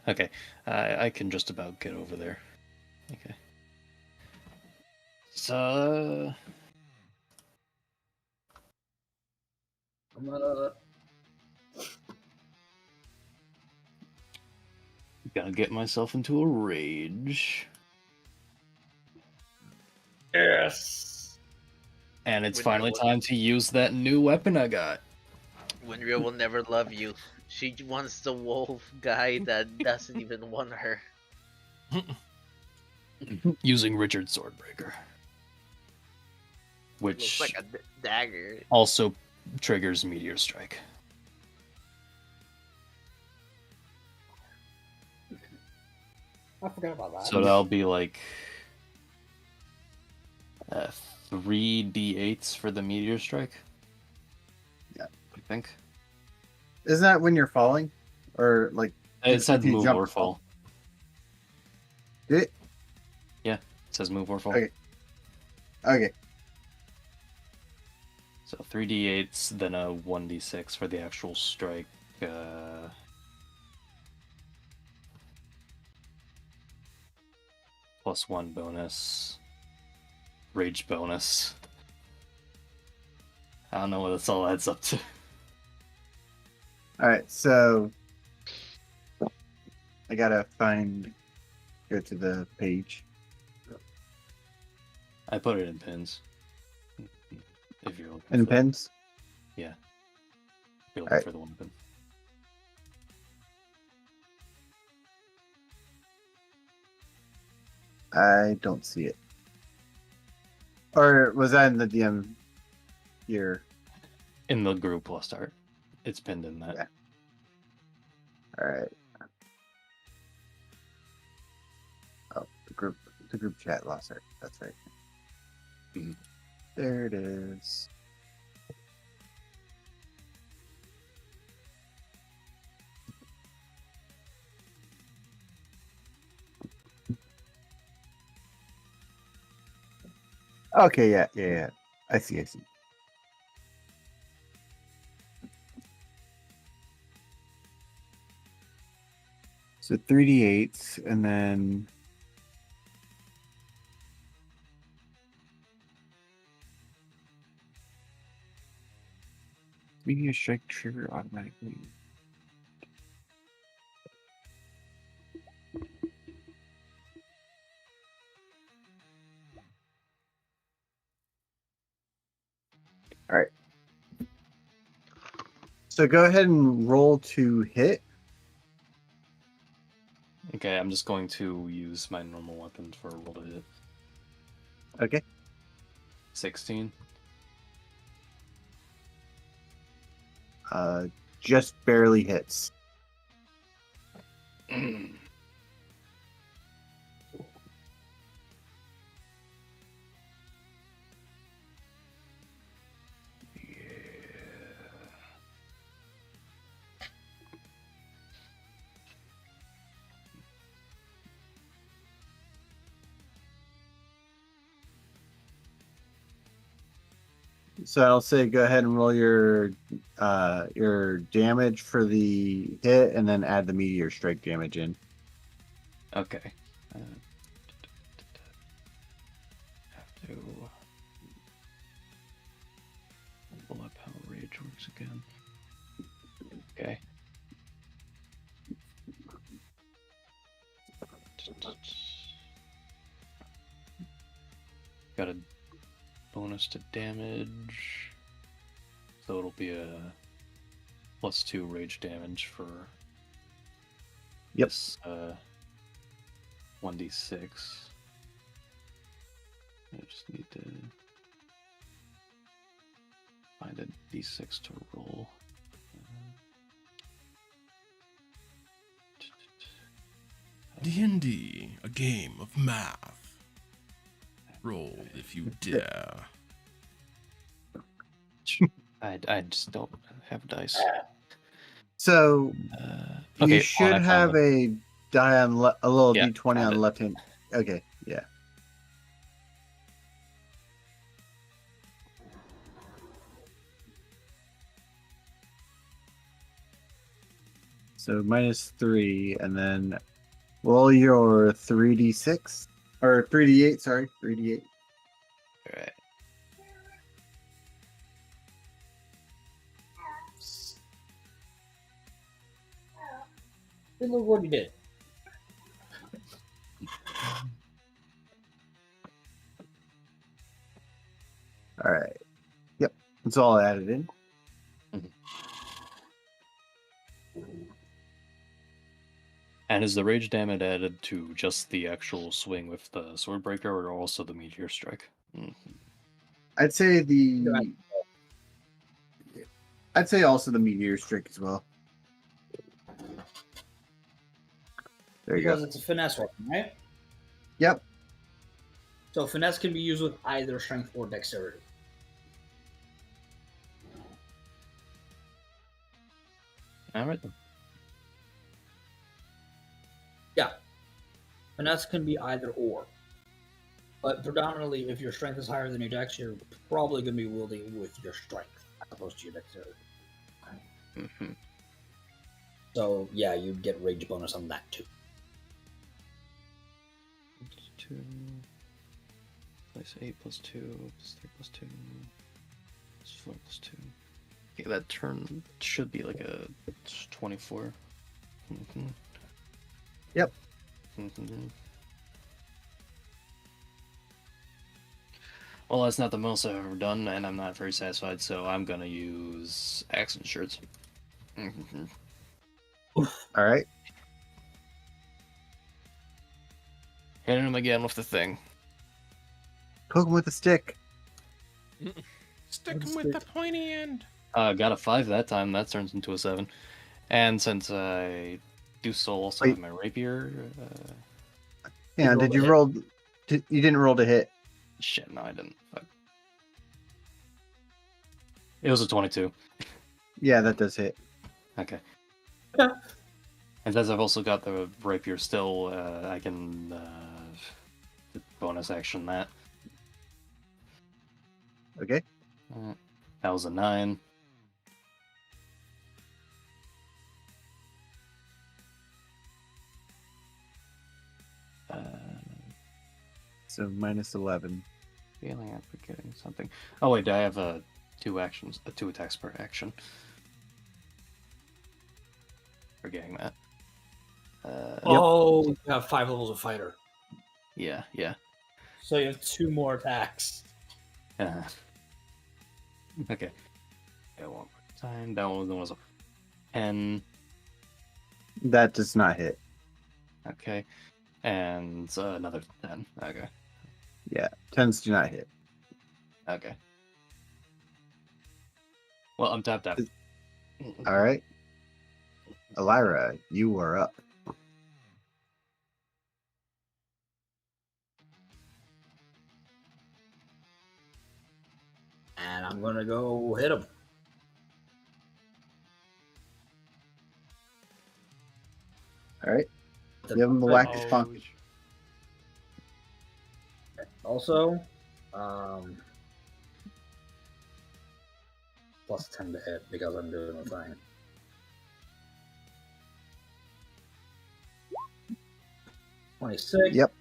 Okay, I can just about get over there. Okay. So I'm gonna gotta get myself into a rage. yes. And it's When finally you're- time to use that new weapon I got. Winria will never love you. She wants the wolf guy that doesn't even want her. Using Richard Swordbreaker. Looks Which like a dagger. also triggers Meteor Strike. I forgot about that. So that'll be like 3d8s for the Meteor Strike. Yeah. I think. Isn't that when you're falling? Or like It said if you move jump or fall. Did it? It says move or fall. Okay. Okay. So 3d8s, then a 1d6 for the actual strike. Plus 1 bonus. Rage bonus. I don't know what this all adds up to. Alright, so I gotta go to the page. I put it in pins. If you're looking In for, pins? if you're looking Alright. for the one pin. I don't see it. Or was that in the DM here? In the group lost art. It's pinned in that. Yeah. Alright. Oh, the group chat lost it. That's right. Mhm. There it is. Okay, yeah. I see. So 3d8s, and then meteor strike trigger automatically. All right. So go ahead and roll to hit. Okay, I'm just going to use my normal weapon for a roll to hit. Okay. 16. Just barely hits. So I'll say go ahead and roll your damage for the hit, and then add the meteor strike damage in. Okay. Have to pull up how rage works again. Okay. Got a bonus to damage, so it'll be a +2 rage damage for this 1d6. I just need to find a d6 to roll. D&D, a game of math. Roll if you dare. I just don't have dice. So Okay, you should I found have them. a die on a little Yeah, d20 found on the it. left hand. Okay, yeah. So -3, and then roll your 3d6 or 3d8. Sorry, 3d8. All right. Look what he did. All right. Yep, it's all added in. And is the rage damage added to just the actual swing with the swordbreaker, or also the meteor strike? I'd say also the meteor strike as well. There you Because go. it's a finesse weapon, right? Yep. So finesse can be used with either strength or dexterity. All right then. Yeah. Finesse can be either or. But predominantly, if your strength is higher than your dex, you're probably going to be wielding with your strength as opposed to your dexterity. Mm-hmm. So, yeah, you'd get rage bonus on that too. 2 +8 +2 +3 +2 +4 +2. Okay, that turn should be like a 24. Mm-hmm. Yep. Mm-hmm. Well, that's not the most I've ever done, and I'm not very satisfied, so I'm gonna use accent shirts. Mm-hmm. All right. Hitting him again with the thing. Poke him with a stick. Stick him with the pointy end. Got a 5 that time. That turns into a 7. And since I do still also have my rapier... Yeah, did you roll... You didn't roll to hit. Shit, no, I didn't. Fuck. It was a 22. Yeah, that does hit. Okay. And since I've also got the rapier still, I can bonus action that. Okay. That was a 9. So minus 11. Feeling I'm forgetting something. Oh wait, I have 2 actions, 2 attacks per action. Forgetting that. Oh, you have 5 levels of fighter. Yeah. So you have 2 more attacks. Okay. Yeah, 1 more time. That one was a 10. That does not hit. Okay. And another 10. Okay. Yeah, 10s do not hit. Okay. Well, I'm tapped out. All right. Ellyra, you are up. And I'm going to go hit him. All right. Give him the whack Oh, spunk. Also, plus 10 to hit because I'm doing the thing. $26. Yep.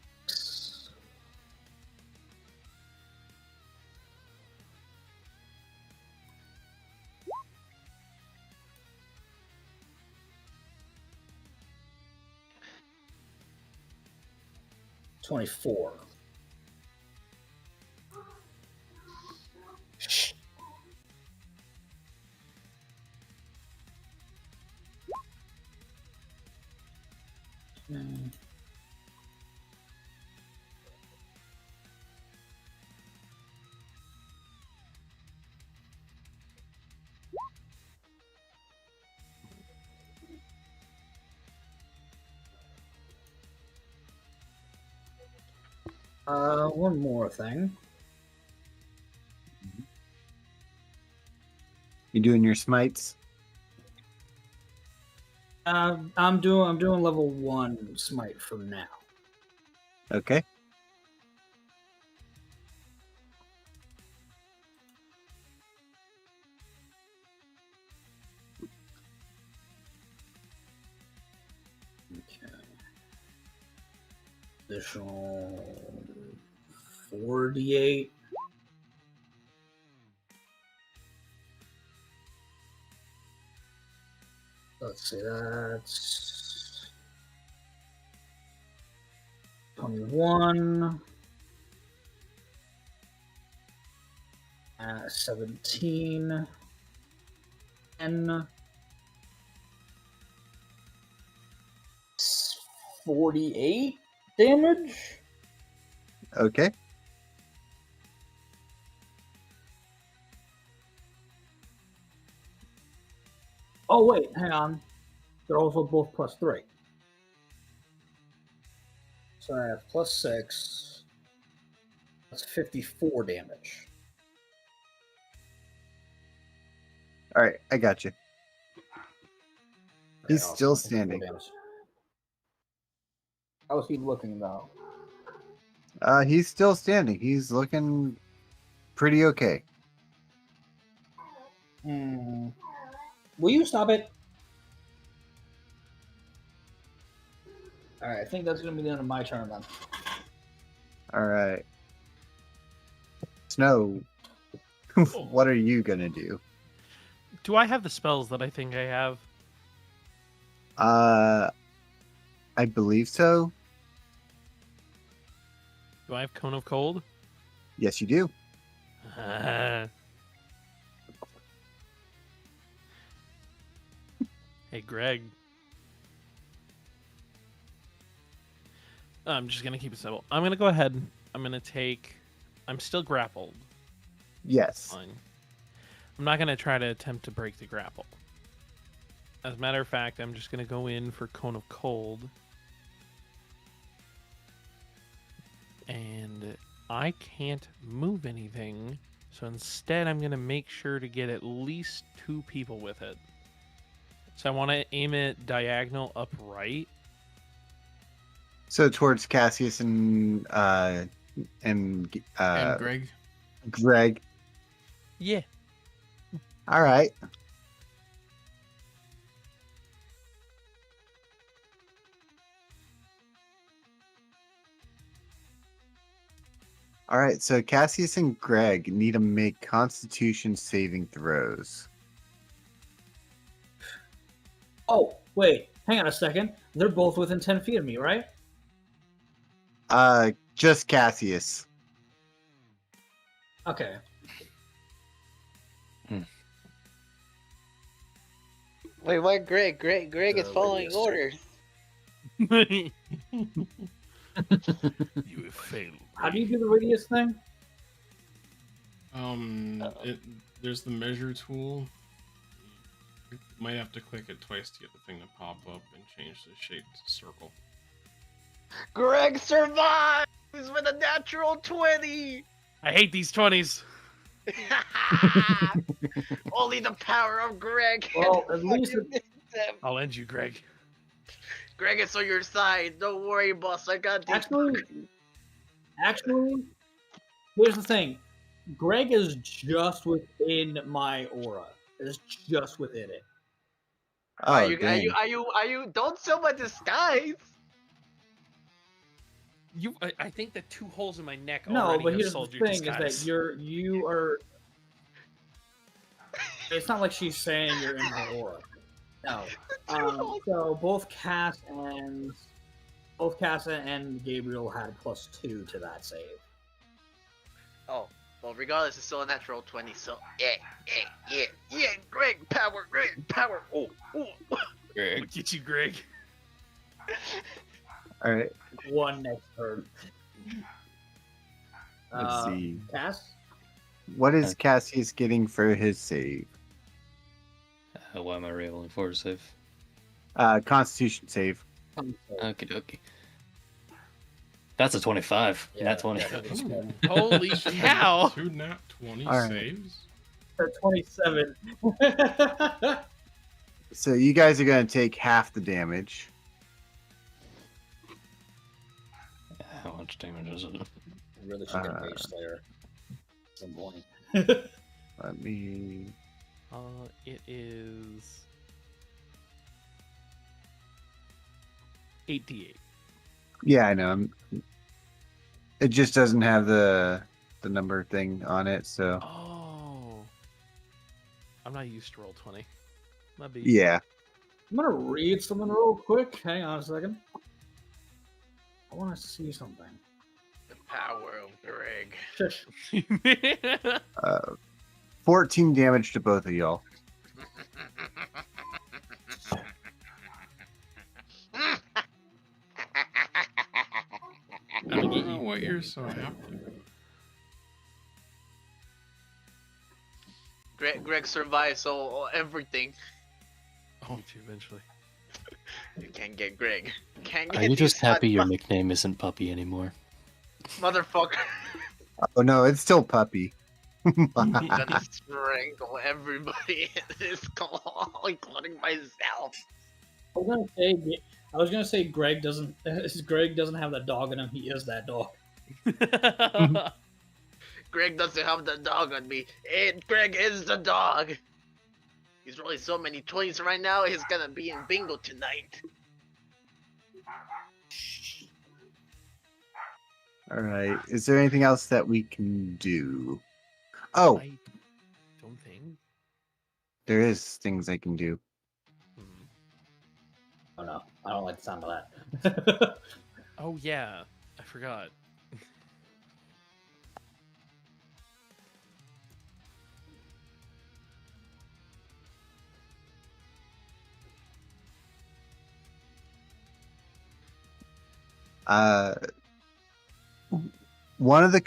24. One more thing. You doing your smites? I'm doing level 1 smite from now. Okay. Okay. Additional 48. Let's see, that's 21. 17. 10. 48 damage. Okay. Oh, wait, hang on. They're also both plus 3. So I have plus 6. That's 54 damage. All right, I got you. He's Yeah, still 54 standing. damage. How is he looking, though? He's still standing. He's looking pretty okay. Will you stop it? Alright, I think that's going to be the end of my turn, then. All right. Snow, what are you gonna do? Do I have the spells that I think I have? I believe so. Do I have Cone of Cold? Yes, you do. Hey, Greg. I'm just going to keep it simple. I'm going to go ahead. I'm going to take... I'm still grappled. Yes. Fine. I'm not going to try to attempt to break the grapple. As a matter of fact, I'm just going to go in for Cone of Cold. And I can't move anything. So instead, I'm going to make sure to get at least 2 people with it. So I want to aim it diagonal upright. So towards Cassius and And Greg. Greg. Yeah. All right. All right, so Cassius and Greg need to make Constitution saving throws. Oh, wait. Hang on a second. They're both within 10 feet of me, right? Just Cassius. Okay. Wait, why Greg? Greg is following orders. You have failed. How do you do the radius thing? There's the measure tool. You might have to click it twice to get the thing to pop up and change the shape to circle. Greg survives with a natural 20. I hate these 20s. Only the power of Greg. Well, at least I'll end you, Greg. Greg is on your side. Don't worry, boss. I got this. Actually, here's the thing. Greg is just within my aura. It's just within it. Oh, Are you? dang. Don't sell my disguise. I think the 2 holes in my neck No, already but have here's the sold thing: your is disguise. that you are. It's not like she's saying you're in her aura. No. So both Cass and Gabriel had +2 to that save. Oh, well, regardless, it's still a natural 20. So yeah. Greg power. Oh. Greg. Look at you, Greg. All right. One next turn. Let's see. Cass? What is Cassius getting for his save? Why am I rolling for a save? Constitution save. Okie dokie. That's a 25. Yeah, Nat 20. Holy cow! 2 nat 20 All right. saves. 27. So you guys are going to take half the damage. How much damage is it? Really should get a Mage Slayer at some point. Let me. It is 8d8. Yeah, I know. It just doesn't have the number thing on it, so Oh, I'm not used to roll 20. My B. yeah. I'm gonna read something real quick. Hang on a second. I want to see something. The power of Greg. Shush. 14 damage to both of y'all. I don't know what you're so happy. Greg survives, so everything. Oh, eventually. You can't get Greg. Can't get Are you these just happy your hot nickname isn't Puppy anymore? motherfucker. Oh no, it's still Puppy. Gonna strangle everybody in this call, including myself. I was gonna say Greg doesn't have that dog in him. He is that dog. Greg doesn't have the dog on me. Greg is the dog. He's rolling so many 20s right now, he's gonna be in bingo tonight. All right. Is there anything else that we can do? Oh, I don't think. there is things I can do. Oh no, I don't like the sound of that. Oh yeah, I forgot. One of these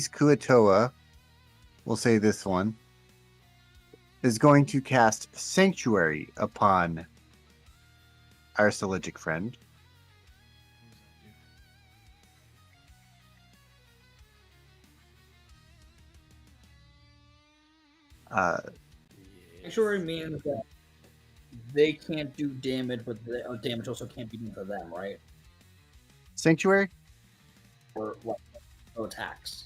Kuatoa, we'll say this one, is going to cast Sanctuary upon our Seligic friend. Sanctuary means that they can't do damage, but the damage also can't be done for them, right? Sanctuary? Or what? No attacks.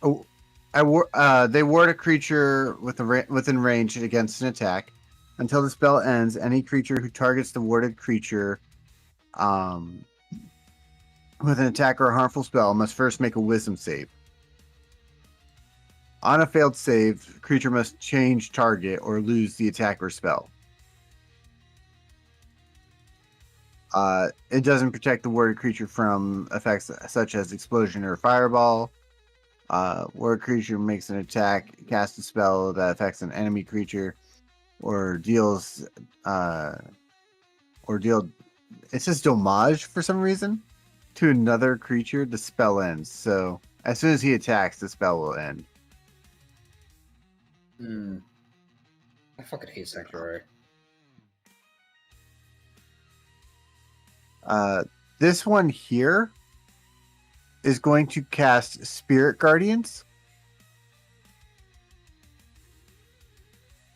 Oh, they ward a creature within range against an attack. Until the spell ends, any creature who targets the warded creature with an attack or a harmful spell must first make a wisdom save. On a failed save, the creature must change target or lose the attack or spell. It doesn't protect the warded creature from effects such as explosion or fireball. Warded creature makes an attack, casts a spell that affects an enemy creature, or deals it says domage for some reason to another creature. The spell ends. So as soon as he attacks, the spell will end. I fucking hate Sanctuary. This one here is going to cast Spirit Guardians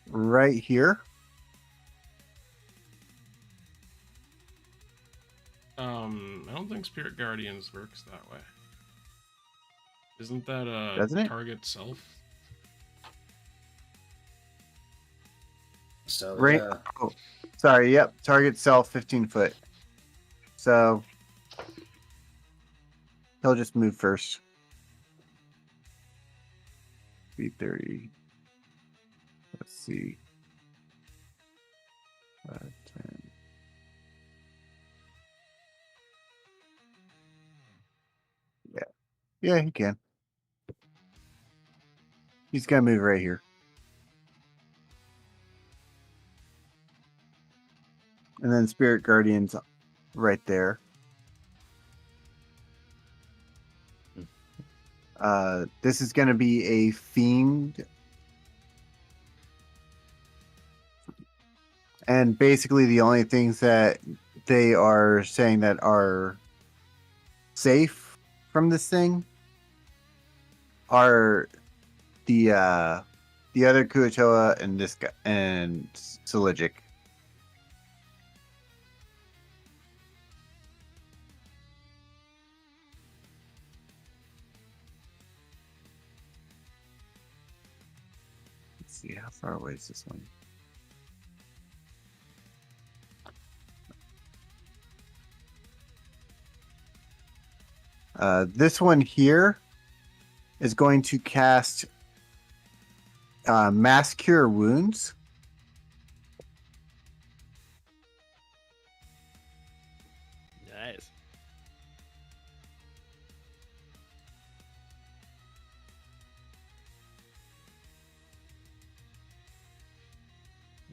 right here. I don't think Spirit Guardians works that way. Isn't that Doesn't it? target self? So Right. yeah. Oh, sorry. Yep. Target self 15 foot. So he'll just move first. Speed 30. Let's see. 10. Yeah, he can. He's gonna move right here. And then Spirit Guardians right there. This is gonna be a fiend. And basically the only things that they are saying that are safe from this thing are the other Kuatoa and this guy and Siligic. Let's see, how far away is this one? This one here is going to cast Mass Cure Wounds. Nice.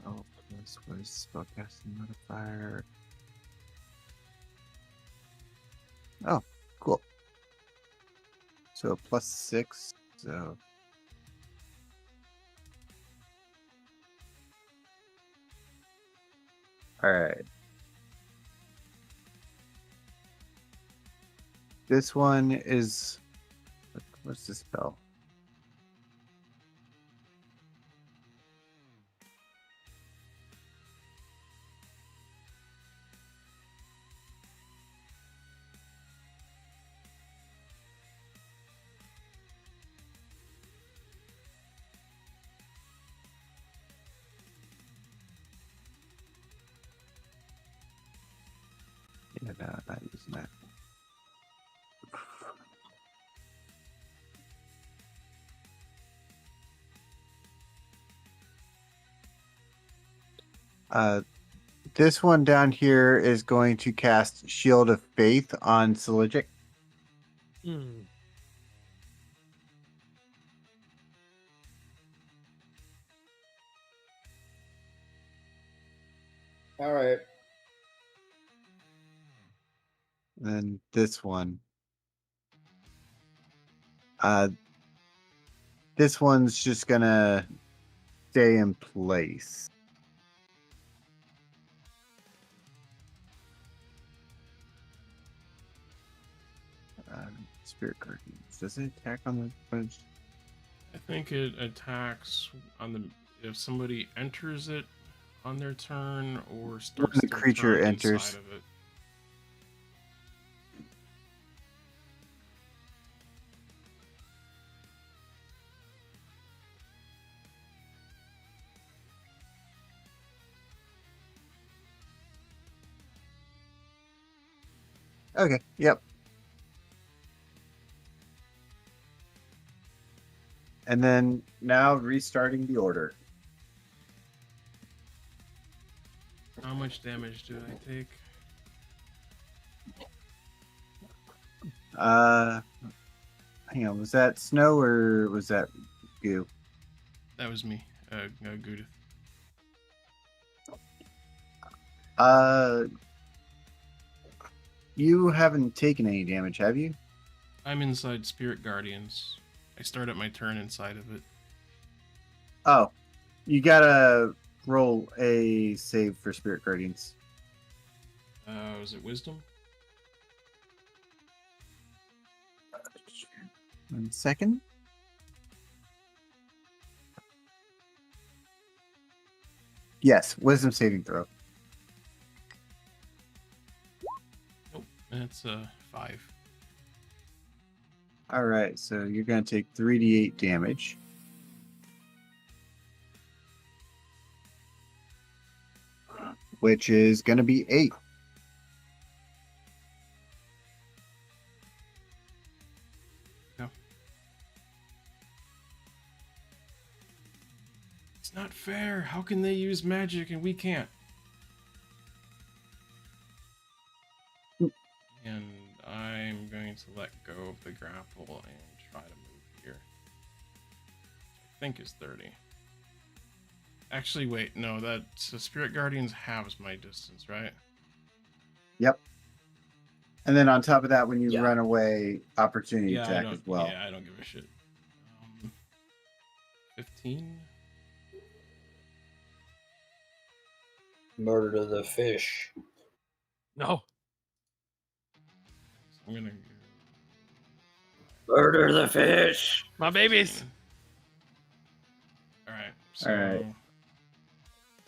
Oh, plus what is spellcasting modifier? Oh, cool. So +6. So all right. This one is what's the spell? Yeah, no, not using that. This one down here is going to cast Shield of Faith on Siligic. All right. And then this one. This one's just gonna stay in place. Spirit Guardians. Does it attack on the punch? I think it attacks on the if somebody enters it on their turn or starts the their creature turn enters. inside of it. Okay. Yep. And then now restarting the order. How much damage do I take? Hang on. Was that Snow or was that Goo? That was me, Goo-dith. You haven't taken any damage, have you? I'm inside Spirit Guardians. I start at my turn inside of it. Oh, you gotta roll a save for Spirit Guardians. Was it Wisdom? 1 second. Yes, Wisdom saving throw. Nope, that's 5. All right, so you're gonna take 3d8 damage. Which is gonna be 8. It's not fair. How can they use magic and we can't? And I'm going to let go of the grapple and try to move here. I think is 30. Actually, wait, no, so Spirit Guardians halves my distance, right? Yep. And then on top of that, when you Yeah. run away, opportunity I attack don't, as well. Yeah, I don't give a shit. 15? Murder to the fish. No. I'm gonna. Murder the fish. My babies. All right. So. All right.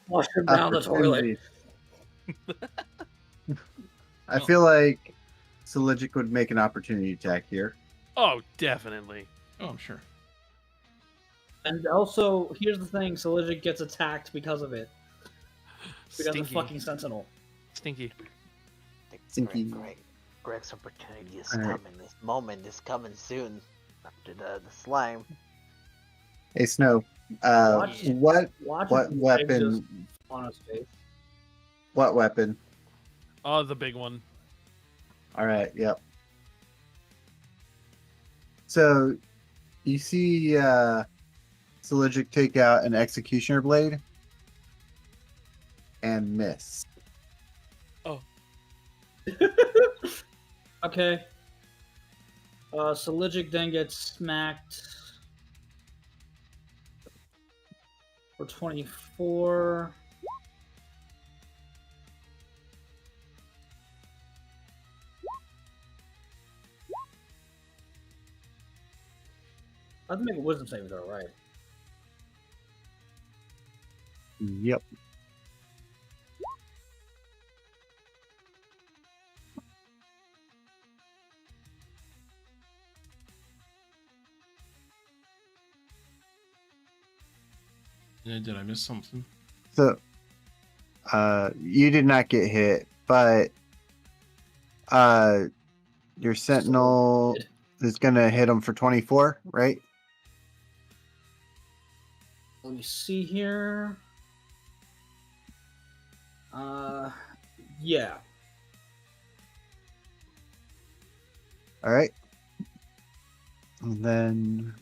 Flush him down the toilet. I feel like Seligic would make an opportunity attack here. Oh, definitely. Oh, I'm sure. And also, here's the thing: Seligic gets attacked because of it. Because Stinky. of fucking Sentinel. Stinky. Stinky. Greg's opportunity is All right. coming. This moment is coming soon. After the slime. Hey, Snow. Watch- What Watch what his weapon? legs just on his face. What weapon? Oh, the big one. All right. Yep. So you see Seligic take out an executioner blade and miss. Oh. Okay. Seligic then gets smacked for 24. I have to make a wisdom saving throw, right? Yep. Yeah, did I miss something? So you did not get hit, but your sentinel is gonna hit him for 24, right? Let me see here. Yeah. All right. And then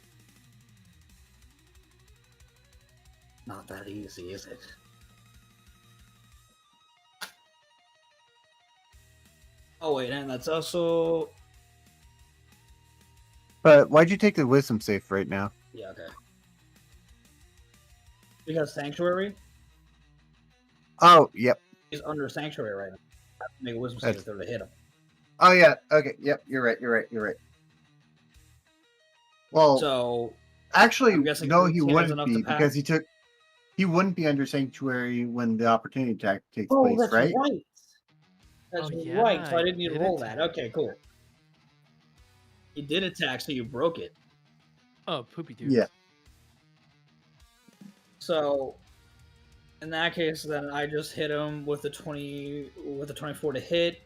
Not that easy, is it? Oh wait, and that's also but why'd you take the wisdom save right now? yeah, okay. Because Sanctuary Oh, yep. is under Sanctuary right now. I have to make a wisdom saving throw to hit him. Oh yeah, okay, yep, you're right. Well, So actually, I'm guessing no, 18 he is wouldn't enough be to pass? because he wouldn't be under sanctuary when the opportunity attack takes oh, place, that's right? right. That's Oh, right. So I yeah, didn't need he to did roll that. attack. Okay, cool. You did attack, so you broke it. Oh, poopy doops. Yeah. So in that case, then I just hit him with the 24 to hit.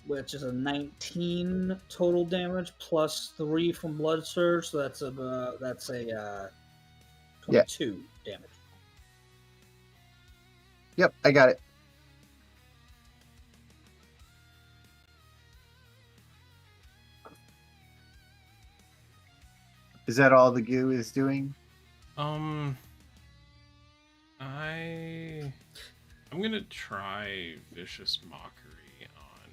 which is a 19 total damage plus 3 from blood surge, so that's a 22 damage. Yep, I got it. Is that all the goo is doing? I'm gonna try vicious mockery on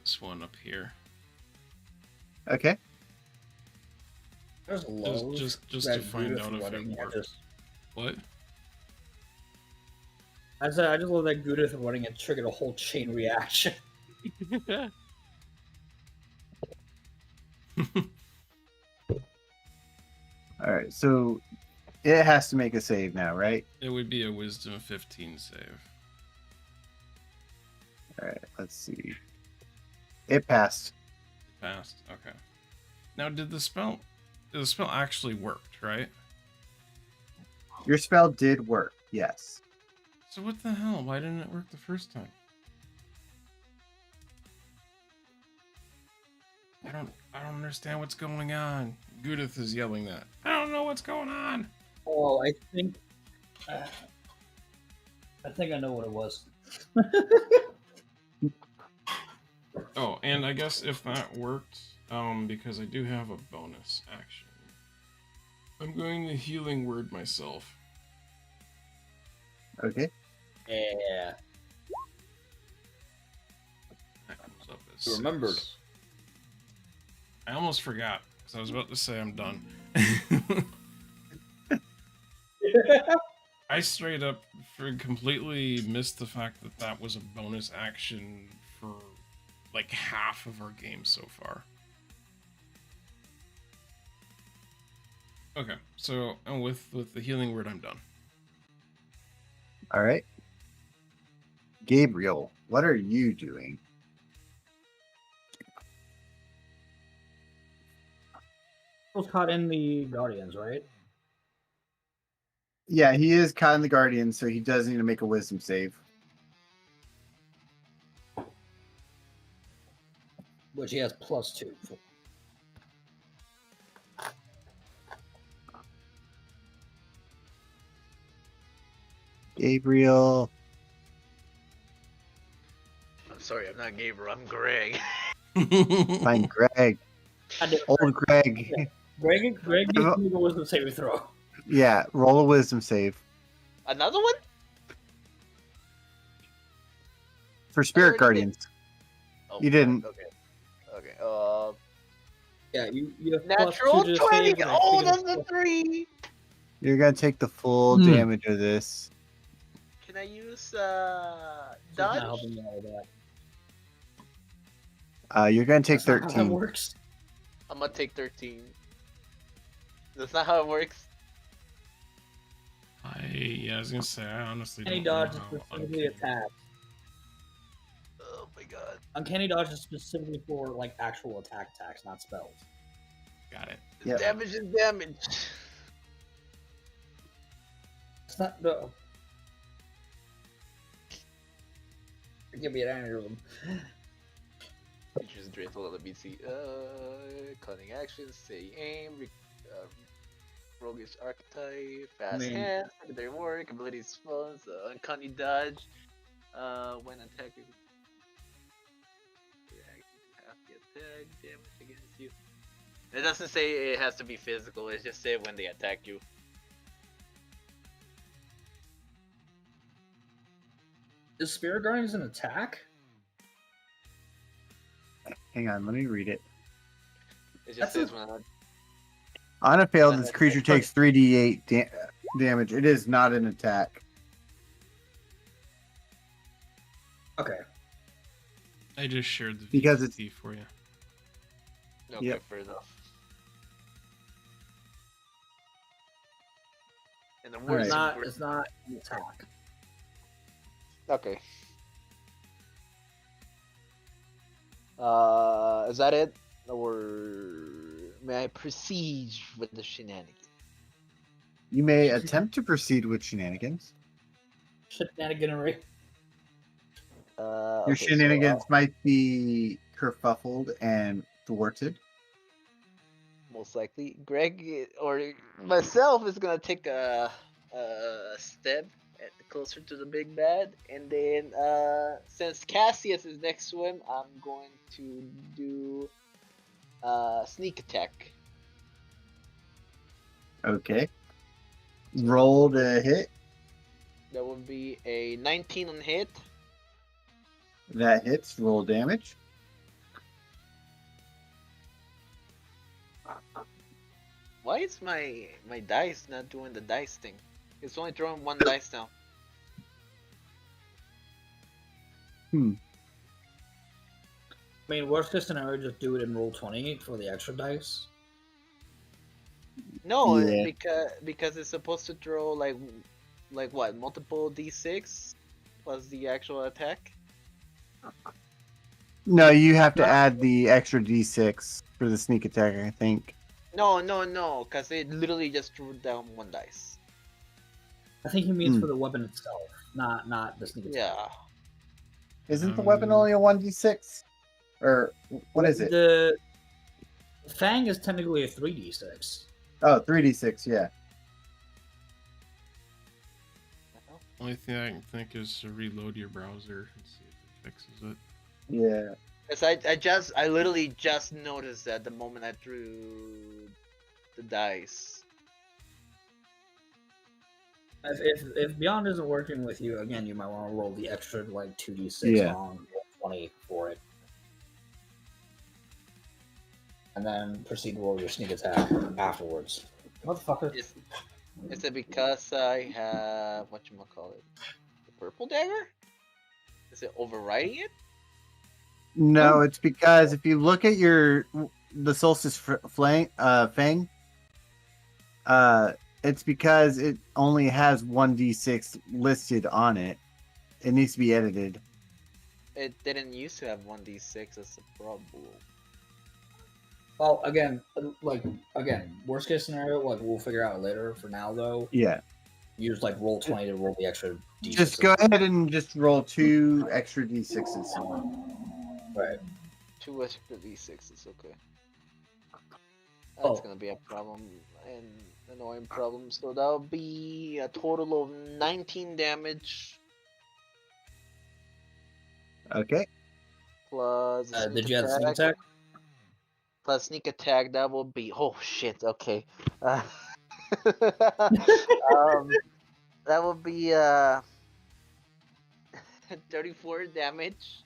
this one up here. Okay. There's lows Just to that find Goo-dith out if running it at works. this- What? I just love that Goo-dith running and triggered a whole chain reaction. All right. So it has to make a save now, right? It would be a wisdom 15 save. All right. Let's see. It passed. It passed. Okay. Now, did the spell actually worked, right? Your spell did work. Yes. So what the hell? Why didn't it work the first time? I don't understand what's going on. Goo-dith is yelling that. I don't know what's going on. Oh, I think I know what it was. Oh, and I guess if that worked, because I do have a bonus action, I'm going to healing word myself. Okay. Yeah. That comes up as You remembered. 6. I almost forgot, because I was about to say I'm done. I straight up completely missed the fact that that was a bonus action for like half of our game so far. Okay, so with the healing word, I'm done. All right. Gabriel, what are you doing? Was caught in the Guardians, right? Yeah, he is caught in the Guardian, so he does need to make a wisdom save. Which he has +2 for. Gabriel. I'm sorry, I'm not Gabriel. I'm Greg. Find Greg. Old Greg. Greg needs to make a wisdom saving throw. Yeah, roll a wisdom save. Another one? For Spirit already Guardians. Oh, You didn't. Okay. Okay. Yeah, you have Natural +2 to 20. save, and I Oh, think that's a 3. You're going to take the full damage of this. Can I use it's not dodge? helping me out with that. You're going to take That's not how that 13. works. I'm gonna take 13. That's not how it works. I was gonna say I honestly Uncanny don't know dodge is how specifically attack. Oh my god. Uncanny dodge is specifically for like actual attack attacks, not spells. Got it. Yep. Damage is damage. It's not no. Give me an aneurysm. Features Drace. Hold on, let me see. Cunning actions, say aim, roguish archetype, fast hand, secondary work, abilities, spells, uncanny dodge. When attacking, reaction to half the attack, damage against you. It doesn't say it has to be physical. It just say when they attack you. Is Spirit Guardians an attack? Hang on, let me read it. It just says when. On a fail, this creature takes 3d8 damage. It is not an attack. Okay. I just shared the Because it's- VST for you. Okay, Yep. fair enough. And the All word right. It's not an attack. Okay. Is that it? Or may I proceed with the shenanigans? You may attempt to proceed with shenanigans. Shenaniganery. Your Okay, shenanigans might be kerfuffled and thwarted. most likely, Greg or myself is gonna take a step closer to the big bad, and then since Cassius is next to him, I'm going to do sneak attack. Okay. Roll to hit. That would be a 19 on hit. That hits. Roll damage. Why is my dice not doing the dice thing? It's only throwing one dice now. Hmm. I mean, worst case scenario, just do it in roll 20 for the extra dice. No, Yeah. because it's supposed to throw like what, multiple d6 plus the actual attack. No, you have to add the extra d6 for the sneak attack, I think. No, because it literally just threw down one dice. I think he means for the weapon itself, not the sneak attack. Yeah. Isn't the weapon only a 1d6? Or what is it? The Fang is technically a 3d6. Oh, 3d6, yeah. Only thing I can think is to reload your browser and see if it fixes it. Yeah. Because I literally just noticed that the moment I threw the dice. If Beyond isn't working with you, again, you might want to roll the extra like 2d6 on roll 20 for it. And then proceed to roll your sneak attack afterwards. Motherfucker. Is it because I have whatchamacallit? The purple dagger? Is it overriding it? No, it's because if you look at the Solstice Fang, it's because it only has 1d6 listed on it. It needs to be edited. It didn't used to have 1d6 as a problem. Well, again, worst case scenario, like we'll figure out later. For now, though, Yeah. use like roll 20 to roll the extra d6. Just go ahead and just roll 2 extra d6s. Right. 2 extra d6s, okay. That's gonna be a problem, and annoying problem. So that'll be a total of 19 damage. Okay. Plus Did you have the sneak attack? Plus sneak attack, that will be, oh shit, okay. That will be 34 damage.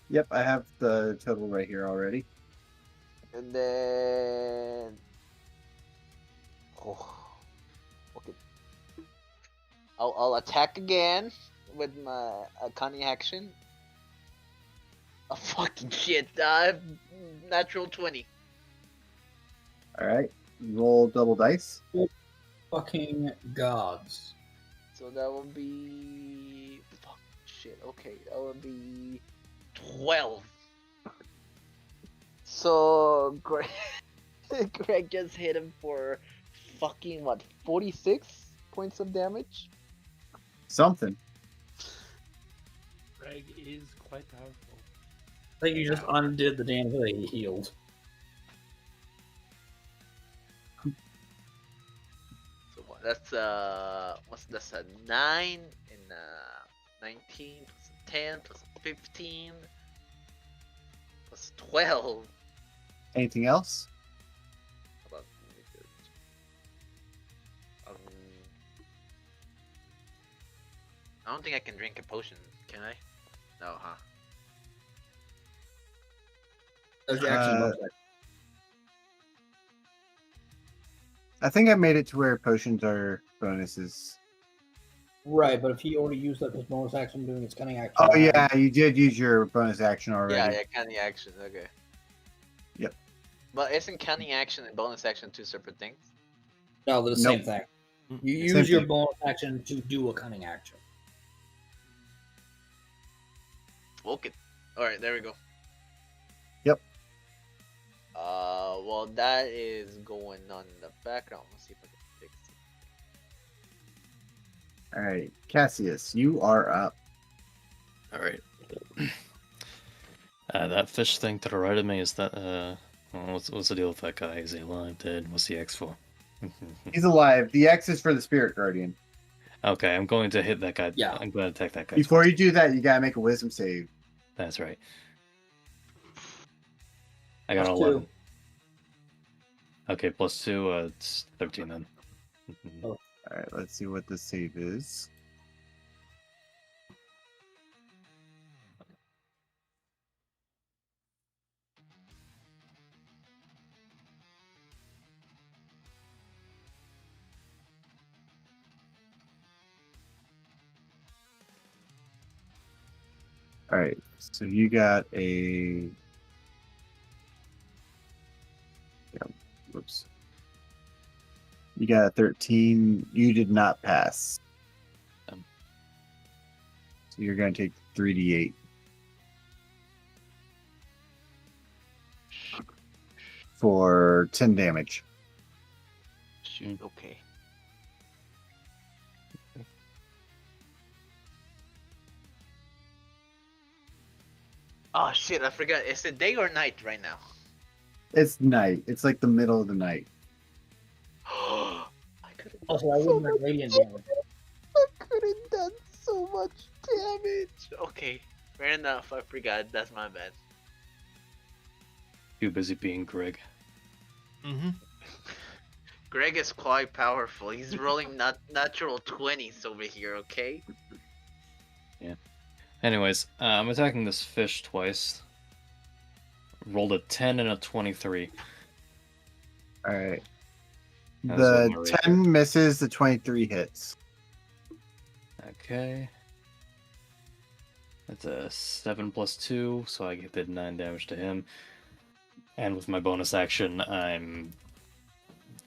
Yep, I have the total right here already. And then okay. I'll attack again with my cunning action. Oh fucking shit! Natural 20. All right, roll double dice. Fucking gods. So that will be fuck shit. Okay, that will be 12. So Greg just hit him for fucking what, 46 points of damage. Something. Greg is quite powerful. I think you just undid the damage that he healed. So what? That's that's a 9 and 19 plus a 10 plus a 15 plus 12. Anything else? How about I don't think I can drink a potion, can I? No, huh? Those actually look like. I think I made it to where potions are bonuses. Right, but if he already used up his bonus action doing his cunning action. Oh yeah, you did use your bonus action already. Yeah, cunning action, okay. Yep. But isn't cunning action and bonus action two separate things? No, they're the same thing. You Same use your thing. bonus action to do a cunning action. Okay. Alright, there we go. Yep. Well, that is going on in the background. Let's see if I can fix it. All right, Cassius, you are up. All right. That fish thing to the right of me, is that well, what's the deal with that guy? Is he alive, dead? What's the X for? He's alive. The X is for the spirit guardian. Okay, I'm going to hit that guy. Yeah. I'm going to attack that guy. Before twice. you do that, you gotta make a wisdom save. That's right. I got Plus 11. 2. Okay, plus 2, it's 13 then. Oh. All right, let's see what the save is. All right, so you got a. Yeah, whoops. You got a 13. You did not pass. So you're going to take 3d8. For 10 damage. Okay. Oh shit! I forgot. Is it day or night right now? It's night. It's like the middle of the night. I could have Also, I wouldn't have radiant damage. done so much damage. Okay, fair enough. I forgot. That's my bad. Too busy being Greg. Mm-hmm. Greg is quite powerful. He's rolling natural 20s over here. Okay. Yeah. Anyways, I'm attacking this fish twice. Rolled a 10 and a 23. All right. That's what my The rapier- 10 misses, the 23 hits. Okay. That's a 7 plus 2, so I did 9 damage to him. And with my bonus action, I'm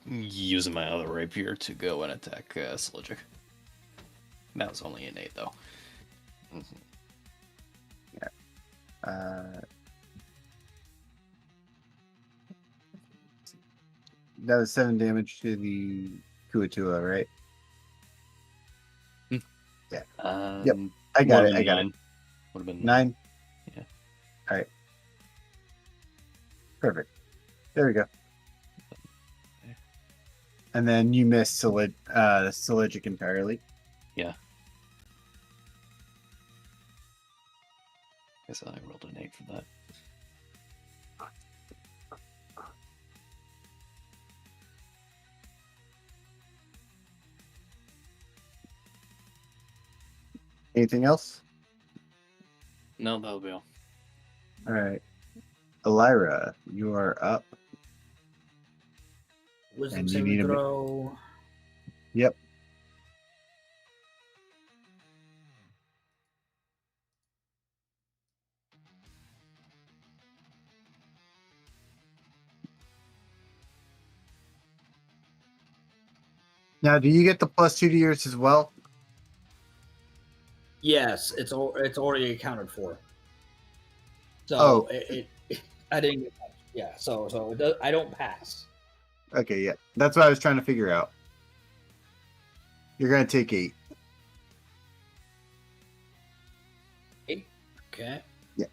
using my other rapier to go and attack Slogic. That was only an 8, though. That was 7 damage to the Kuatua, right? Yep. I got it. I got it. Would have been 9. Yeah. All right. Perfect. There we go. And then you missed Slogic entirely. Yeah. Guess I rolled an 8 for that. Anything else? No, that'll be all. All right. Ellyra, you are up. Wisdom And you saving need a- throw. Yep. Now, do you get the +2 to yours as well? Yes, it's already accounted for. So Oh. I didn't get that. Yeah, so it does, I don't pass. Okay, yeah. That's what I was trying to figure out. You're going to take 8. Okay. Yeah.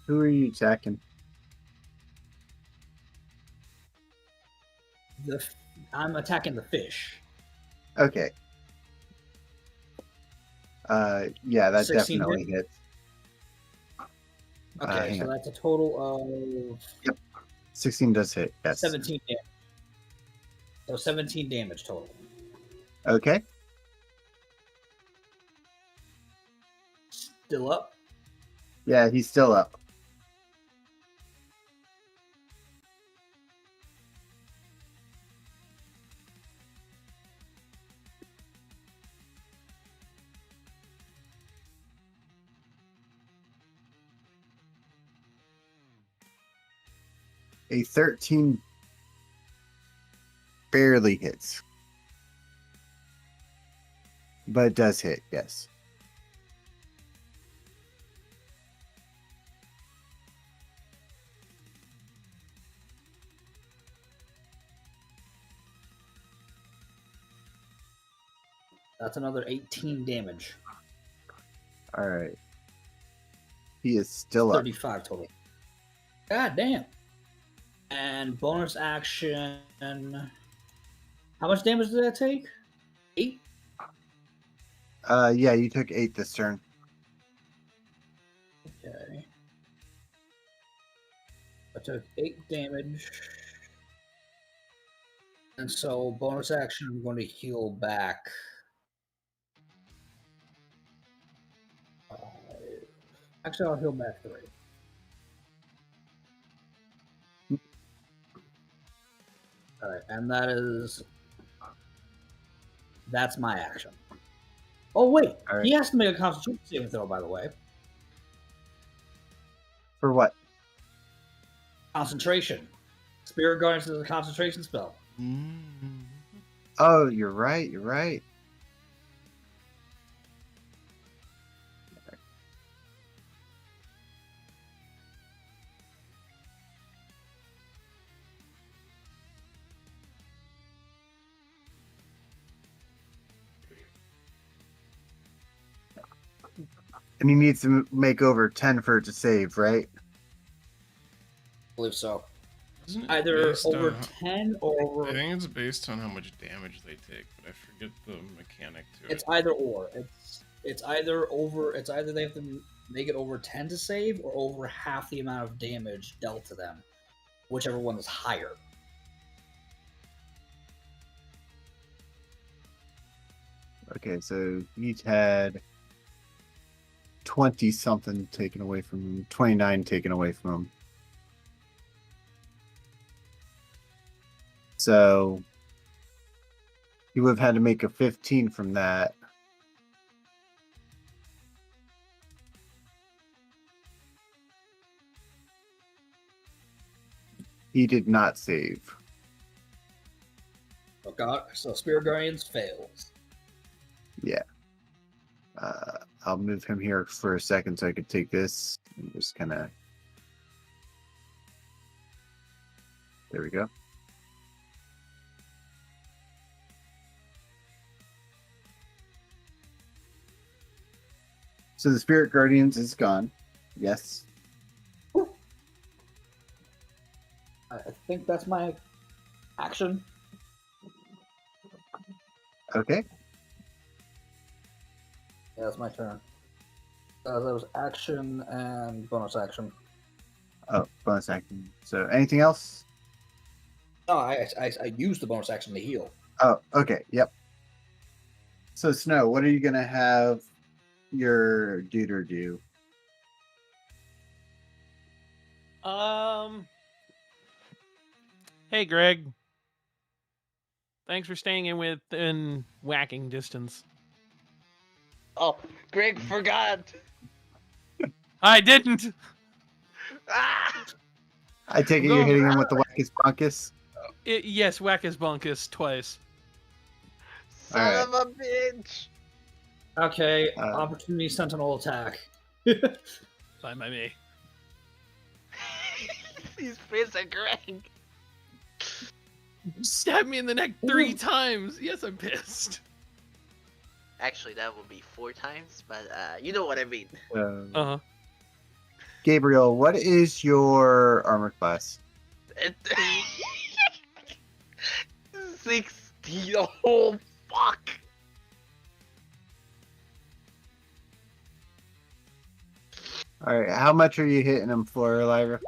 Who are you attacking? I'm attacking the fish. Okay. Yeah, that 16 definitely hits. Okay, hang so on. that's a total of 16 does hit. Yes. 17 damage. So 17 damage total. Okay. Still up? Yeah, he's still up. A 13 barely hits. But it does hit, yes. That's another 18 damage. Alright. He is still up. 35 total. God damn. And bonus action. How much damage did that take? 8? Yeah, you took 8 this turn. Okay. I took 8 damage. And so, bonus action, I'm going to heal back. Actually, I'll heal back 3. Alright, and that's my action. Oh, wait. All right. He has to make a constitution saving throw, by the way. For what? Concentration. Spirit Guardians is a concentration spell. Oh, you're right. You're right. And he needs to make over 10 for it to save, right? I believe so. Isn't it Either based over on 10 or over. I think it's based on how much damage they take, but I forget the mechanic to it. It's either or. It's either they have to make it over 10 to save or over half the amount of damage dealt to them, whichever one is higher. Okay, so he's had 20 something taken away from him, 29 taken away from him. So he would have had to make a 15 from that. He did not save. Oh god, so Spirit Guardians fails. Yeah. I'll move him here for a second so I could take this and just kind of. There we go. So the Spirit Guardians is gone. Yes. I think that's my action. Okay. Yeah, that's my turn. That was action and bonus action. Oh, bonus action. So anything else? No, I used the bonus action to heal. Oh, okay. Yep. So Snow, what are you gonna have your duder do? Hey, Greg. Thanks for staying in whacking distance. Oh, Greg forgot. I didn't. Ah! I take it you're hitting him with the Wackus Bronchus? Yes, Wackus Bunkus twice. Son Alright. of a bitch. Okay, opportunity sentinel attack. Fine by me. He's pissing Greg. Stab me in the neck 3 times. Yes, I'm pissed. Actually, that would be 4 times, but you know what I mean. Uh-huh. Gabriel, what is your armor class? 60. Oh, fuck. Alright, how much are you hitting him for, Ellyra?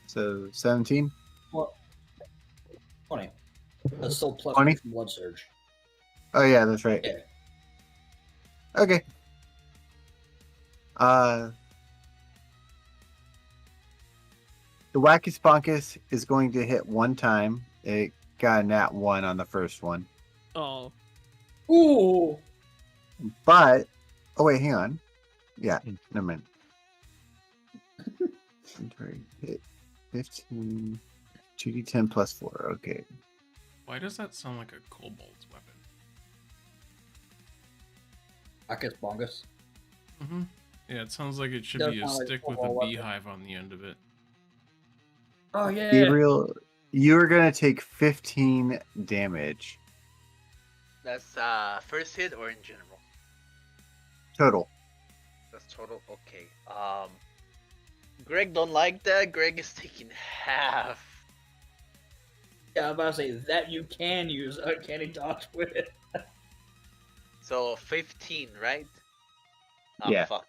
So 17? 20. That's still plus 20? 1 from Blood Surge. Oh yeah, that's right. Yeah. Okay. The Wackus Bonkus is going to hit 1 time. It got a nat 1 on the first one. Oh. Ooh! But oh wait, hang on. Yeah, never mind. Inventory hit 15 2d10 plus 4. Okay. Why does that sound like a kobold's weapon? Bacchus Bongus. Mm-hmm. Yeah, it sounds like it should Does be a sound like stick with a kobold weapon. beehive on the end of it. Oh yeah. Gabriel, you're gonna take 15 damage That's first hit or in general? total. That's total. Okay. Greg don't like that. Greg is taking half. Yeah, I was about to say that you can use uncanny dodge with it. So 15, right? Yeah. Fuck.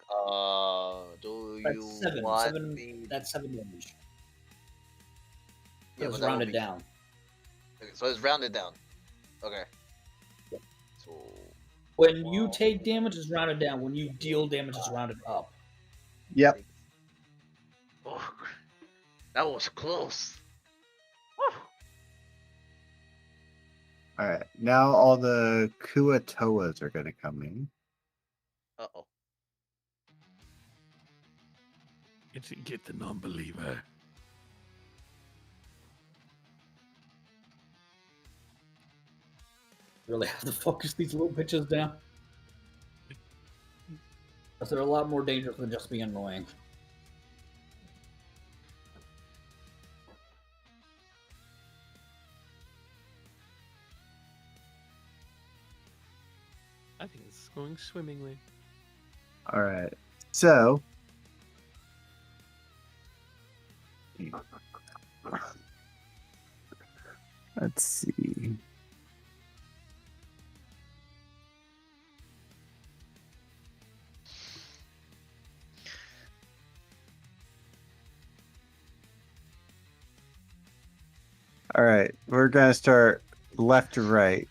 Do That's you seven. want Seven. me? That's 7 damage. Yeah, It was but that will rounded be- down. Okay, so it's rounded down. Okay. Yep. So When you take damage, it's rounded down. When you deal damage, it's rounded up. Yep. Oh, that was close. Whew. All right. Now all the Kuatoas are gonna come in. Uh-oh. Get the non-believer. Really have to focus these little bitches down. Because they're a lot more dangerous than just being annoying. I think it's going swimmingly. All right. So let's see. All right, we're gonna start left to right.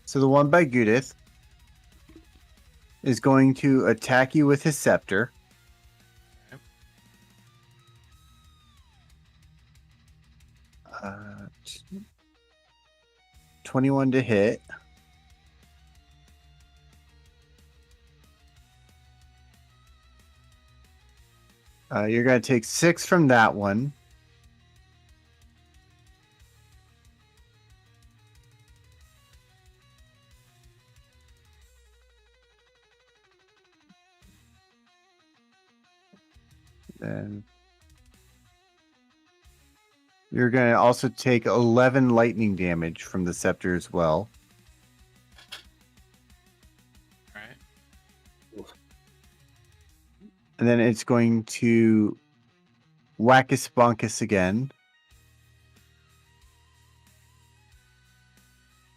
So the one by Goo-dith is going to attack you with his scepter. Yep. Uh, 21 to hit. You're going to take 6 from that one. Then you're going to also take 11 lightning damage from the scepter as well. Alright. And then it's going to Wackus Bonkus again.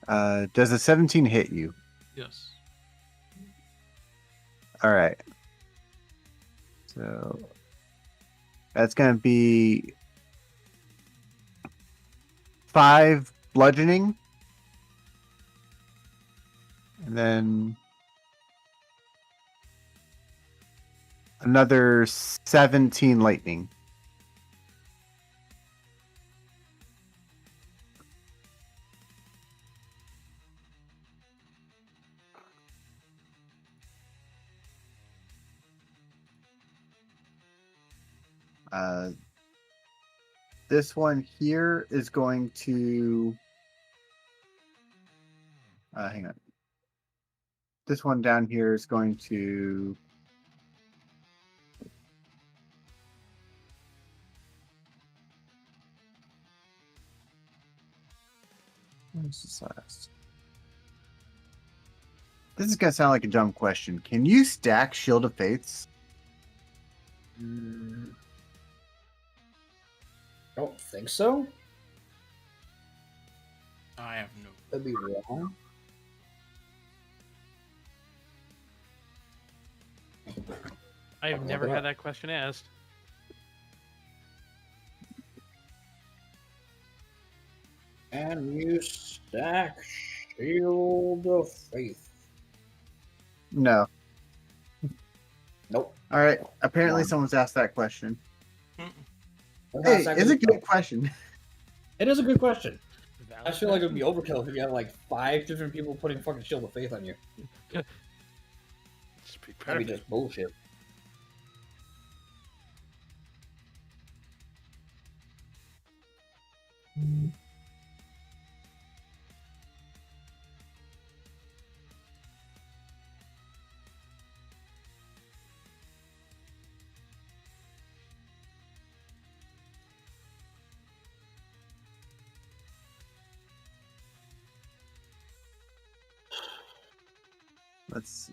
Does a 17 hit you? Yes. All right. So that's going to be 5 bludgeoning. And then another 17 lightning. This one here is going to hang on. This one down here is going to where's this last? This is gonna sound like a dumb question. Can you stack Shield of Faiths? I don't think so. I have no. That'd be wrong. I have I'll never look it had up. that question asked. And you stack Shield of Faith. No. Nope. All right. Apparently, One. someone's asked that question. Mm-mm. Hey, it's a good question. It is a good question. I Valid feel like it would question. be overkill if you have like 5 different people putting fucking Shield of Faith on you. Just be That'd be perfect. just bullshit. Let's see.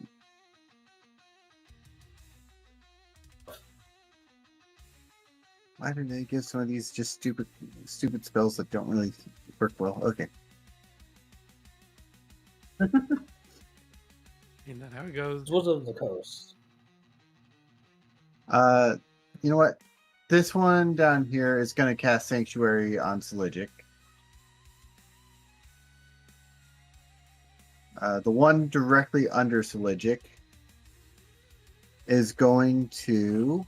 Why did they give some of these just stupid spells that don't really work well? Okay. Ain't that how it goes? What's of the coast? You know what? This one down here is going to cast Sanctuary on Seligic. The one directly under Seligic is going to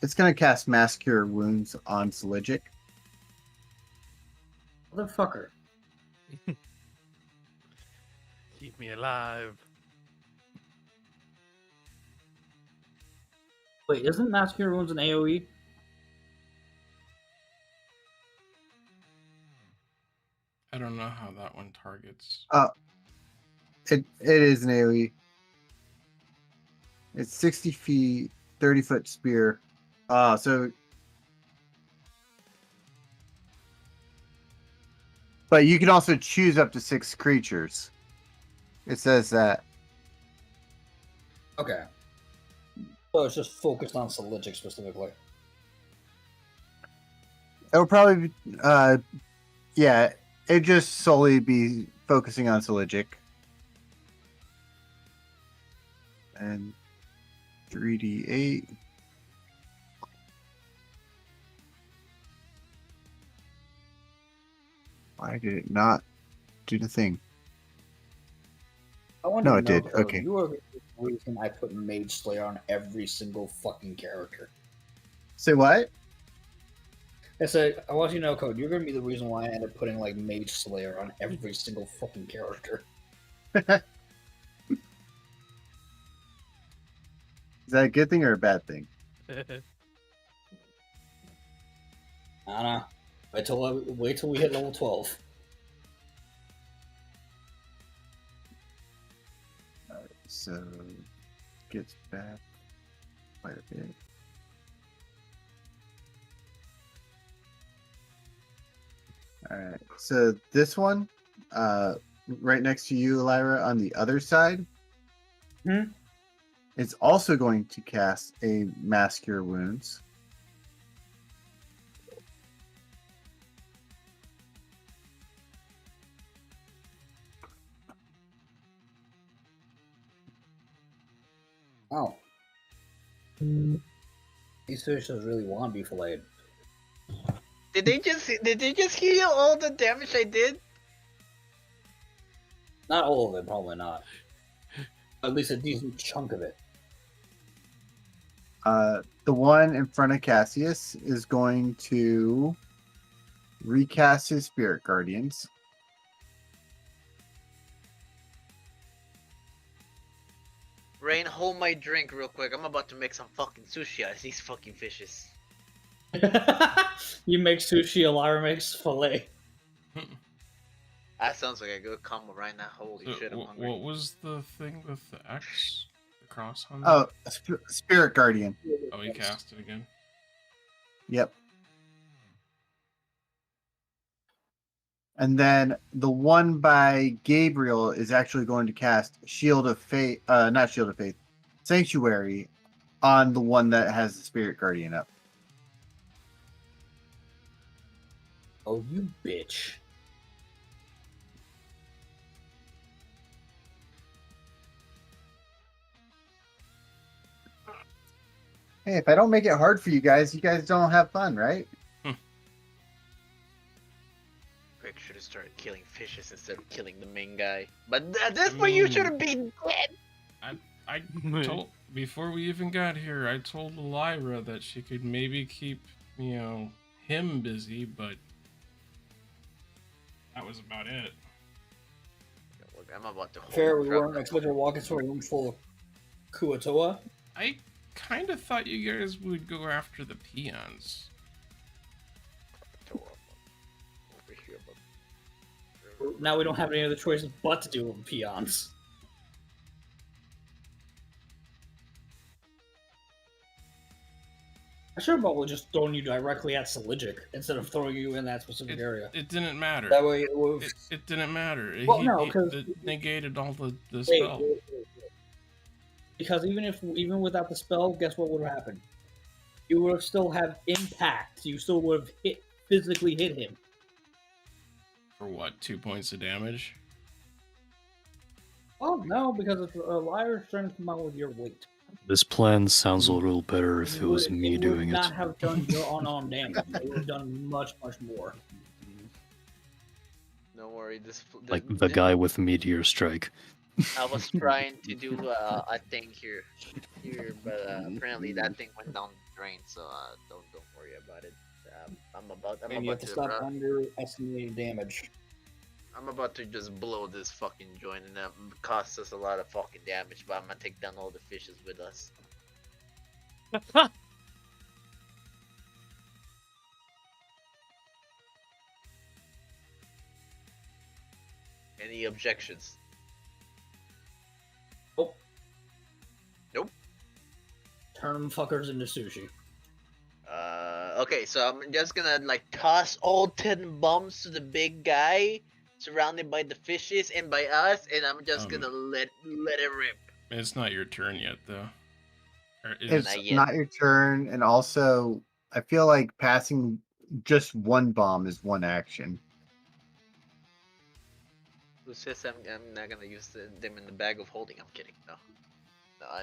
it's going to cast Mass Cure Wounds on Seligic. Motherfucker. Keep me alive. Wait, isn't Mass Cure Wounds an AoE? I don't know how that one targets. It is an AoE. It's 60 feet, 30-foot spear. So but you can also choose up to 6 creatures. It says that. Okay. So it's just focused on Seligic specifically. It'll probably be, yeah, it'd just solely be focusing on Seligic. And 3d8. Why did it not do the thing? I want No, to it know, did. Code, Okay. You are the reason I put Mage Slayer on every single fucking character. Say what? I said, I want you to know, Code, you're going to be the reason why I end up putting, like, Mage Slayer on every single fucking character. Is that a good thing or a bad thing? I don't know. Wait till we hit level 12. So gets back quite a bit. Alright, so this one, right next to you, Ellyra, on the other side, it's also going to cast a Mass Cure Wounds. Oh. These fishes really want to be filleted. Did they just heal all the damage I did? Not all of it, probably not. At least a decent chunk of it. The one in front of Cassius is going to recast his Spirit Guardians. Rein, hold my drink real quick. I'm about to make some fucking sushi out of these fucking fishes. You make sushi, Ellyra makes fillet. That sounds like a good combo right now. Holy So, shit, I'm hungry. what was the thing with the X? The cross on Oh, that? Spirit Guardian. Oh, he cast it again. Yep. And then the one by Gabriel is actually going to cast Shield of Faith, not Shield of Faith, Sanctuary on the one that has the Spirit Guardian up. Oh, you bitch. Hey, if I don't make it hard for you guys don't have fun, right? Rick should have started killing fishes instead of killing the main guy. But at this point, you should have been dead. I told before we even got here, I told Ellyra that she could maybe keep, him busy, but that was about it. Look, I'm about to hold Fair, the we truck weren't up. expected to walk into a room full of Kuatoa. I kind of thought you guys would go after the peons. Over here, but- Now we don't have any other choices but to deal with peons. I should have probably just thrown you directly at Seligic instead of throwing you in that specific area. It didn't matter. That way it would. It didn't matter. Well, no, 'cause- it negated all the Wait, spell. wait. Because even without the spell, guess what would have happened? You would have still had impact. You still would have physically hit him. For what? 2 points of damage? Oh no, because it's a liar trying to come out with your weight. This plan sounds a little better if it was me would doing not it. have done your unarmed damage. It would have done much more. Don't worry, this Like the guy with Meteor Strike. I was trying to do a thing here, but apparently that thing went down the drain. So don't worry about it. I'm And you have about to to stop underestimating damage. I'm about to just blow this fucking joint, and that costs us a lot of fucking damage. But I'm gonna take down all the fishes with us. Any objections? Nope. Nope. Turn them fuckers into sushi. Okay, so I'm just gonna like toss all 10 bombs to the big guy, surrounded by the fishes and by us, and I'm just gonna let it rip. It's not your turn yet, though. Or It's Not yet. not your turn, and also I feel like passing just one bomb is one action. Who says I'm not gonna use them in the bag of holding? I'm kidding. No,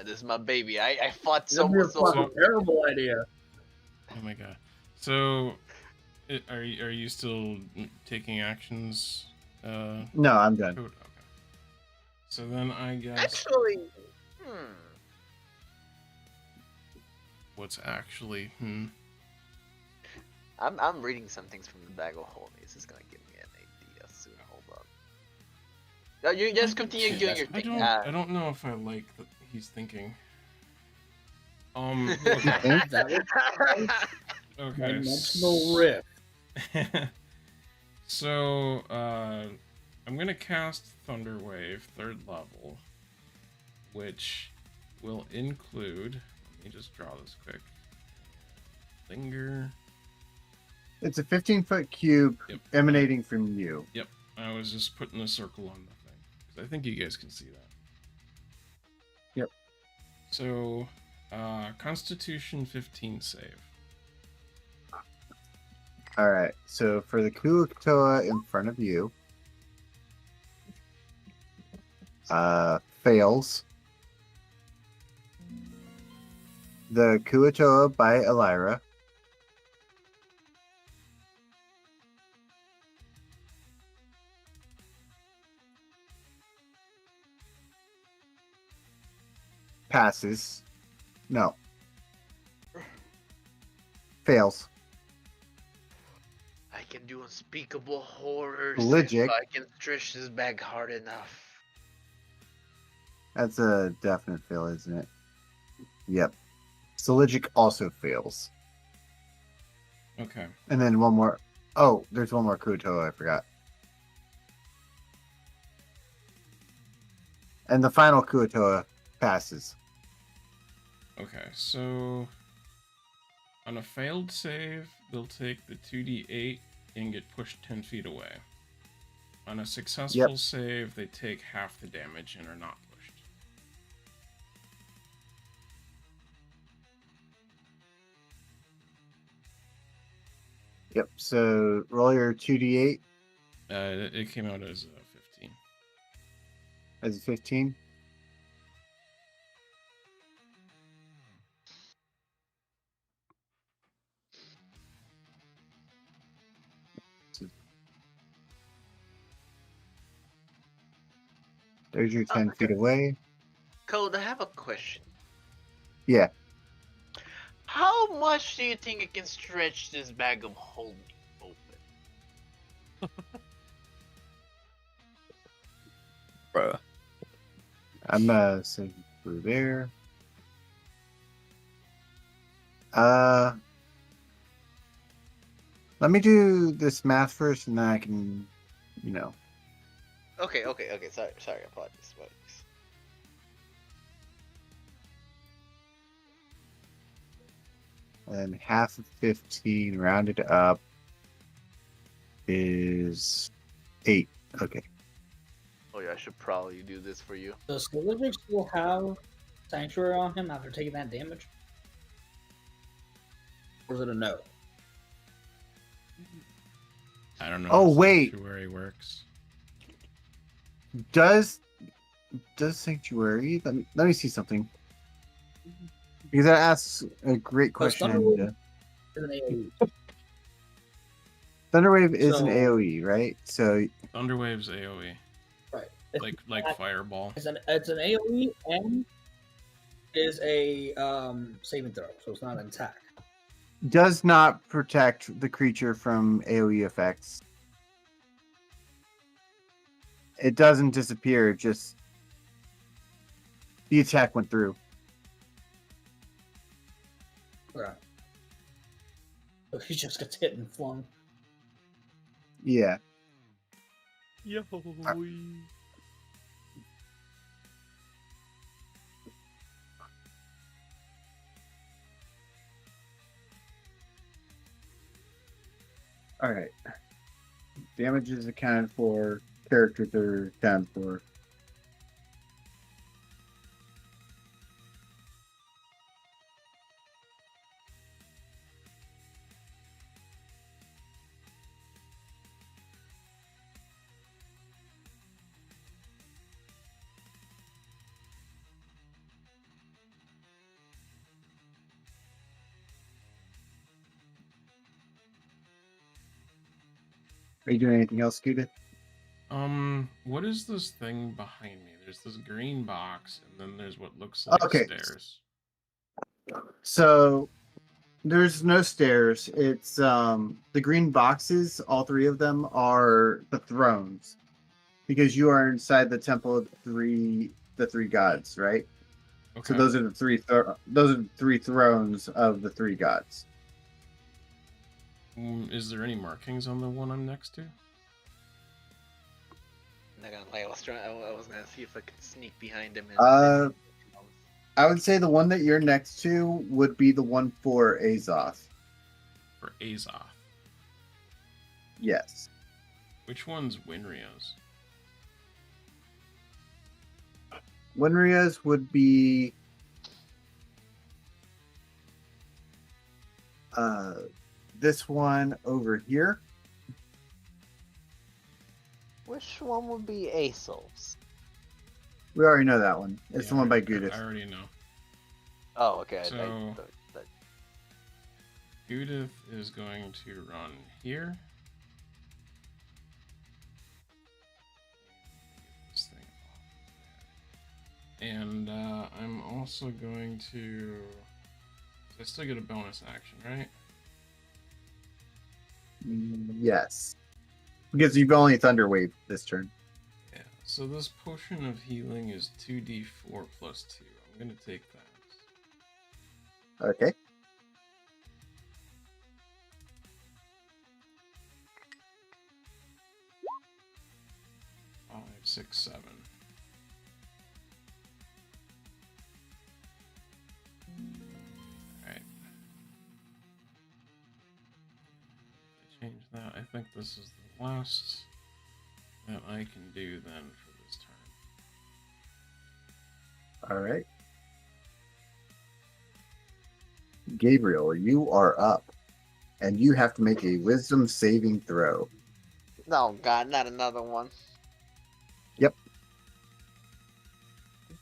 this is my baby. I fought That'd be a someone. fucking terrible idea. Oh my god. So, are you still taking actions? No, I'm done. Okay. So then I guess Actually, what's actually I'm reading some things from the bag of holding. This is gonna give me an idea soon. Hold up. No, you just continue doing your thing. I don't know if I like that he's thinking. Okay. Okay. Dimensional rift. So, I'm gonna cast Thunder Wave, 3rd level, which will include. Let me just draw this quick. Linger. It's a 15-foot cube Yep. emanating from you. Yep. I was just putting a circle on the thing because I think you guys can see that. Yep. So, Constitution 15 save. All right. So for the Kuatoa in front of you, fails. The Kuatoa by Ellyra passes. No. Fails. I can do unspeakable horrors Legit. if I can stretch this bag hard enough. That's a definite fail, isn't it? Yep. Seligic also fails. Okay. And then one more. Oh, there's one more Kuatoa I forgot. And the final Kuatoa passes. Okay, so on a failed save, they'll take the 2d8 and get pushed 10 feet away. On a successful save, they take half the damage and are not pushed. Yep. So roll your 2d8 It came out as 15. as a 15. There's your 10 feet away. Code, I have a question. Yeah. How much do you think it can stretch this bag of holding open? Bruh. I'm saying through there. Let me do this math first, and then I can, you know. Okay. Sorry. Apologies. And half of 15 rounded up is 8. Okay. Oh yeah, I should probably do this for you. Does Slither still have Sanctuary on him after taking that damage? Or is it a no? I don't know. Oh, how wait. Sanctuary works. Does Sanctuary? Let me see something. Because that asks a great question. Thunderwave is an AoE. Thunderwave is an So- AoE, right? So Thunderwave's AoE, Right. like Fireball. It's an AoE and is a saving throw, so it's not an attack. does not protect the creature from AoE effects. It doesn't disappear, just the attack went through. Right. So he just gets hit and flung. Yeah. Yo. All right. Damage is accounted for. Characters are accounted for. Are you doing anything else, Goo-dith? What is this thing behind me? There's this green box, and then there's what looks like Okay. stairs. So there's no stairs. It's the green boxes, all three of them are the thrones. Because you are inside the temple of the three gods, right? Okay. So those are the three thrones of the three gods. Is there any markings on the one I'm next to? I'm not gonna lie, I was gonna see if I could sneak behind him. I would say the one that you're next to would be the one for Azoth. For Azoth. Yes. Which one's Winrio's? Winria's would be this one over here. Which one would be Asol's? We already know that one. It's Yeah, the one by I Goo-dith. already know. Oh, okay. So- Goo-dith is going to run here. Get this thing off of there. And I'm also going to... I still get a bonus action, right? Yes. Because you've only Thunderwave this turn. Yeah. So this potion of healing is 2d4 plus 2. I'm going to take that. Okay. Five, six, 7. Alright. Change that. I think this is the last that I can do then for this turn. All right. Gabriel, you are up. And you have to make a wisdom saving throw. Oh god, not another one. Yep. What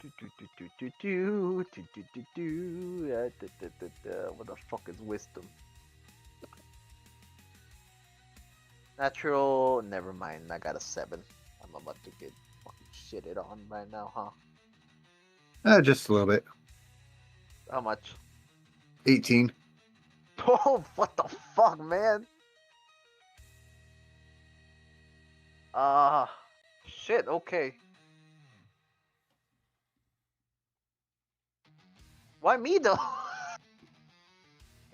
the fuck is wisdom? Natural, never mind. I got a 7. I'm about to get fucking shitted on right now, huh? Just a little bit. How much? 18. Oh, what the fuck, man? Shit, okay. Why me, though?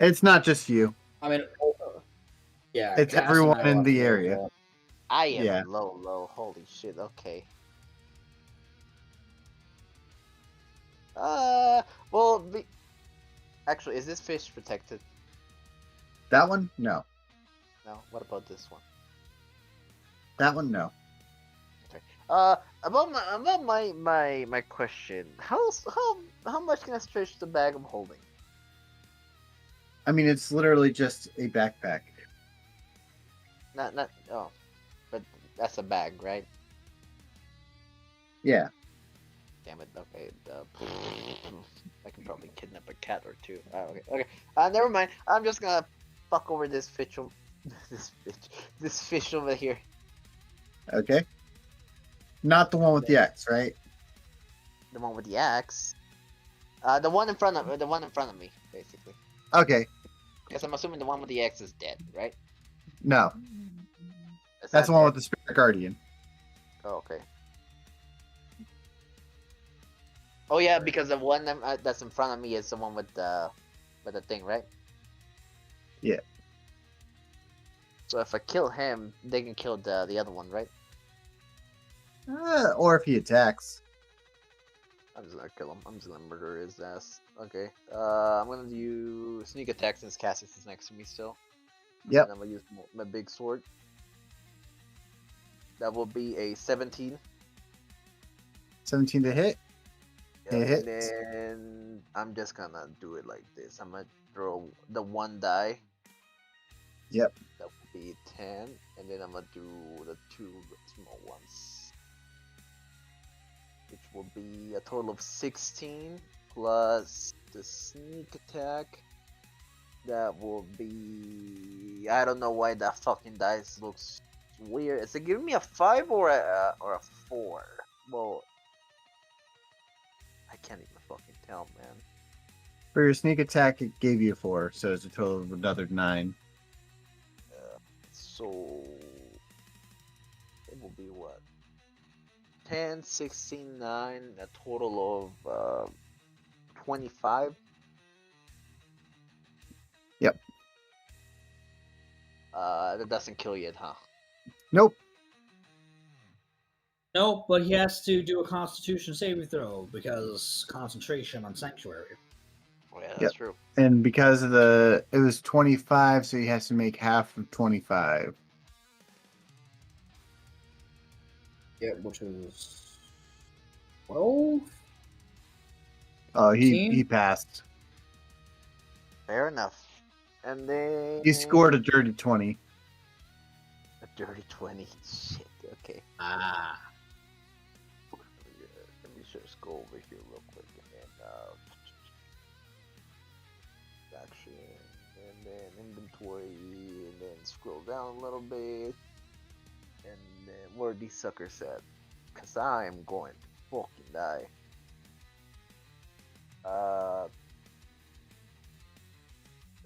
It's not just you. I mean, yeah, It's Cass and everyone I are in left the alone, area. so- I am Yeah. low. Holy shit, okay. Well, actually, is this fish protected? That one? No. No. What about this one? That one? No. About my question. How much can I stretch the bag I'm holding? I mean, it's literally just a backpack. Not oh, but that's a bag, right? Yeah. Damn it. Okay. I can probably kidnap a cat or two. Okay. Never mind. I'm just gonna fuck over this fish. This fish over here. Okay. Not the one with the X, right? The one with the axe. The one in front of me, basically. Okay. Because I'm assuming the one with the axe is dead, right? No. It's That's the not one dead. with the Spirit Guardian. Oh, okay. Oh yeah, because the one that's in front of me is the one with the thing, right? Yeah. So if I kill him, they can kill the other one, right? Or if he attacks. I'm just gonna kill him. I'm just gonna murder his ass. Okay. I'm gonna do sneak attack since Cassius is next to me still. Yep. And I'm gonna use my big sword. That will be a 17. 17 to hit. Yeah, It hits. and then I'm just gonna do it like this. I'm gonna throw the one die. Yep. That will be 10, and then I'm gonna do the two small ones, which will be a total of 16 plus the sneak attack. That will be, I don't know why that fucking dice looks weird. Is it giving me a 5 or a 4? Well, I can't even fucking tell, man. For your sneak attack, it gave you a 4, so it's a total of another 9. So it will be what? 10, 16, 9, a total of 25. Yep. That doesn't kill yet, huh? Nope. No, but he has to do a Constitution saving throw because concentration on Sanctuary. Oh yeah, that's Yep. true. And because of it was 25, so he has to make half of 25. Yeah, which is 12. Oh, he 15? passed. Fair enough. And then He scored a dirty 20. a dirty 20. Shit. Okay. Ah. Let me just go over here real quick and then action and then inventory and then scroll down a little bit and then where are these suckers at? Cause I am going to fucking die.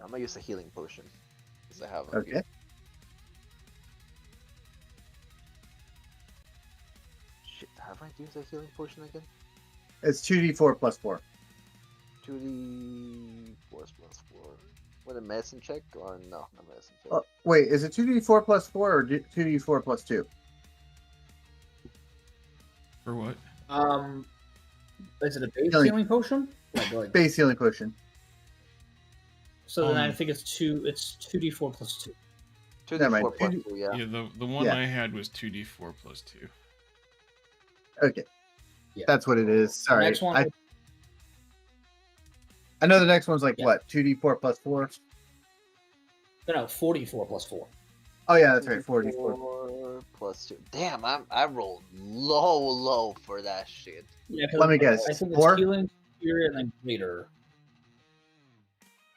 I'm gonna use a healing potion. Cause I have a few. Okay. Shit, have I used a healing potion again? It's 2d4 plus 4. 2d4 plus 4. With a medicine check or no? Not medicine check. Oh, wait, is it 2d4 plus 4 or 2d4 plus 2? For what? Is it a base Healing. healing potion? Like, Base healing potion. so then I think it's 2d4 plus 2. 2d4 Never mind. plus 2, yeah. Yeah, the one Yeah. I had was 2d4 plus 2. Okay. Yeah. That's what it is. Sorry. Next one. I know the next one's like Yeah. what? 2d4 plus 4? No, 44 plus 4. Oh yeah, that's right. 44. 4 plus 2. Damn, I rolled low for that shit. Yeah, Let me guess, I think 4? it's healing, spirit, and then greater.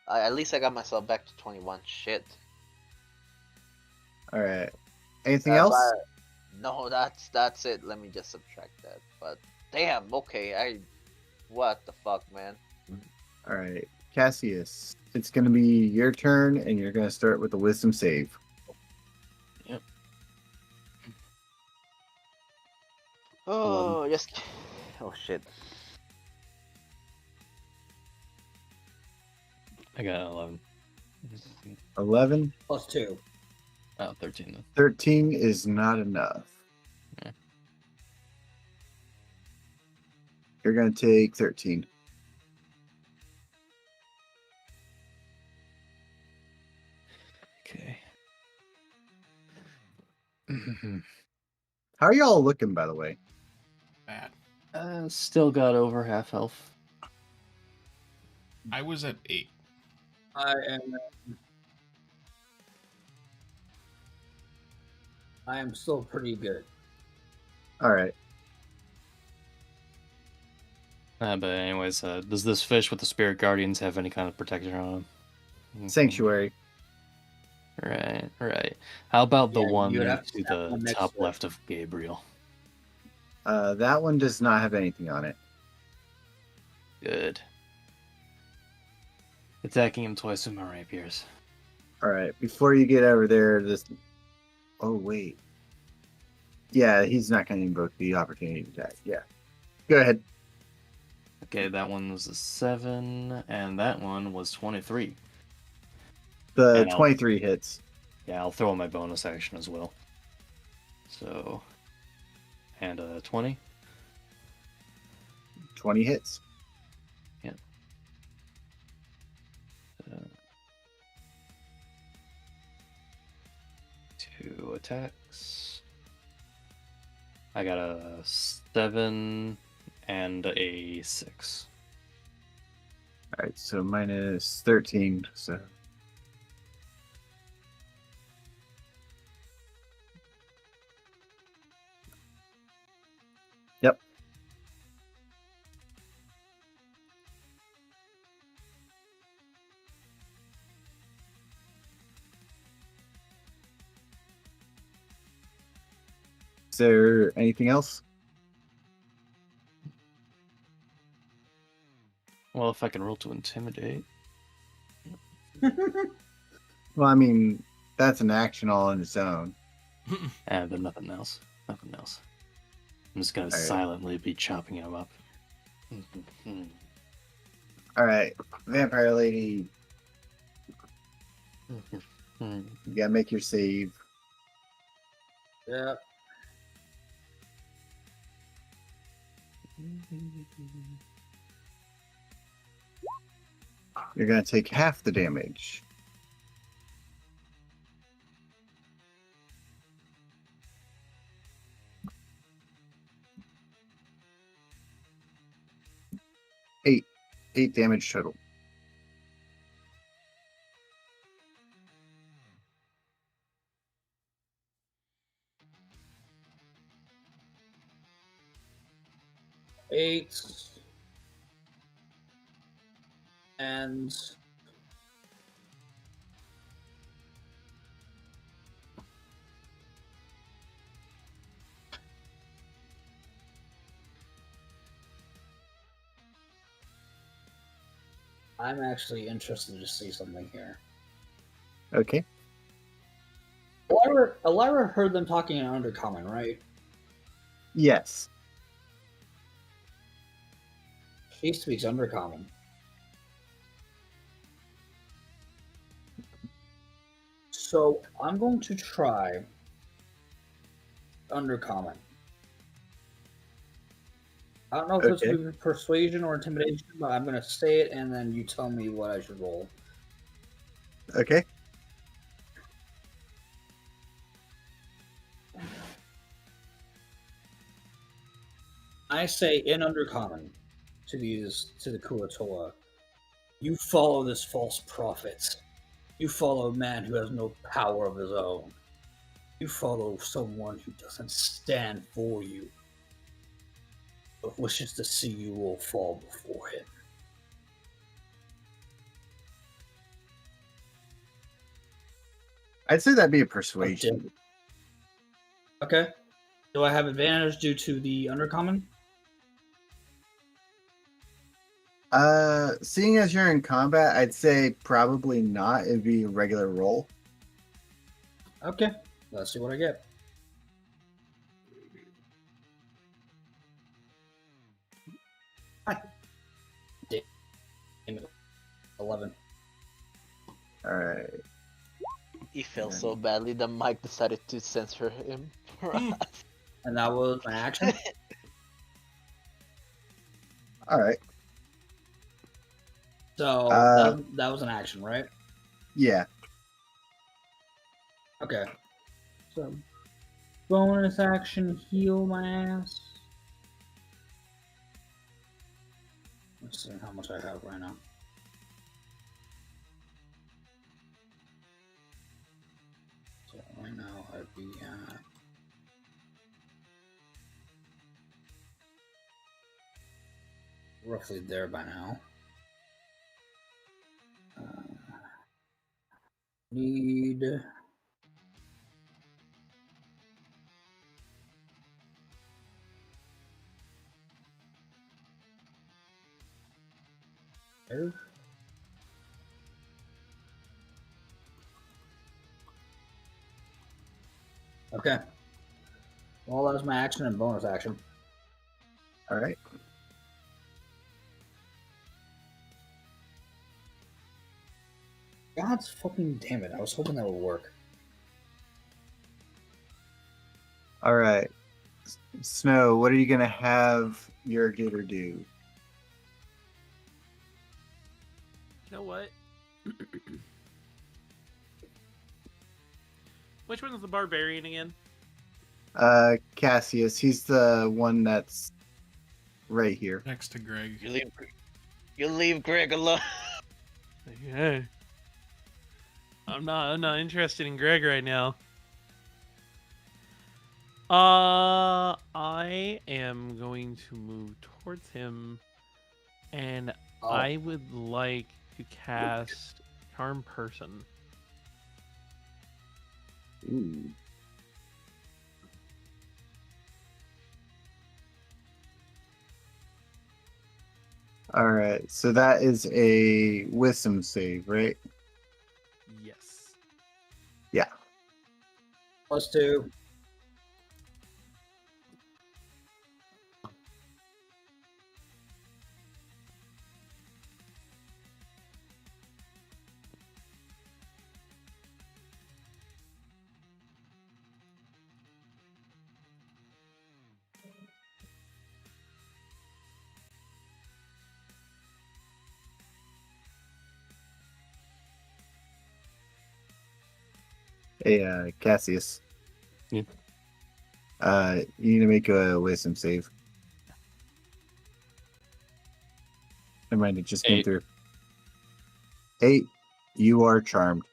At least I got myself back to 21. Shit. All right. Anything else? No, that's it. Let me just subtract that. But damn, okay, What the fuck, man? All right, Cassius, it's going to be your turn, and you're going to start with a wisdom save. Yep. Oh, yes. Oh, shit. I got 11. 11. Plus 2. Oh, 13 then. 13 is not enough. Yeah. You're going to take 13. Okay. How are y'all looking, by the way? Bad. Still got over half health. I was at 8. I am still pretty good. All right. But anyways, does this fish with the spirit guardians have any kind of protection on him? Sanctuary. Right. How about the Yeah, one you would to have to have one the next top to it. left of Gabriel? That one does not have anything on it. Good. Attacking him twice with my rapiers. All right. Before you get over there, this. Oh wait. Yeah, he's not going to invoke the opportunity attack. Yeah. Go ahead. Okay, that one was a 7, and that one was 23. The And 23 hits. Yeah, I'll throw in my bonus action as well. So, and 20. 20 hits. Yeah. 2 attacks. I got a 7 and a 6. All right, so minus 13. So yep. Is there anything else? Well, if I can roll to intimidate. Well, I mean, that's an action all on its own. But nothing else. Nothing else. I'm just gonna All right. silently be chopping him up. All right, vampire lady, you gotta make your save. Yeah. You're gonna take half the damage. Eight damage total. Eight. And I'm actually interested to see something here. Okay. Ellyra heard them talking in Undercommon, right? Yes. She speaks Undercommon. So I'm going to try Undercommon. I don't know if it's Okay. going to be persuasion or intimidation, but I'm going to say it and then you tell me what I should roll. Okay. I say in Undercommon to the Kuatoa, you follow this false prophet. You follow a man who has no power of his own. You follow someone who doesn't stand for you, but wishes to see you all fall before him. I'd say that'd be a persuasion. Okay. Do I have advantage due to the Undercommon? Seeing as you're in combat, I'd say probably not. It'd be a regular roll. Okay, let's see what I get. Hi. Damn it. 11. All right. He felt so badly that Mike decided to censor him. And that was my action. All right. So that was an action, right? Yeah. Okay. So bonus action, heal my ass. Let's see how much I have right now. So right now I'd be at roughly there by now. Need there. Okay. Well, that was my action and bonus action. All right. God's fucking damn it. I was hoping that would work. All right. Snow, what are you gonna have your gator do? You know what? Which one's the barbarian again? Cassius. He's the one that's right here. Next to Greg. You leave Greg alone. Yeah. I'm not interested in Greg right now. I am going to move towards him, and I would like to cast Charm Person. Ooh. All right. So that is a wisdom save, right? Yes. Yeah. +2. Hey, Cassius. Yeah. You need to make a wisdom save. Never mind, it just came 8. through. 8. You are charmed.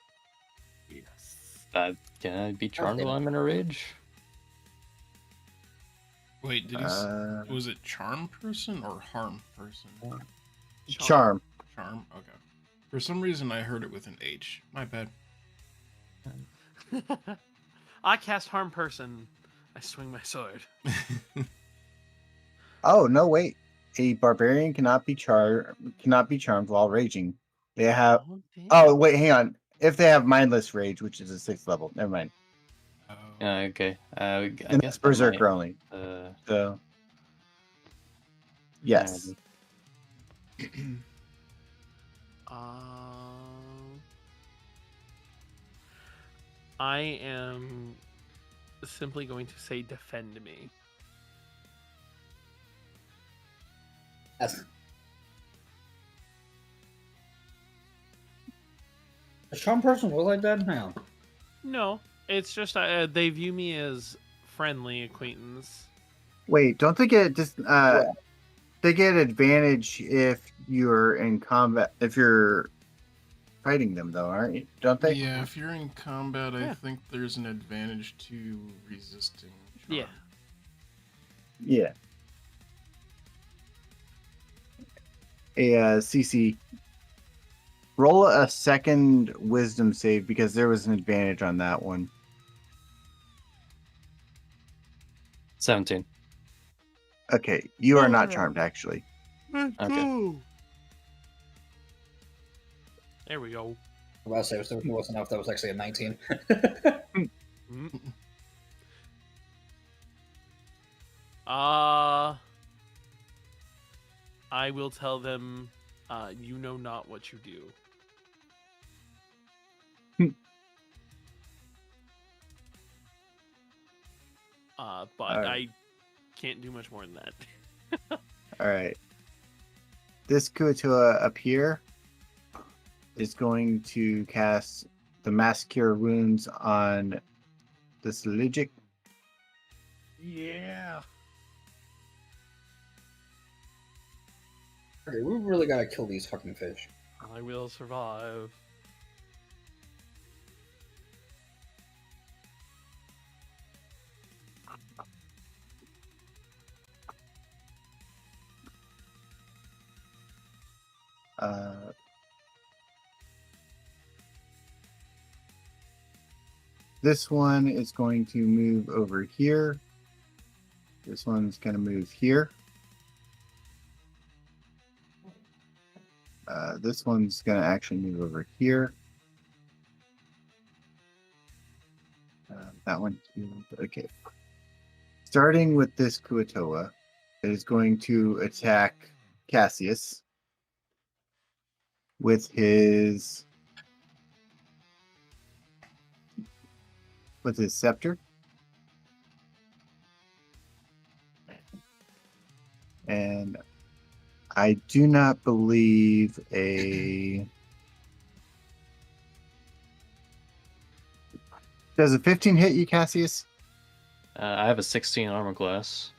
Yes. Can I be charmed while I'm in a rage? Wait, did he? Was it charm person or harm person? Charm. Charm. Okay. For some reason, I heard it with an H. My bad. I cast Harm Person. I swing my sword. Oh no! Wait, a barbarian cannot be charmed while raging. They have. damn. Oh wait, hang on. If they have mindless rage, which is a 6th level, never mind. Oh. Okay. I And guess that's berserker might, only. So. Yes. I am simply going to say defend me. Yes. A charm person look like that now? No, it's just they view me as friendly acquaintance. Wait, don't they get just they get advantage if you're in combat if you're fighting them though, aren't you? Don't they? Yeah, if you're in combat, I Yeah. think there's an advantage to resisting. Charm. Yeah. Yeah. CC. Roll a second wisdom save because there was an advantage on that one. 17. Okay, you are not charmed actually. Okay. There we go. I was about to say, it wasn't enough. That was actually a 19. Mm. I will tell them, you know not what you do. But Alright. I can't do much more than that. All right. This Kuatua up here is going to cast the Mass Cure Wounds on the Seligic. Yeah. Okay, we really gotta kill these fucking fish. I will survive. This one is going to move over here. This one's going to move here. This one's going to actually move over here. That one. Okay. Starting with this Kuatoa, it is going to attack Cassius with his scepter. And I do not believe a... Does a 15 hit you, Cassius? I have a 16 armor class.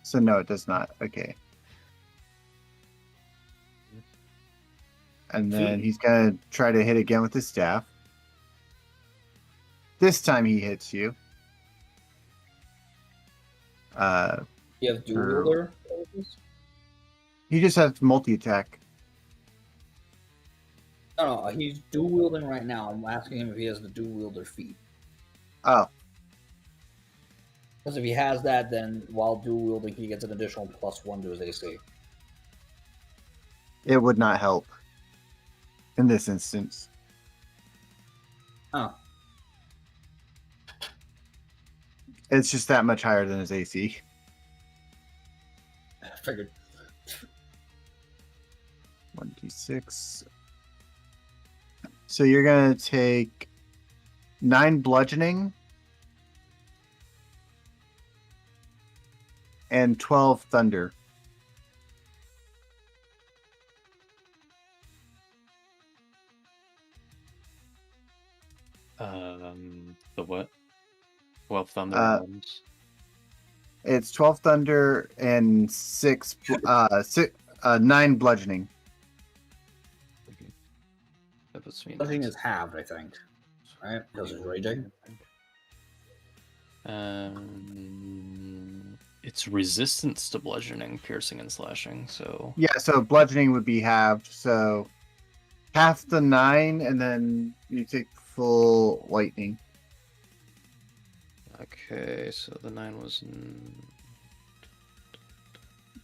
So no, it does not. Okay. And then he's going to try to hit again with his staff. This time he hits you. You have dual wielder? He just has multi-attack. No, he's dual wielding right now. I'm asking him if he has the dual wielder feat. Oh. Because if he has that, then while dual wielding, he gets an additional +1 to his AC. It would not help in this instance. Oh. It's just that much higher than his AC. I figured. 1d6. So you're going to take 9 bludgeoning and 12 thunder. The what? 12 thunder rounds. It's 12 thunder and 9 bludgeoning. That puts me in Bludgeoning is halved, I think. Right? Because it's raging. It's resistance to bludgeoning, piercing, and slashing. So Yeah, so bludgeoning would be halved. So half the 9, and then you take full lightning. okay, so the 9 was.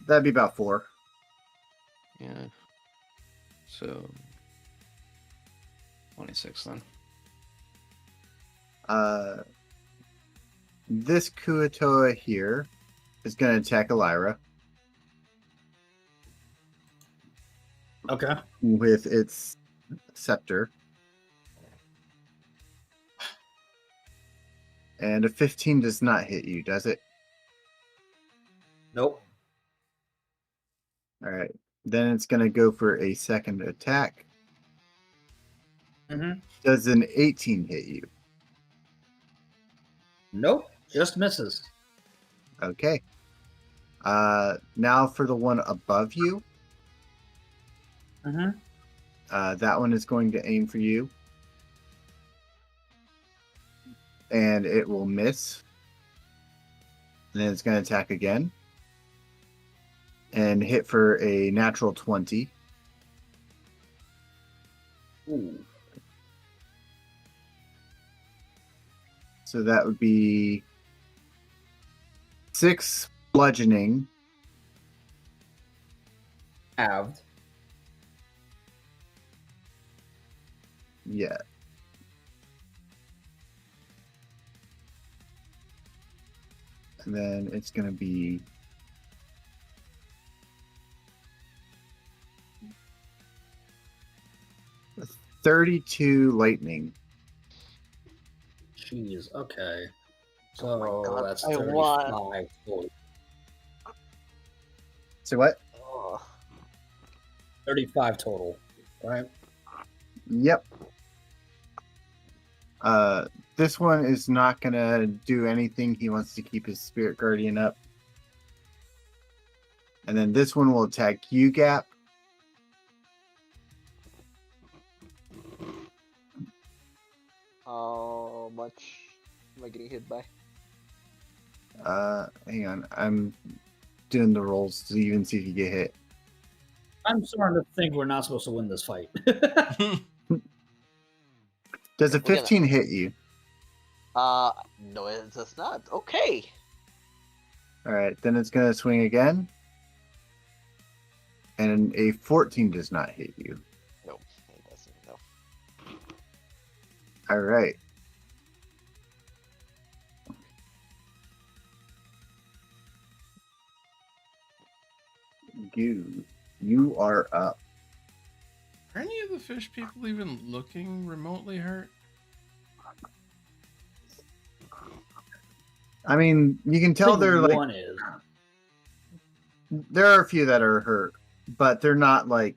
That'd be about 4. Yeah. So 26 then. This Kuatoa here is going to attack Ellyra Okay. with its scepter. And a 15 does not hit you, does it? Nope. All right. Then it's going to go for a second attack. Mm-hmm. Does an 18 hit you? Nope. Just misses. Okay. Now for the one above you. Mm-hmm. That one is going to aim for you. And it will miss. And then it's going to attack again. And hit for a natural 20. Ooh. So that would be 6 bludgeoning. Halved. yet. And then it's going to be 32 lightning. Jeez, okay. So Oh my God, that's I 35 won. total. So what? Oh. 35 total, right? Yep. This one is not going to do anything. He wants to keep his spirit guardian up. And then this one will attack you, Gap. How much am I getting hit by? Hang on. I'm doing the rolls to even see if you get hit. I'm starting to think we're not supposed to win this fight. Does a We're gonna- 15 hit you? No, it does not. Okay. All right, then it's going to swing again. And a 14 does not hit you. No, it doesn't. No. All right. You are up. Are any of the fish people even looking remotely hurt? I mean, you can I tell think they're like one is. there are a few that are hurt, but they're not like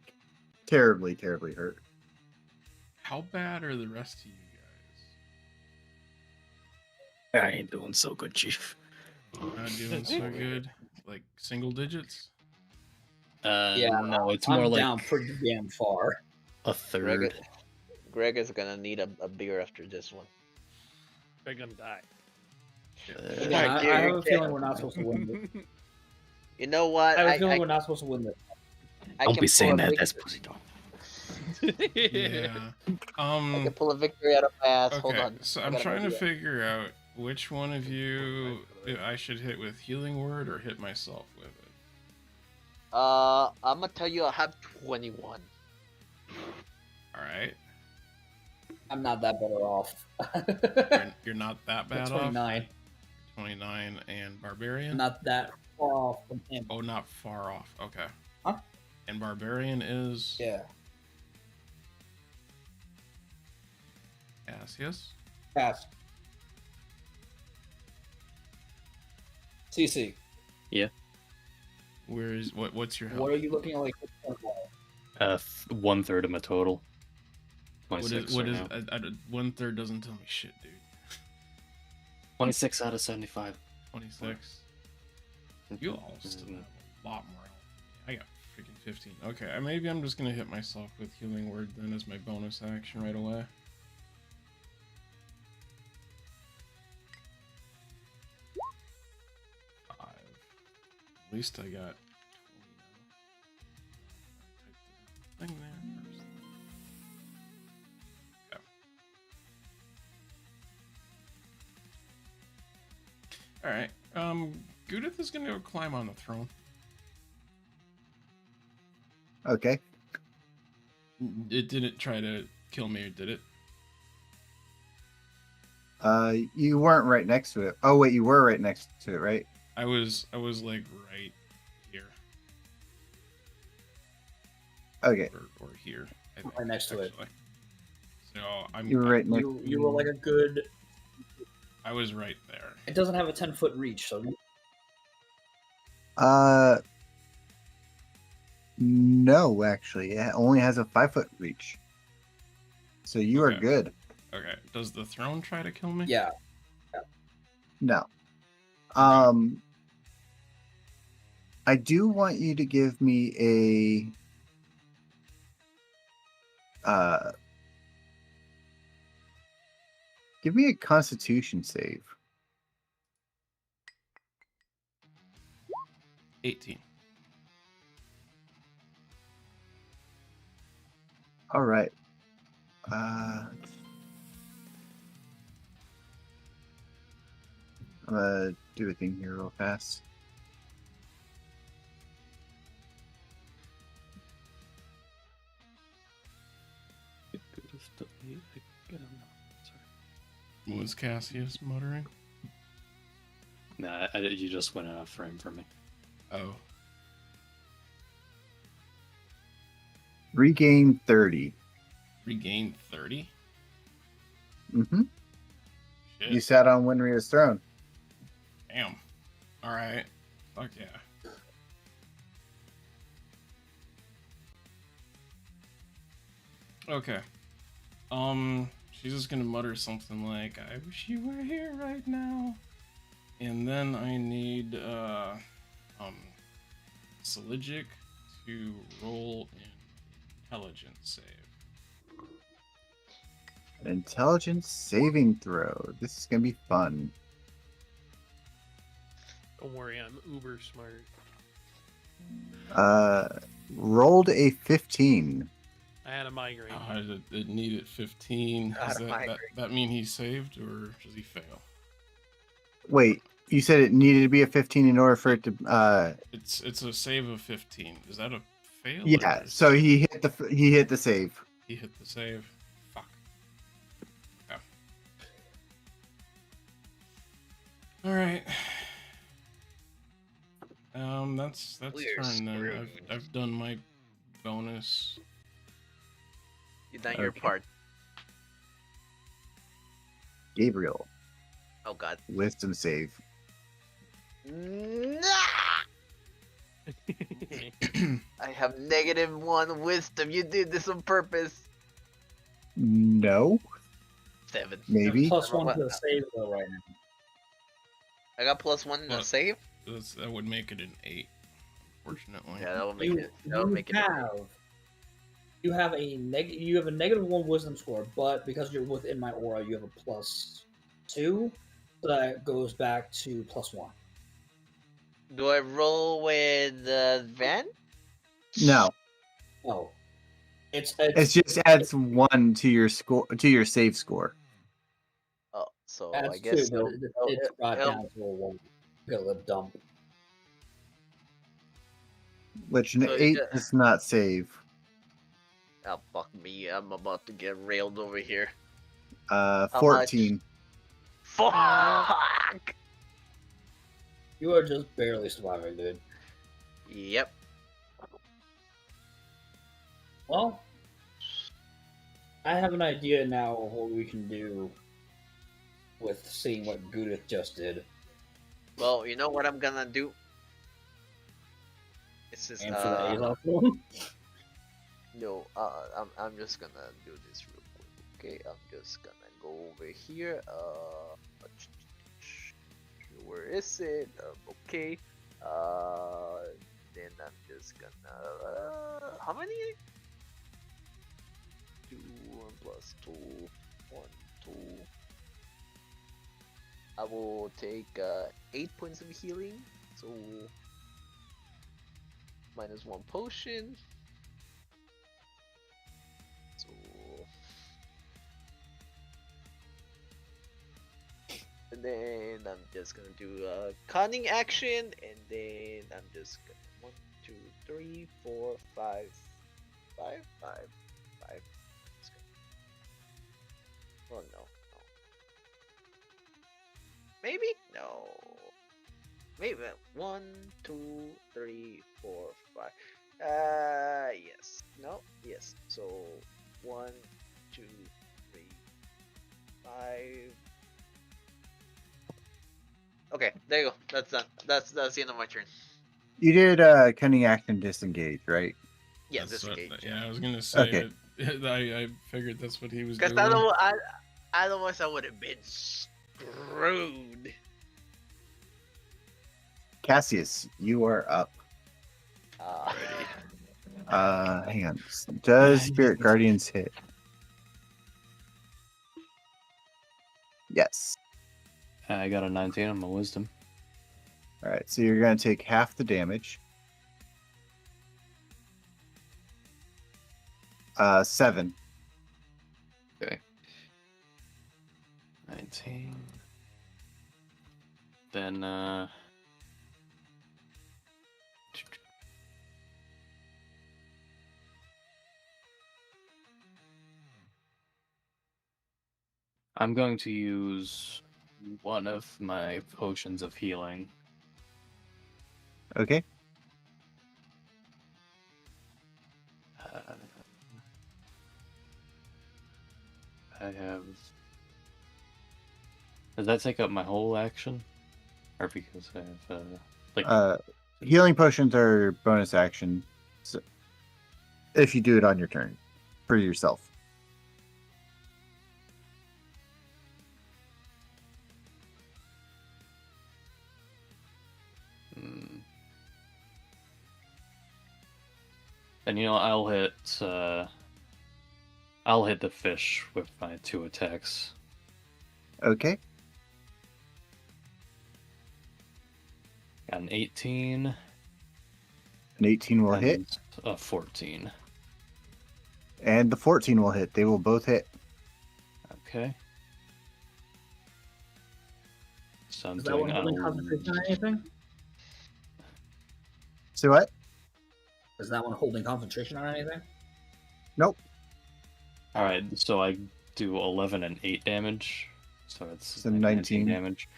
terribly hurt. How bad are the rest of you I ain't doing so good, Chief. guys? Not doing so good. Like single digits? Yeah, No, it's I'm more like down pretty damn far. a third. Greg is gonna need a beer after this one. They're gonna die. Yeah, I Gary, have a feeling we're not supposed to win this. You know what? I have a feeling we're not supposed to win this. I Don't can be pull saying a that. vic- That's pussy dog. Yeah. I can pull a victory out of my ass. Hold Okay, on. so I I'm gotta trying to do that. figure out which one of you I should hit with healing word or hit myself with it. I'm gonna tell you I have 21. Alright. I'm not that better off. You're not that bad off. 29. 29 and barbarian? I'm not that far off from him. Oh, not far off. Okay. Huh? And barbarian is Yeah. Cassius. Pass. CC. Where is what's your health? What are you looking at? Like, 1/3 of my total. What 26 is right now. 1/3 doesn't tell me shit, dude. 26 out of 75. 26. You all still have a lot more health than me. I got freaking 15. Okay, maybe I'm just gonna hit myself with healing word then as my bonus action right away. At least I got 20 now. Type the thing there first. Okay. Alright. Goo-dith is gonna go climb on the throne. Okay. It didn't try to kill me, did it? You weren't right next to it. Oh wait, you were right next to it, right? I was like right here. Okay. Or here. I think, Right next to it. actually. So I'm You were right next. You were like a good. I was right there. It doesn't have a 10-foot reach, so No, actually, it only has a 5-foot reach. So you are Okay. good. Okay. Does the throne try to kill me? yeah. No. I do want you to give me give me a Constitution save. 18. All right. I'm gonna do a thing here real fast. was Cassius muttering? Nah, you just went out of frame for me. Oh. Regain 30. Regain 30? Mm-hmm. Shit. You sat on Winria's throne. Damn. Alright. Fuck yeah. Okay. She's just gonna mutter something like, I wish you were here right now. And then I need, Seligic to roll an intelligence save. An intelligence saving throw. This is gonna be fun. Don't worry, I'm uber smart. Rolled a 15. I had a migraine. It needed 15. God, Does that mean he saved, or does he fail? Wait, you said it needed to be a 15 in order for it to. It's a save of 15. Is that a fail? Yeah. or- So he hit the save. He hit the save. Fuck. Yeah. All right. That's We're turn then. screwed. I've done my bonus. You done your Okay. part. Gabriel, Oh god. wisdom save. Nah! I have -1 wisdom. You did this on purpose. No, 7. maybe. +1 to the save though right now. I got +1 in the What? save. That would make it an 8. Unfortunately. Yeah, that would make it. That would make it. You have a -1 wisdom score, but because you're within my aura, you have a +2, so that goes back to +1. Do I roll with Van? No, Oh, it's it just adds 1 to your score, to your save score. Oh, so adds I guess 2, but it's brought it'll- down to a 1. Got a little dump. Which an So you 8 get- does not save. Oh fuck me! I'm about to get railed over here. 14. Fuck! You are just barely surviving, dude. Yep. Well, I have an idea now of what we can do with seeing what Goo-dith just did. Well, you know what I'm gonna do? It's just And for the Azov one. no. I'm just gonna do this real quick. Okay, I'm just gonna go over here. Where is it? Okay. Then I'm just gonna. How many? 2 1 plus 2 1 2. I will take 8 points of healing. So -1 potion. So and then I'm just gonna do a cunning action, and then I'm just gonna 1 2 3 4 5 5 5 5. Oh no. Maybe? No. Maybe 1 2 3 4 5. Yes. No. Yes. So 1 2 3 5. Okay, there you go. That's done. That's the end of my turn. You did cunning action disengage, right? Yeah, That's disengage. what- yeah, I was gonna say. Okay. I figured that's what he was Because doing. otherwise I would have been screwed. Cassius, you are up. Hang on. Does Spirit Guardians hit? Yes. I got a 19 on my wisdom. All right, so you're going to take half the damage. 7. Okay. 19. Then, I'm going to use one of my potions of healing. Okay. I have. Does that take up my whole action? Or because I have Healing potions are bonus action. So if you do it on your turn for yourself. And I'll hit the fish with my 2 attacks. Okay. Got an 18. An 18 will hit. and a 14. And the 14 will hit. They will both hit. Okay. So I'm Is that one doing holding concentration on anything? So what? Is that one holding concentration on anything? Nope. Alright, so I do 11 and 8 damage. So it's So 19 damage.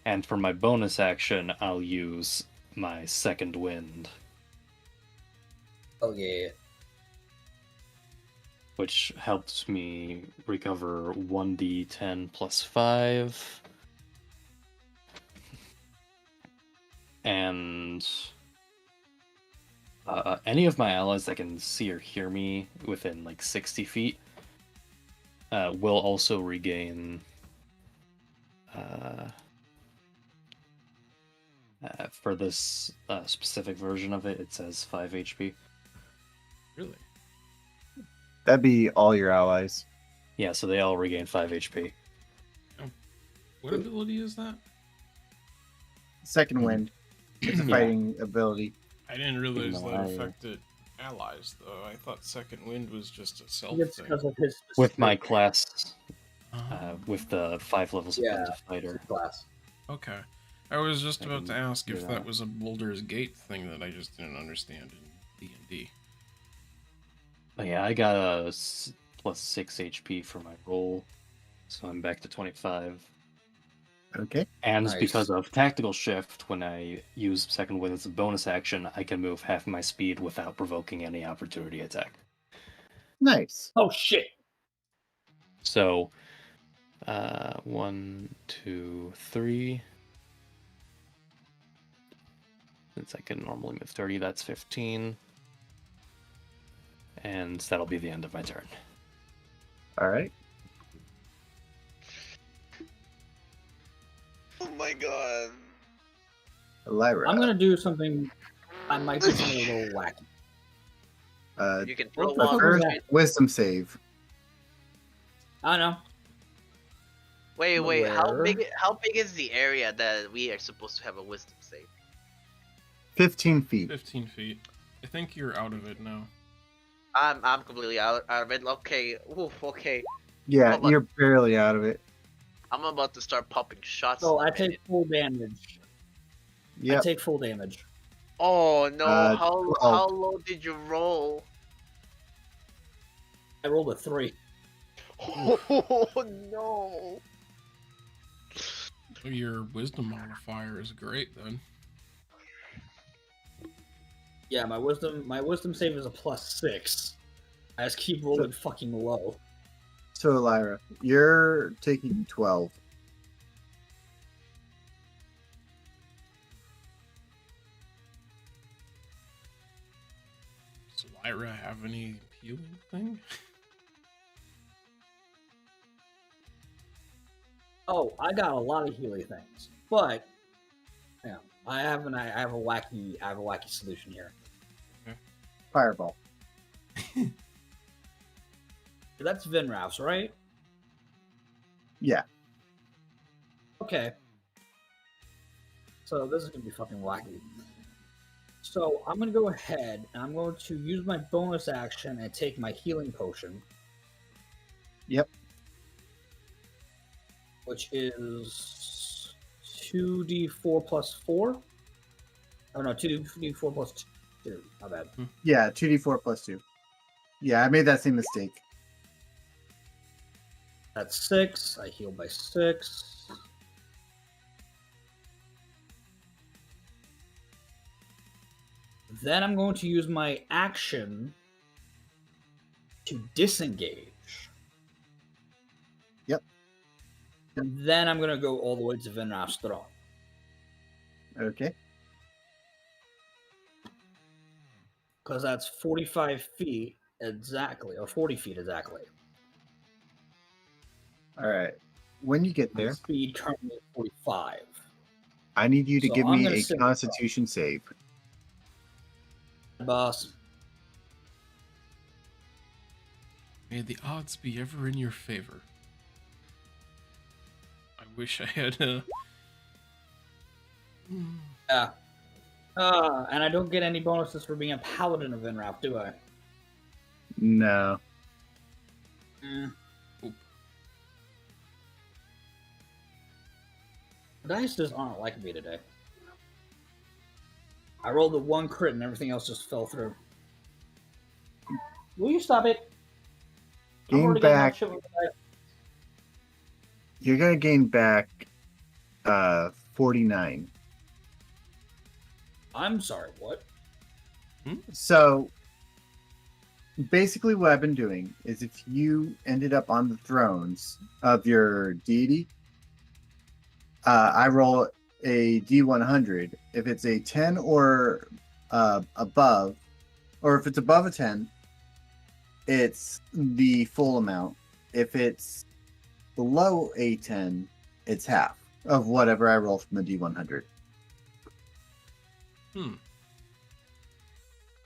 And for my bonus action, I'll use my second wind, Oh yeah. which helps me recover 1d10 plus 5. And any of my allies that can see or hear me within like 60 feet will also regain for this specific version of it, it says 5 HP. Really? That'd be all your allies. Yeah, so they all regain 5 HP. What ability is that? Second wind. It's a Yeah. fighting ability. I didn't realize No, that I- affected allies, though. I thought second wind was just a self It's thing. because of his With my specific class, Oh, with the 5 levels of Yeah. Bend Fighter. class. okay. I was just about to ask do if that. that was a Boulder's Gate thing that I just didn't understand in D&D. But yeah, I got a plus 6 HP for my roll, so I'm back to 25. Okay. And Nice. because of Tactical Shift, when I use Second Wind as a bonus action, I can move half my speed without provoking any opportunity attack. Nice. Oh shit! So, 1, 2, 3. Since I can normally move 30, that's 15. And that'll be the end of my turn. All right. Oh my god. Ellyra. I'm gonna do something. I might do something a little wacky. You can What throw the fuck water. was First, wisdom save. I don't know. Wait. How Where? big is the area that we are supposed to have a wisdom save? 15 feet. 15 feet. I think you're out of it now. I'm completely out of it. Okay. Oof, okay. Yeah, Hold on. you're barely out of it. I'm about to start popping shots. So in I a minute. take full damage. I Yep. take full damage. Oh no! How 12. low did you roll? I rolled a 3. Oh no! Your wisdom modifier is great then. Yeah, my wisdom save is a +6. I just keep rolling fucking low. So, Ellyra, you're taking 12. Does Lyra have any healing thing? Oh, I got a lot of healing things, but yeah, I have a wacky solution here. Fireball. That's Vinraf's, right? Yeah. Okay. So this is gonna be fucking wacky. So I'm gonna go ahead and I'm going to use my bonus action and take my healing potion. Yep. Which is 2d4 plus 4. Oh no, 2d4 plus 2. My bad. Yeah, 2d4 plus 2. Yeah, I made that same mistake. That's 6. I heal by 6. Then I'm going to use my action to disengage. Yep. And then I'm going to go all the way to Vinraf's throne. Okay. Because that's 45 feet exactly, or 40 feet exactly. All right. When you get My there, speed currently is 45. I need you to So give I'm me gonna a sit- Constitution save. Boss. May the odds be ever in your favor. I wish I had a. Yeah. And I don't get any bonuses for being a paladin of Vinraf, do I? No. Mm. The dice just aren't like me today. I rolled the 1 crit and everything else just fell through. Will you stop it? I'm Gain already getting back. that shit with the dice. You're gonna gain back 49. I'm sorry, what? So basically what I've been doing is if you ended up on the thrones of your deity, I roll a D100. If it's a 10 or above, or if it's above a 10, it's the full amount. If it's below a 10, it's half of whatever I roll from the D100.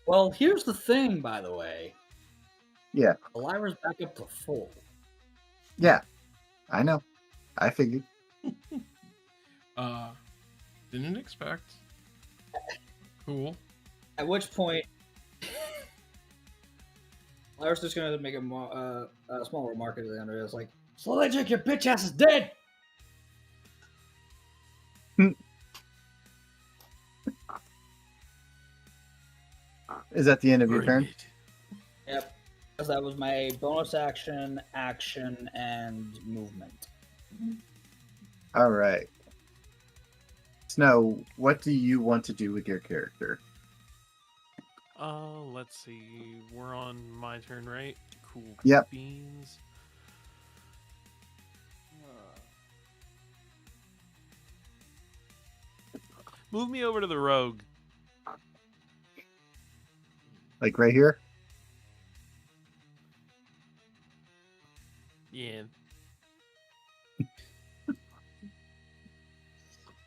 Well, here's the thing, by the way. Yeah. Ellyra's back up to full. Yeah, I know. I figured. Didn't expect. Cool. At which point, Ellyra's just going to make a small remark at the end of it. It's like, Slowly, your bitch ass is dead! Is that the end of your Bring turn? it. Yep. Because that was my bonus action, and movement. All right. Snow, what do you want to do with your character? Let's see. We're on my turn, right? Cool. Yep. Beans. Move me over to the rogue. Like right here? Yeah.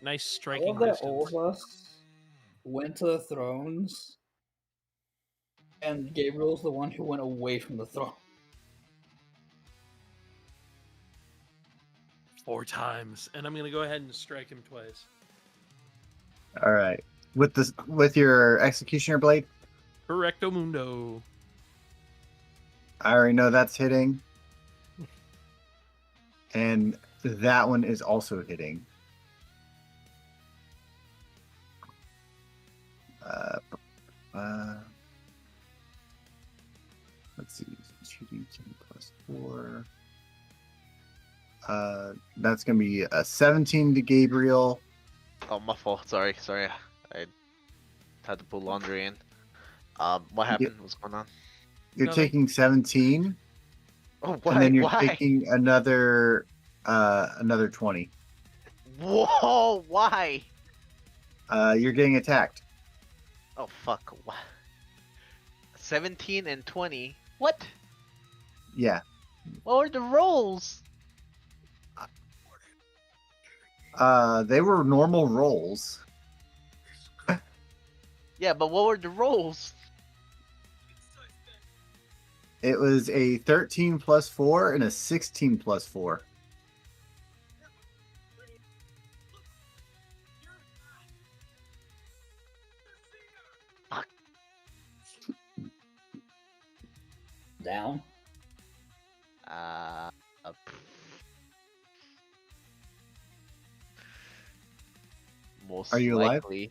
Nice I striking love that distance. all of us went to the thrones, and Gabriel's the one who went away from the throne. 4 times, and I'm gonna go ahead and strike him twice. All right. With your executioner blade? Correcto mundo. I already know that's hitting. And that one is also hitting. Let's see. 2d10 plus 4. That's going to be a 17 to Gabriel. Oh, my fault. Sorry. I had to pull laundry in. What happened? What's going on? You're Nothing. taking 17. Oh, why? And then you're Why? taking another 20. Whoa! Why? You're getting attacked. Oh fuck! What? 17 and 20. What? Yeah. What were the rolls? They were normal rolls. Yeah, but what were the rolls? It was a 13 plus 4 and a 16 plus 4. Down. Uh, most Are you alive? likely.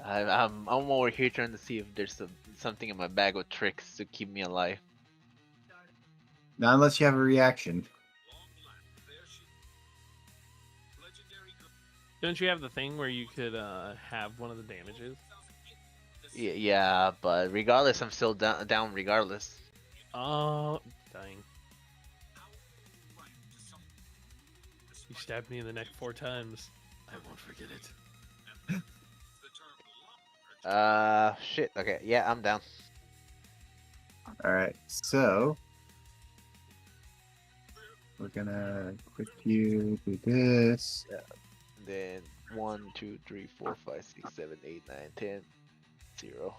I'm over here trying to see if there's something in my bag of tricks to keep me alive. Not unless you have a reaction. Don't you have the thing where you could have one of the damages? Yeah, but regardless, I'm still down regardless. Oh, dang. You stabbed me in the neck 4 times. I won't forget it. Shit. Okay, yeah, I'm down. All right, so we're gonna quick you do this. Then 1, 2, 3, 4, 5, 6, 7, 8, 9, 10, 0.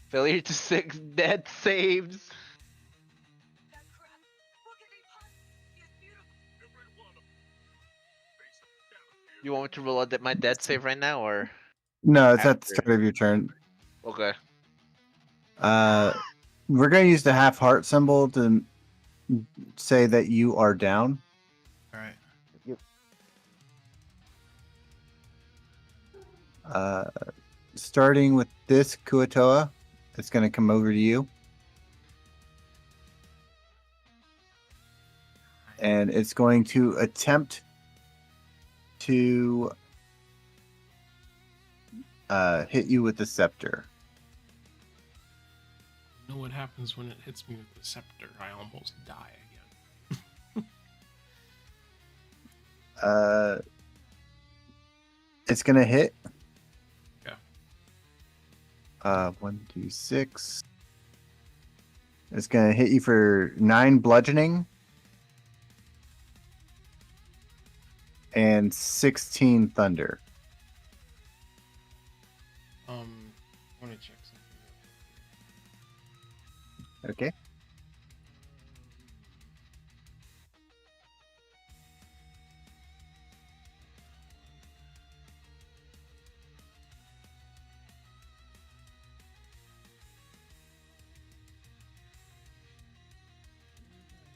Failure to 6 death saves. You want me to roll out my death save right now, or No, it's at the after? start of your turn. Okay. We're gonna use the half heart symbol to say that you are down. All right. Starting with this Kuatoa, it's gonna come over to you. And it's going to attempt to hit you with the scepter. You know what happens when it hits me with the scepter? I almost die again. It's gonna hit. Yeah. 1d6. It's gonna hit you for 9 bludgeoning and 16 thunder. I want to check something. Okay.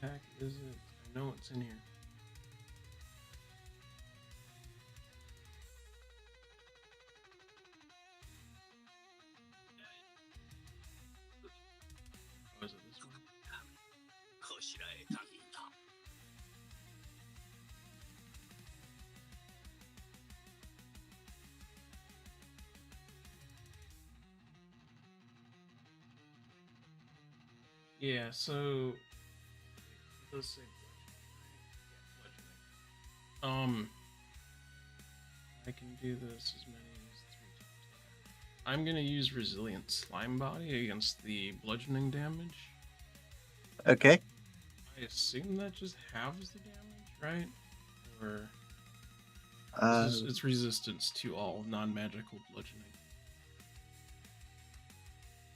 What the heck is it? I know it's in here. Was it this one? Yeah, so it does say bludgeoning. I can do this as many as 3 times. I'm gonna use Resilient Slime Body against the bludgeoning damage. Okay. I assume that just halves the damage, right? Or it's resistance to all non-magical bludgeoning.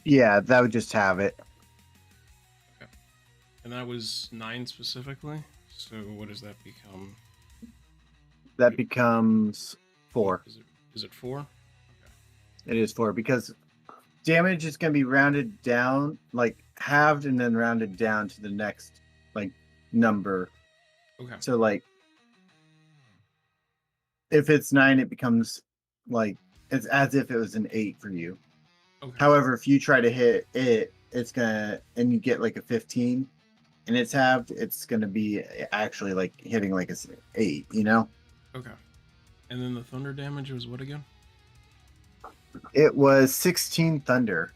Yeah, that would just have it. Okay. And that was 9 specifically. So what does that become? That becomes 4. Is it 4? It is 4 because damage is going to be rounded down, like halved and then rounded down to the next like number. Okay. So like if it's 9, it becomes like it's as if it was an 8 for you. Okay. However, if you try to hit it, it's gonna and you get like a 15 and it's halved, it's gonna be actually like hitting like a 8, you know? Okay. And then the thunder damage was what again? It was 16 thunder.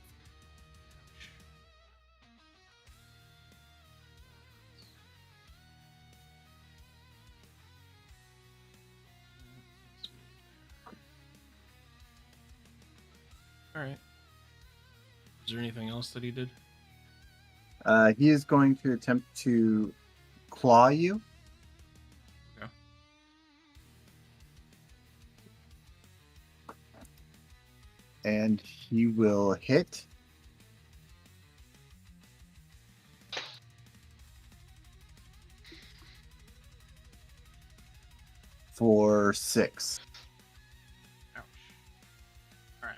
Alright. Is there anything else that he did? He is going to attempt to claw you. Okay. And he will hit. For 6. Ouch. Alright.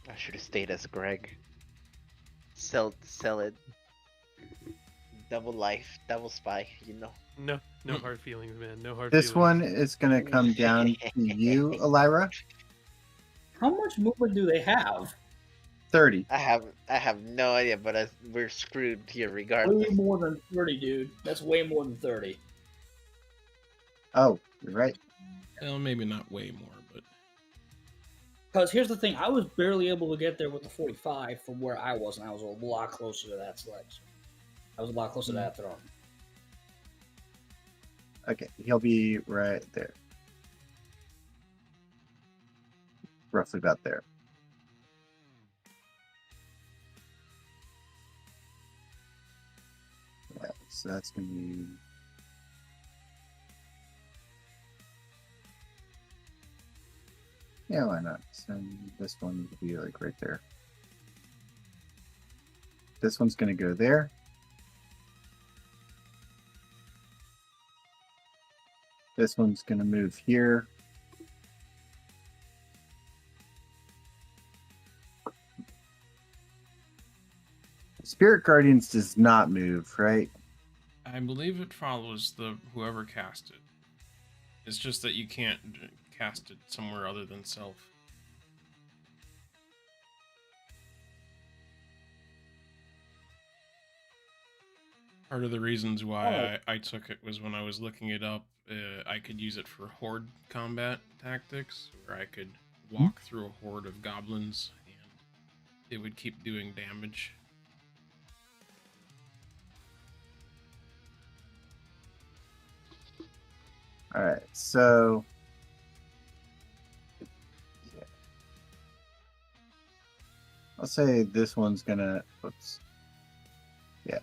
I should have stayed as Greg. Sell it. Double life, double spy, you know. No hard feelings, man. No hard This feelings. one is going to come down to you, Ellyra. How much movement do they have? 30. I have no idea, but we're screwed here Way regardless. more than 30, dude. That's way more than 30. Oh, you're right. Well, maybe not way more, but Because here's the thing, I was barely able to get there with the 45 from where I was, and I was a lot closer to that selection. I was a lot closer to that throne. Okay, he'll be right there. Roughly about there. Yeah, so that's going to be... Yeah, why not? Send this one to be like right there. This one's going to go there. This one's going to move here. Spirit Guardians does not move, right? I believe it follows the whoever cast it. It's just that you can't cast it somewhere other than self. Part of the reasons why I took it was when I was looking it up, I could use it for horde combat tactics, where I could walk through a horde of goblins and it would keep doing damage. All right, so yeah. I'll say this one's gonna. Oops. Yeah.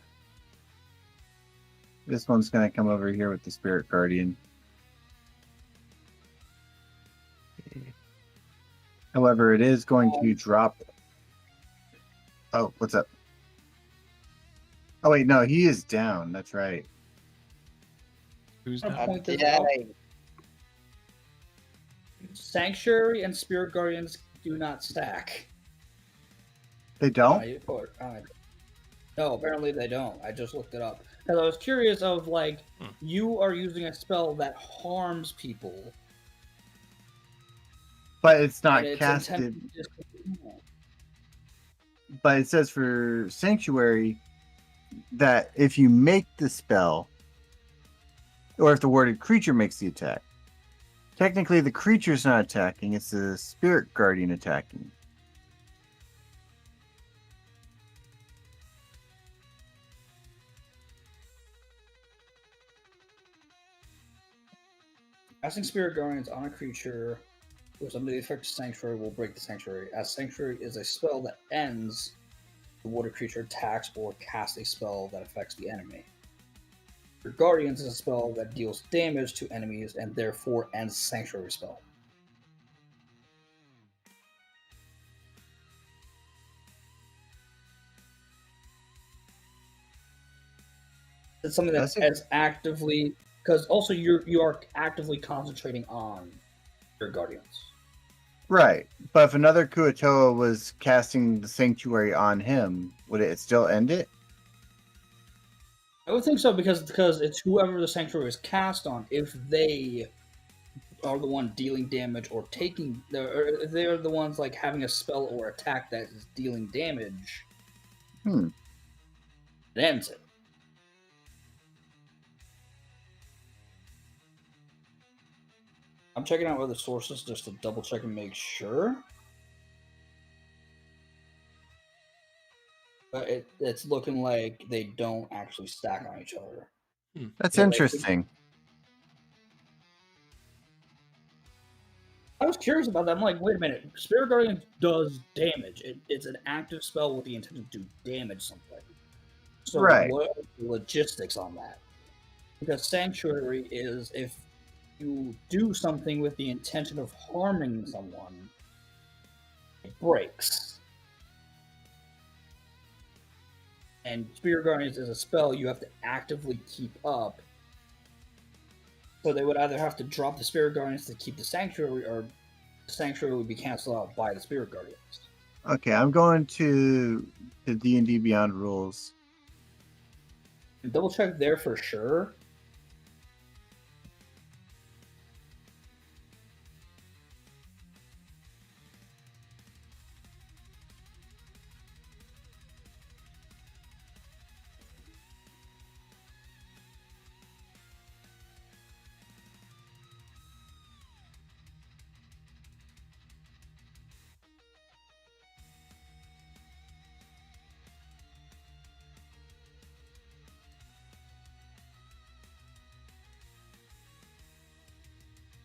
This one's gonna come over here with the Spirit Guardian. However, it is going to drop. Oh, what's up? Oh wait, no, he is down. That's right. Who's I'll that? point this Yeah, out. Sanctuary and Spirit Guardians do not stack. They don't. No, apparently they don't. I just looked it up because I was curious. Of like, you are using a spell that harms people, But it's not and it's casted. intended just But it says for Sanctuary that if you make the spell, or if the warded creature makes the attack, technically the creature's not attacking, it's the Spirit Guardian attacking. casting Spirit Guardians on a creature with under the effect of Sanctuary will break the Sanctuary, as Sanctuary is a spell that ends the warded creature attacks or casts a spell that affects the enemy. Your Guardians is a spell that deals damage to enemies and therefore ends Sanctuary spell. It's something that is actively, because also you are actively concentrating on your Guardians. Right. But if another Kuatoa was casting the Sanctuary on him, would it still end it? I would think so because it's whoever the Sanctuary is cast on. If they are the one dealing damage or taking, they're the ones like having a spell or attack that is dealing damage. It ends it. I'm checking out other sources just to double check and make sure. But it's looking like they don't actually stack on each other. That's interesting. I was curious about that. I'm like, wait a minute. Spirit Guardian does damage. It's an active spell with the intention to do damage someplace. So what are the logistics on that? Because Sanctuary is if you do something with the intention of harming someone, it breaks. And Spirit Guardians is a spell you have to actively keep up. So they would either have to drop the Spirit Guardians to keep the Sanctuary, or the Sanctuary would be canceled out by the Spirit Guardians. Okay, I'm going to the D&D Beyond rules. And double check there for sure.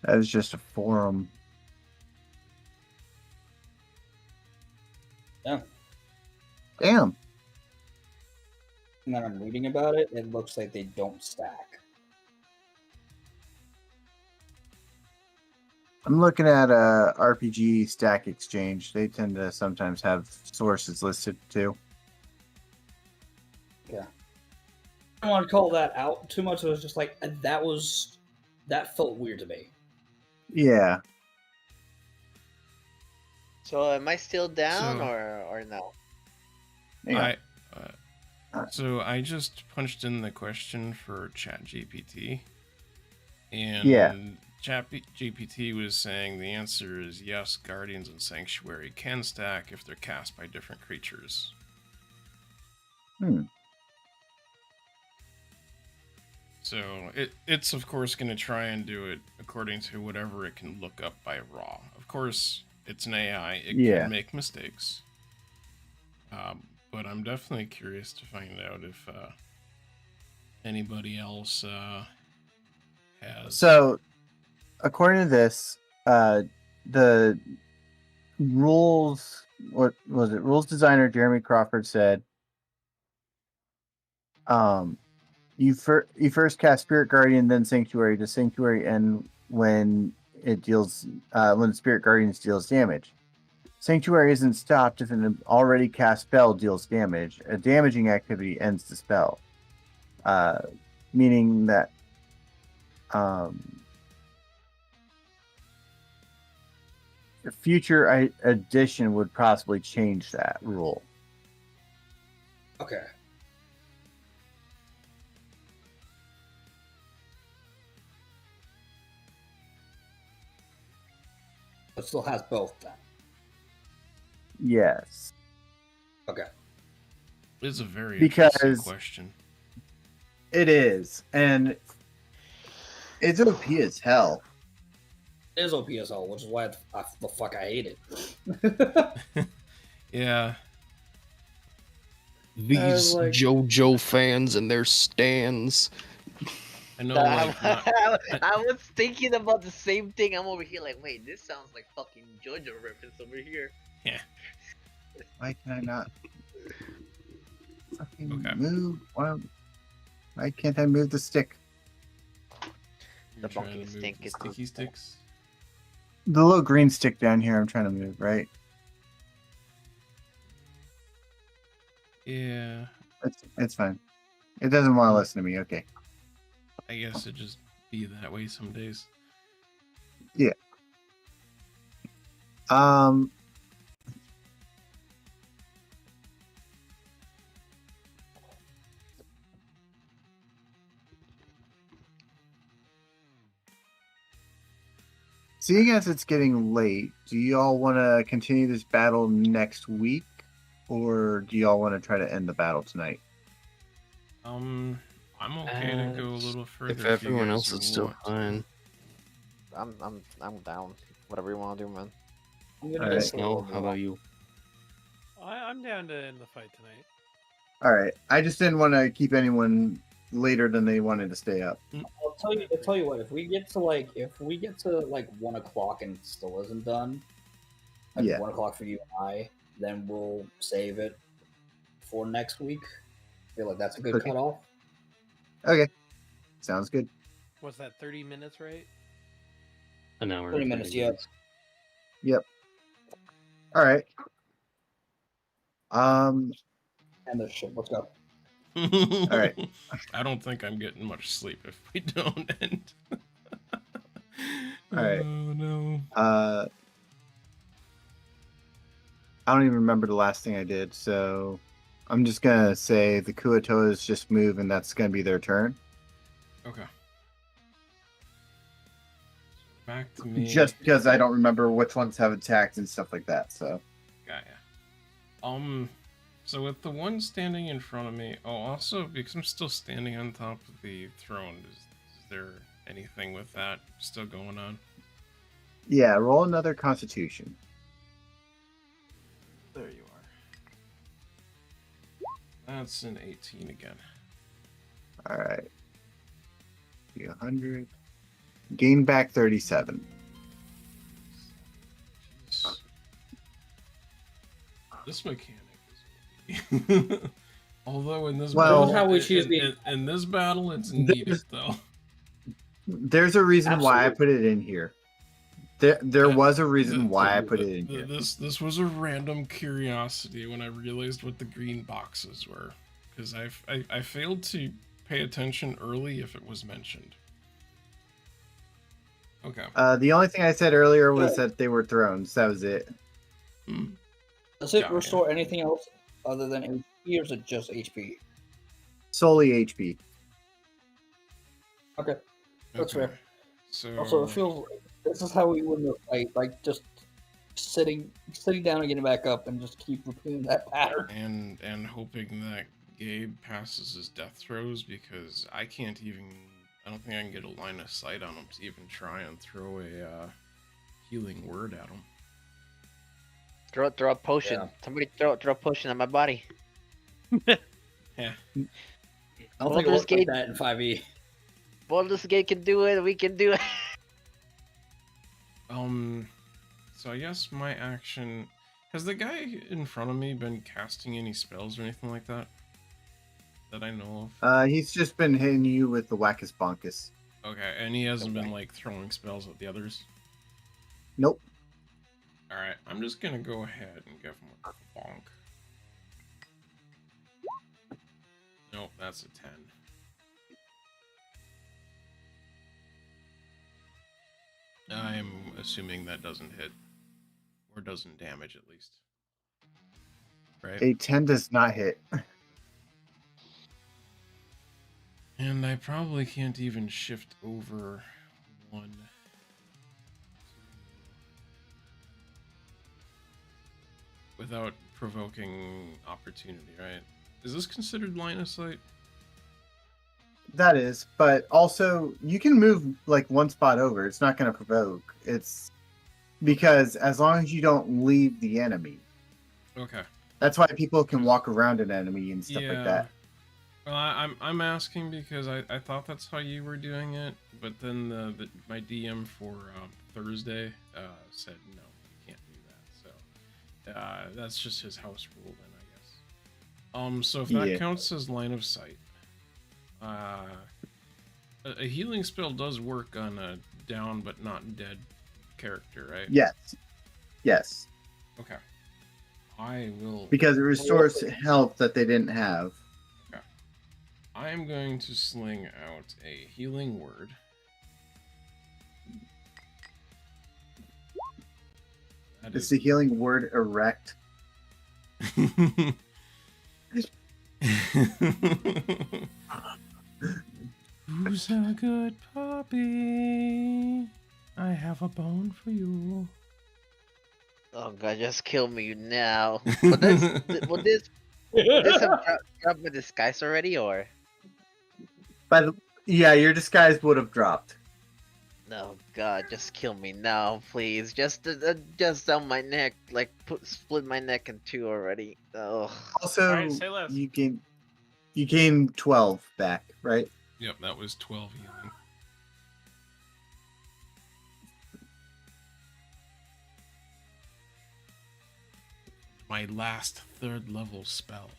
That was just a forum. Yeah. Damn. And then I'm reading about it. It looks like they don't stack. I'm looking at RPG Stack Exchange. They tend to sometimes have sources listed too. Yeah. I don't want to call that out too much. It was just like that felt weird to me. Yeah. So am I still down So- or no? Yeah. So I just punched in the question for ChatGPT, and Yeah. ChatGPT was saying the answer is yes. Guardians and Sanctuary can stack if they're cast by different creatures. So it's of course going to try and do it according to whatever it can look up by raw. Of course, it's an AI. It Yeah. can make mistakes. But I'm definitely curious to find out if anybody else has. So, according to this, the rules, what was it? Rules designer Jeremy Crawford said, you first cast Spirit Guardian, then Sanctuary. Does Sanctuary end when it deals when Spirit Guardian deals damage? Sanctuary isn't stopped if an already cast spell deals damage. A damaging activity ends the spell, meaning that a future addition would possibly change that rule. Okay. It still has both then. Yes. Okay. It's a very Because- interesting question. It is, and it's OP as hell. It is OPSL, which is why the fuck I hate it. Yeah. These like- JoJo fans and their stands. I know, I, like, not- I was thinking about the same thing. I'm over here like, wait, this sounds like fucking JoJo reference over here. yeah. Why can I not fucking Okay. move? Why can't I move the stick? You're The trying bonking to move stink the is sticky cool. sticks. The little green stick down here, I'm trying to move, right? Yeah. It's fine. It doesn't want to listen to me. Okay. I guess it just be that way some days. Um. Seeing as it's getting late, do y'all want to continue this battle next week, or do y'all want to try to end the battle tonight? I'm okay to go a little further. If you everyone guys else is still want. fine. I'm down. Whatever you want to do, man. I'm gonna All go right. for a Snow, little how more. about you? I'm down to end the fight tonight. All right. I just didn't want to keep anyone later than they wanted to stay up. I'll tell you what. If we get to like 1 o'clock and it still isn't done, like Yeah. 1 o'clock for you and I, then we'll save it for next week. I feel like that's a good Okay. cutoff. Okay. Sounds good. What's that? 30 minutes, right? An hour. 30 and minutes, 30 yeah. minutes. All right. And the shit. Let's go. All right. I don't think I'm getting much sleep if we don't end. All right. Oh no. I don't even remember the last thing I did, so I'm just gonna say the Kuatoas just move, and that's gonna be their turn. Okay. Back to me. Just because I don't remember which ones have attacked and stuff like that. So Got ya. So with the one standing in front of me, also because I'm still standing on top of the throne, is there anything with that still going on? yeah, roll another Constitution. There you are. That's an 18 again. All right. 100. Gain back 37. Jeez. This mechanic is OP. Although in this Well- battle, How we choose the- in this battle, it's needed though. There's a reason why I put it in here. There was a reason why I put it in here. This was a random curiosity when I realized what the green boxes were, because I failed to pay attention early if it was mentioned. Okay. The only thing I said earlier was that they were thrones. That was it. Does it Got it. restore anything else other than HP, or is it just HP? Solely HP. Okay, that's fair. So Also, it feels like this is how we win the fight. Like just sitting down and getting back up, and just keep repeating that pattern. and hoping that Gabe passes his death throws, because I can't even. I don't think I can get a line of sight on him to even try and throw a healing word at him. Throw a potion. Yeah. Somebody throw a potion on my body. Yeah. I don't Well, think it this works like game- that in 5e. Baldur's Gate can do it. We can do it. So I guess my action. Has the guy in front of me been casting any spells or anything like that? That I know of? He's just been hitting you with the wackus bonkus. Okay, and he hasn't been Okay. like throwing spells at the others? Nope. Alright, I'm just gonna go ahead and give him a bonk. Nope, that's a 10. I'm assuming that doesn't hit. Or doesn't damage, at least. Right? A 10 does not hit. And I probably can't even shift over one. Without provoking opportunity, right? Is this considered line of sight? That is, but also you can move like one spot over. It's not going to provoke. It's because as long as you don't leave the enemy. Okay. That's why people can walk around an enemy and stuff like that. Well, I'm asking because I thought that's how you were doing it, but then my DM for Thursday said no, you can't do that. So that's just his house rule then, I guess. So if that Yeah. counts as line of sight, a healing spell does work on a down but not dead character, right? Yes. Yes. Okay. I will. Because it restores health that they didn't have. I am going to sling out a healing word. That Is the healing word erect? Who's a good puppy? I have a bone for you. Oh god, just kill me now. Will this have dropped my disguise already, or? Yeah, your disguise would have dropped. No, God, just kill me now, please. Just down my neck, like split my neck in two already. Oh. Also, Alright, say less. you gain 12 back, right? Yep, that was 12 healing. My last 3rd level spell.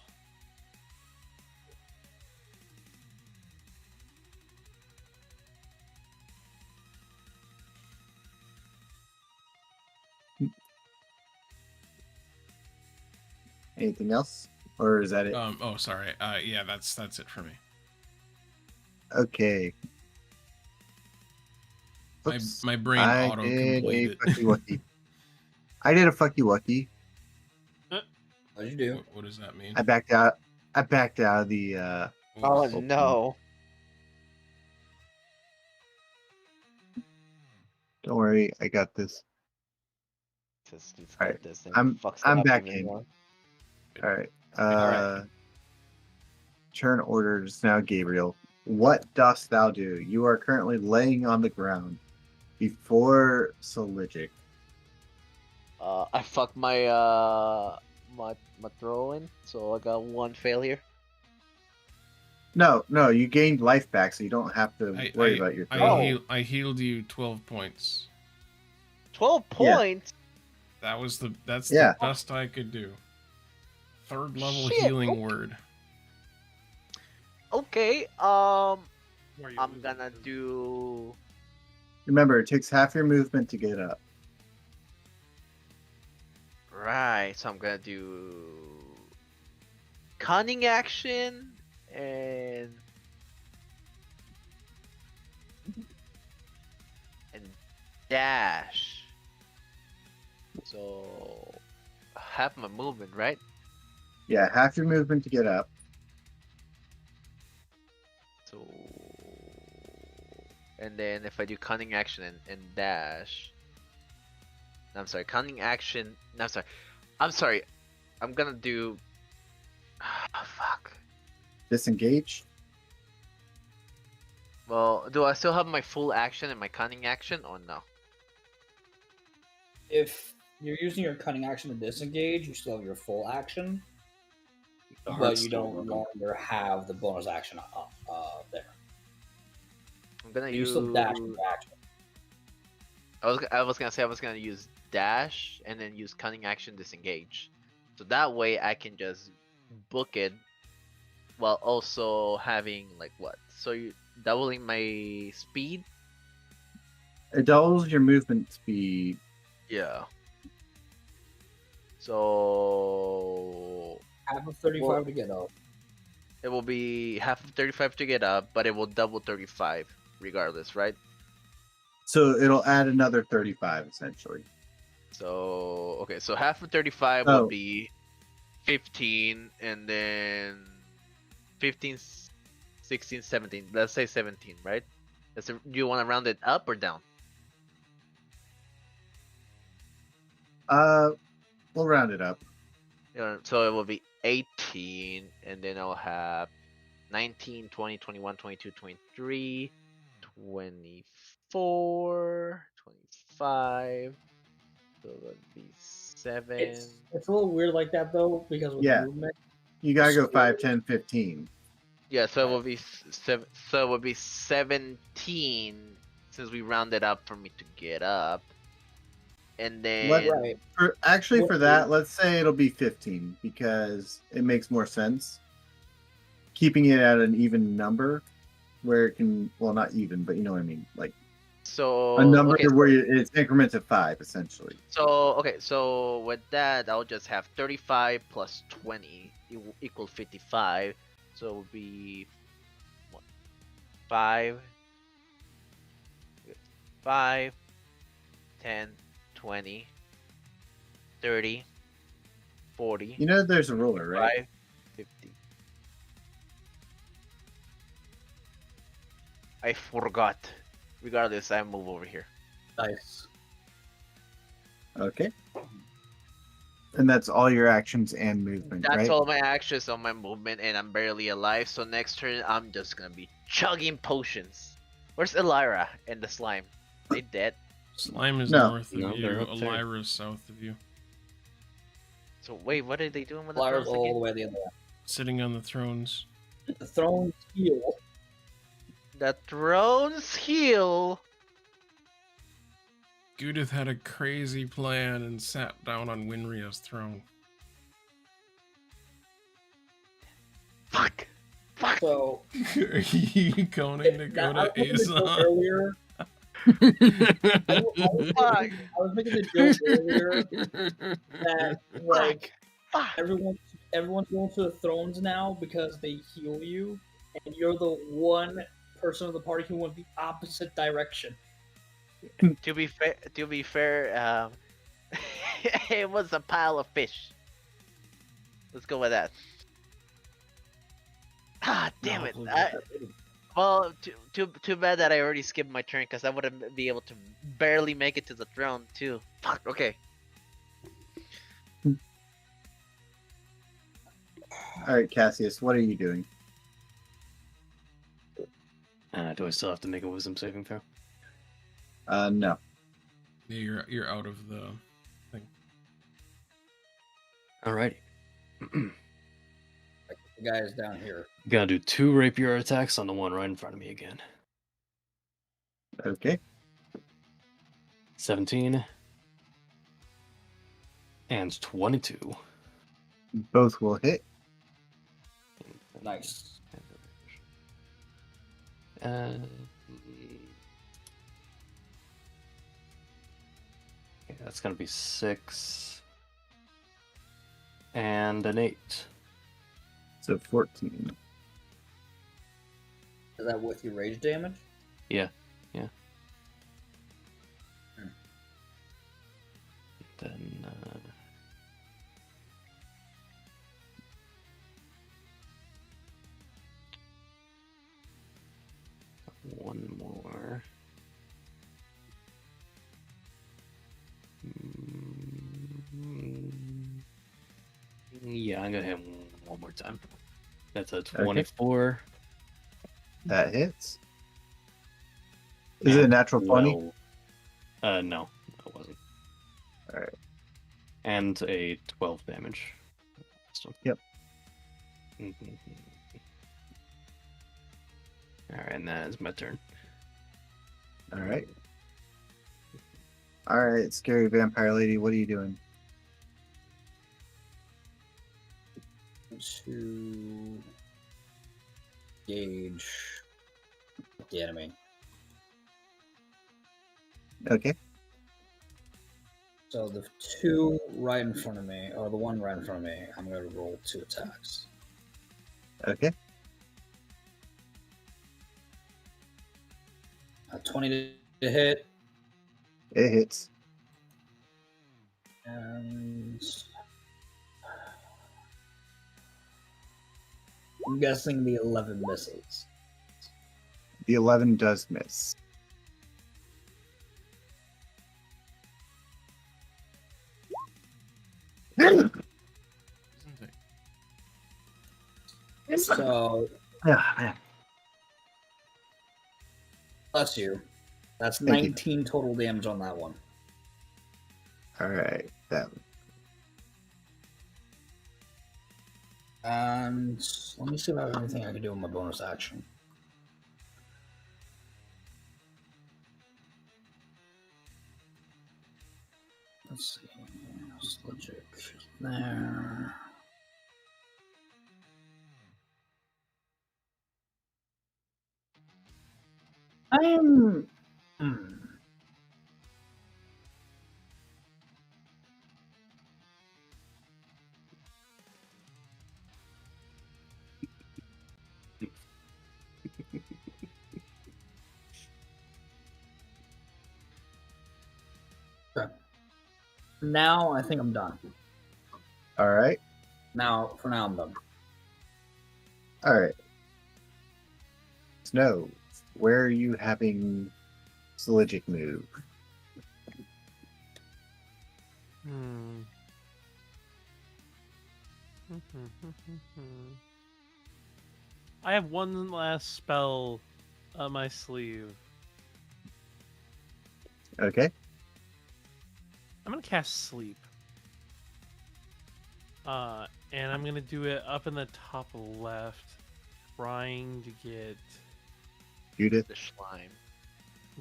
Anything else, or is that it? Oh, sorry. Yeah, that's it for me. Okay. My Oops. my brain I auto did a completed. fucky wucky. I did a fucky wucky. What'd you do? What does that mean? I backed out. I backed out of the. Oh Oops. no. Don't worry, I got this. Just Alright, this thing I'm fucks I'm it up back even in. more. All right. Alright. Turn orders now, Gabriel. What dost thou do? You are currently laying on the ground before Soligic. I fucked my my throw in, so I got one failure. No, you gained life back, so you don't have to worry about your throw. I healed you 12 points. 12 Yeah. points? That's Yeah. the best I could do. 3rd level Shit, healing word. Okay, Where you I'm losing gonna to- do... Remember, it takes half your movement to get up. Right, so I'm gonna do... Cunning action, and dash. So half my movement, right? Yeah, half your movement to get up. So and then if I do cunning action and dash. I'm sorry, cunning action. No, I'm sorry. I'm gonna do. Fuck. Disengage. Well, do I still have my full action and my cunning action, or no? If you're using your cunning action to disengage, you still have your full action, The but heart's you still don't open. longer have the bonus action there. I'm gonna You use. still dash into action. I was gonna say I was gonna use dash and then use cunning action disengage, so that way I can just book it, while also having like what? So you doubling my speed? It doubles your movement speed. Yeah. So Half of 35 Well- to get up. it will be half of 35 to get up, but it will double 35 regardless, right? So it'll add another 35 essentially. So okay, so half of 35 Oh. will be 15, and then 15, 16, 17. Let's say 17, right? Do you want to round it up or down? We'll round it up. So it will be 18, and then I'll have 19, 20, 21, 22, 23, 24, 25. So that'd be 7. It's a little weird like that though, because with Yeah. movement, You gotta go 5, 10, 15. Yeah, so it will be 7. So it will be 17 since we rounded up for me to get up, and then right? For that, let's say it'll be 15 because it makes more sense. Keeping it at an even number where it can, well, not even, but you know what I mean? Like so a number okay, where it's increments of 5 essentially. so with that, I'll just have 35 plus 20 equal 55. So it will be what, 5, 10, 20, 30, 40, You know, there's a ruler, right? 5, 50. I forgot. Regardless, I move over here. Nice. Okay. And that's all your actions and movement, That's right? all my actions on my movement, and I'm barely alive. So next turn, I'm just gonna be chugging potions. Where's Ellyra and the slime? They dead. Slime is No. north of No, you. they're up there. Ellyra's south of you. So wait, what are they doing with the Flyers thrones all the again? way to the end. Sitting on the thrones. The throne's heal. The thrones heal. Goo-dith had a crazy plan and sat down on Winria's throne. Fuck. Fuck. So Are you going to go I to was making the joke Azon? earlier. Fuck. I was making the joke earlier that like Fuck. everyone's going to the thrones now because they heal you, and you're the one person of the party who went the opposite direction. To be fair, it was a pile of fish. Let's go with that. Ah, damn it! Well, too bad that I already skipped my turn because I wouldn't be able to barely make it to the throne too. Fuck. Okay. All right, Cassius, what are you doing? Do I still have to make a wisdom saving throw? No. Yeah, you're out of the thing. Alrighty. The guys down here. Gotta do 2 rapier attacks on the one right in front of me again. Okay. 17 and 22. Both will hit. Nice. Yeah, that's gonna be 6 and an 8. So 14. Is that with your rage damage? Yeah. Hmm. Then one more. Yeah, I'm gonna hit him one more time. That's a 24. That hits. Is it a natural 20? No, it wasn't. Alright. And a 12 damage. Yep. Alright, and that is my turn. Alright. Alright, scary vampire lady, what are you doing? To gauge the enemy. Okay. So the 2 right in front of me, or the 1 right in front of me, I'm going to roll 2 attacks. Okay. 20 to hit, It hits. and I'm guessing the 11 misses. The 11 does miss. So, Ah, man. bless you. That's Thank you. 19 total damage on that one. Alright. That And let me see if I have anything I can do with my bonus action. Let's see. Logic there. I am. Okay. Now I think I'm done. Alright. For now I'm done. Alright. Snow, where are you having Sligic move? I have one last spell up my sleeve. Okay. I'm gonna cast Sleep. And I'm gonna do it up in the top left, trying to get Judith. The slime.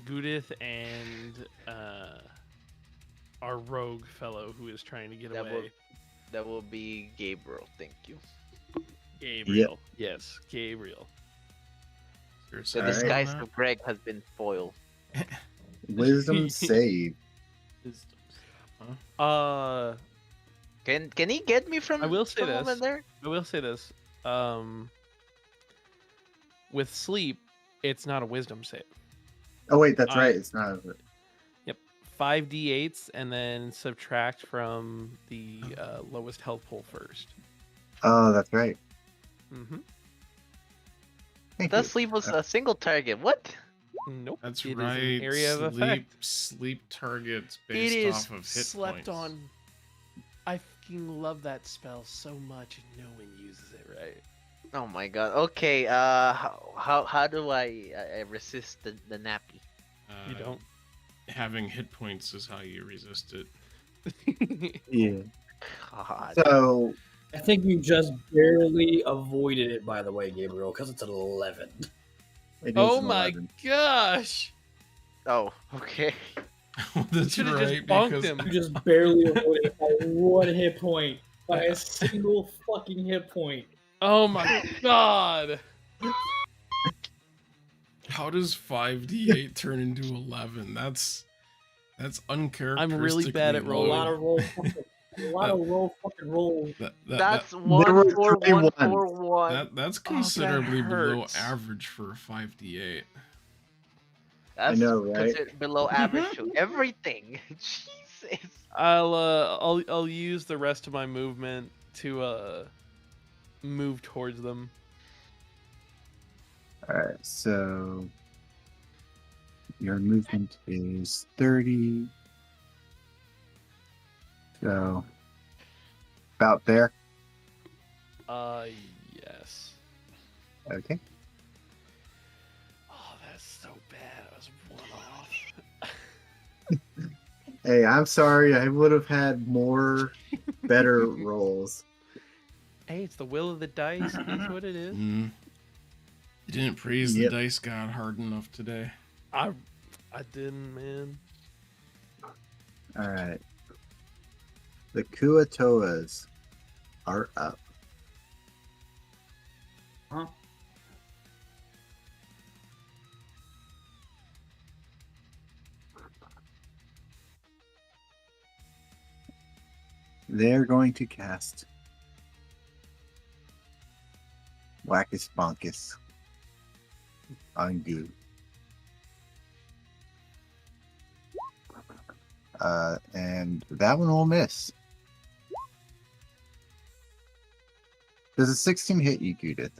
Goo-dith and our rogue fellow who is trying to get away. That will be Gabriel. Thank you. Gabriel. Yes, Gabriel. The Alright. disguise of Greg has been foiled. Wisdom save. Can he get me from? I will say from this. over there? I will say this. With sleep, it's not a wisdom save. Oh wait, that's right. It's not. Yep, 5d8s, and then subtract from the lowest health pool first. Oh, that's right. Mm-hmm. Thank That you. sleep was a single target. What? Nope. That's it right. Is an area of effect. Sleep targets It based is off of hit slept points. on. I fucking love that spell so much, and no one uses it right. Oh my god. Okay. How do I resist the nappy? You don't. Having hit points is how you resist it. Yeah. God. So I think you just barely avoided it, by the way, Gabriel, because it's an 11. It is Oh an my 11. gosh! Oh, okay. That's Should've right. just bonked Because him. You just barely avoided it by 1 hit point. By a single fucking hit point. Oh my god! how does 5d8 turn into 11? That's uncharacteristically really bad at A rolling. lot of roll fucking roll. That's There were 14141. that's that considerably below hurts. average for a 5d8. That's know, right? considered below average to everything. Jesus. I'll use the rest of my movement to move towards them. Alright, so your movement is 30. So about there. Yes. Okay. Oh, that's so bad. I was 1 off. Hey, I'm sorry. I would have had more better rolls. Hey, it's the will of the dice. That's what it is. You didn't praise Yep. the dice god hard enough today. I didn't, man. Alright. The Kuatoas are up. Huh? They're going to cast Wackus Bonkus on Goo. And that one will miss. Does a 16 hit you, Goo-dith?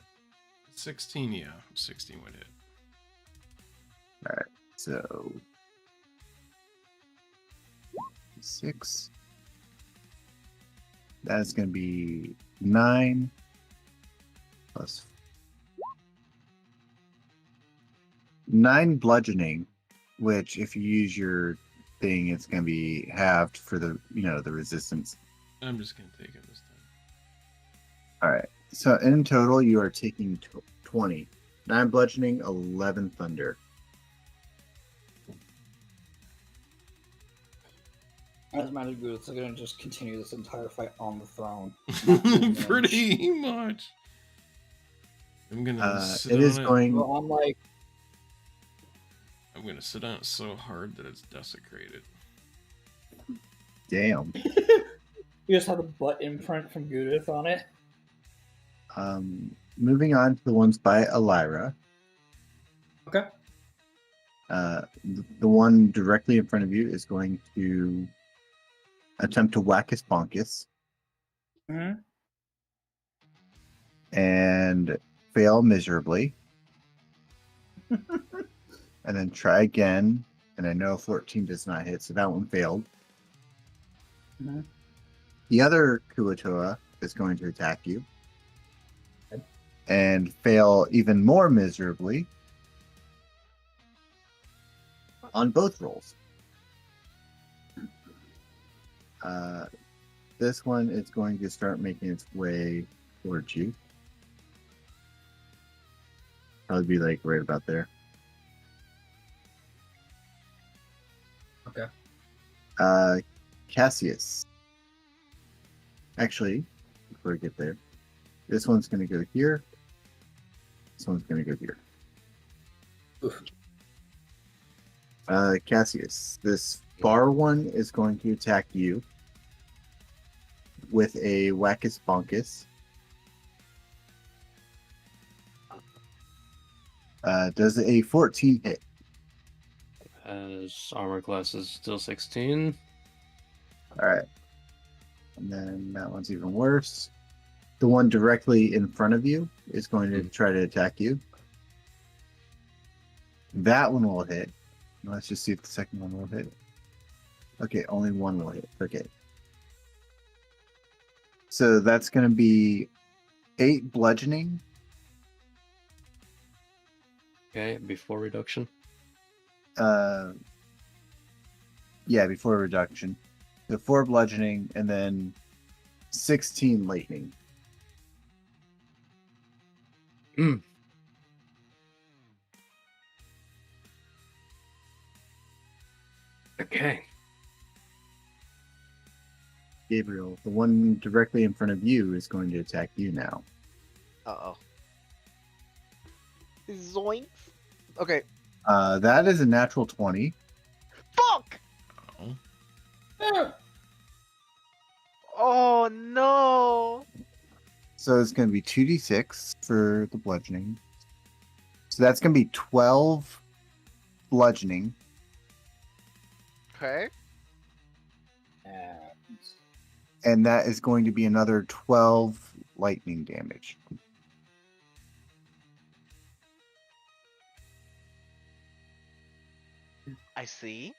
16, yeah. 16 would hit. Alright, so 6. That's going to be 9 plus 9 bludgeoning, which if you use your thing, it's going to be halved for the the resistance. I'm just going to take it this time. All right. So in total, you are taking 20. 9 bludgeoning, 11 thunder. As a matter of good, they're gonna just continue this entire fight on the throne. Pretty much. I'm going to sit It on is it. going. Well, I'm like, I'm going to sit on it so hard that it's desecrated. Damn. you just have the butt imprint from Goo-dith on it. Moving on to the ones by Ellyra. Okay. The one directly in front of you is going to attempt to Wackus Bonkus Mm-hmm. and fail miserably. And then try again. And I know 14 does not hit, so that one failed. Mm-hmm. The other Kuatoa is going to attack you Okay. and fail even more miserably on both rolls. This one is going to start making its way towards you. Probably be like right about there. Okay. Cassius. Actually, before I get there, this one's going to go here. This one's going to go here. Oof. Cassius, this far one is going to attack you with a Wackus Bonkus. Does a 14 hit? As armor class is still 16. All right. And then that one's even worse. The one directly in front of you is going to try to attack you. That one will hit. Let's just see if the second one will hit. Okay, only one will hit. Okay. So that's going to be 8 bludgeoning. Okay, before reduction. Yeah, before reduction. So 4 bludgeoning and then 16 lightning. Okay. Gabriel, the one directly in front of you is going to attack you now. Uh-oh. Zoinks. Okay. That is a natural 20. Fuck! Oh, no! So it's going to be 2d6 for the bludgeoning. So that's going to be 12 bludgeoning. Okay. And that is going to be another 12 lightning damage. I see.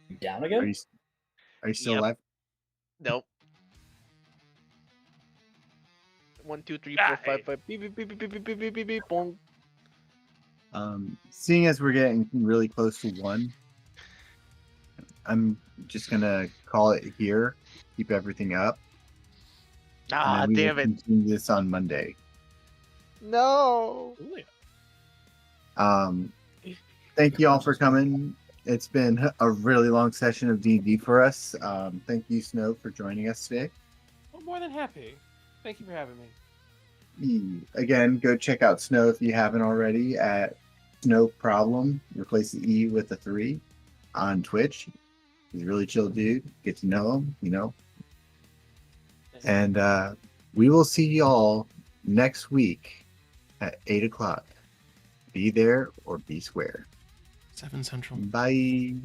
You down Are again? you still Yep. alive? Nope. 1, 2, 3, 4, 5, 5. Beep, beep, beep, beep, beep, beep, beep, beep, beep, boom. Seeing as we're getting really close to 1, I'm just going to call it here. Keep everything up. Ah, and then we damn will it. continue this on Monday. No. Thank you all for coming. It's been a really long session of D&D for us. Thank you, Snow, for joining us today. I'm more than happy. Thank you for having me. Again, go check out Snow if you haven't already at Snow Problem. Replace the E with a 3 on Twitch. He's a really chill dude. Get to know him, you know. And we will see y'all next week at 8 o'clock. Be there or be square. 7 Central. Bye.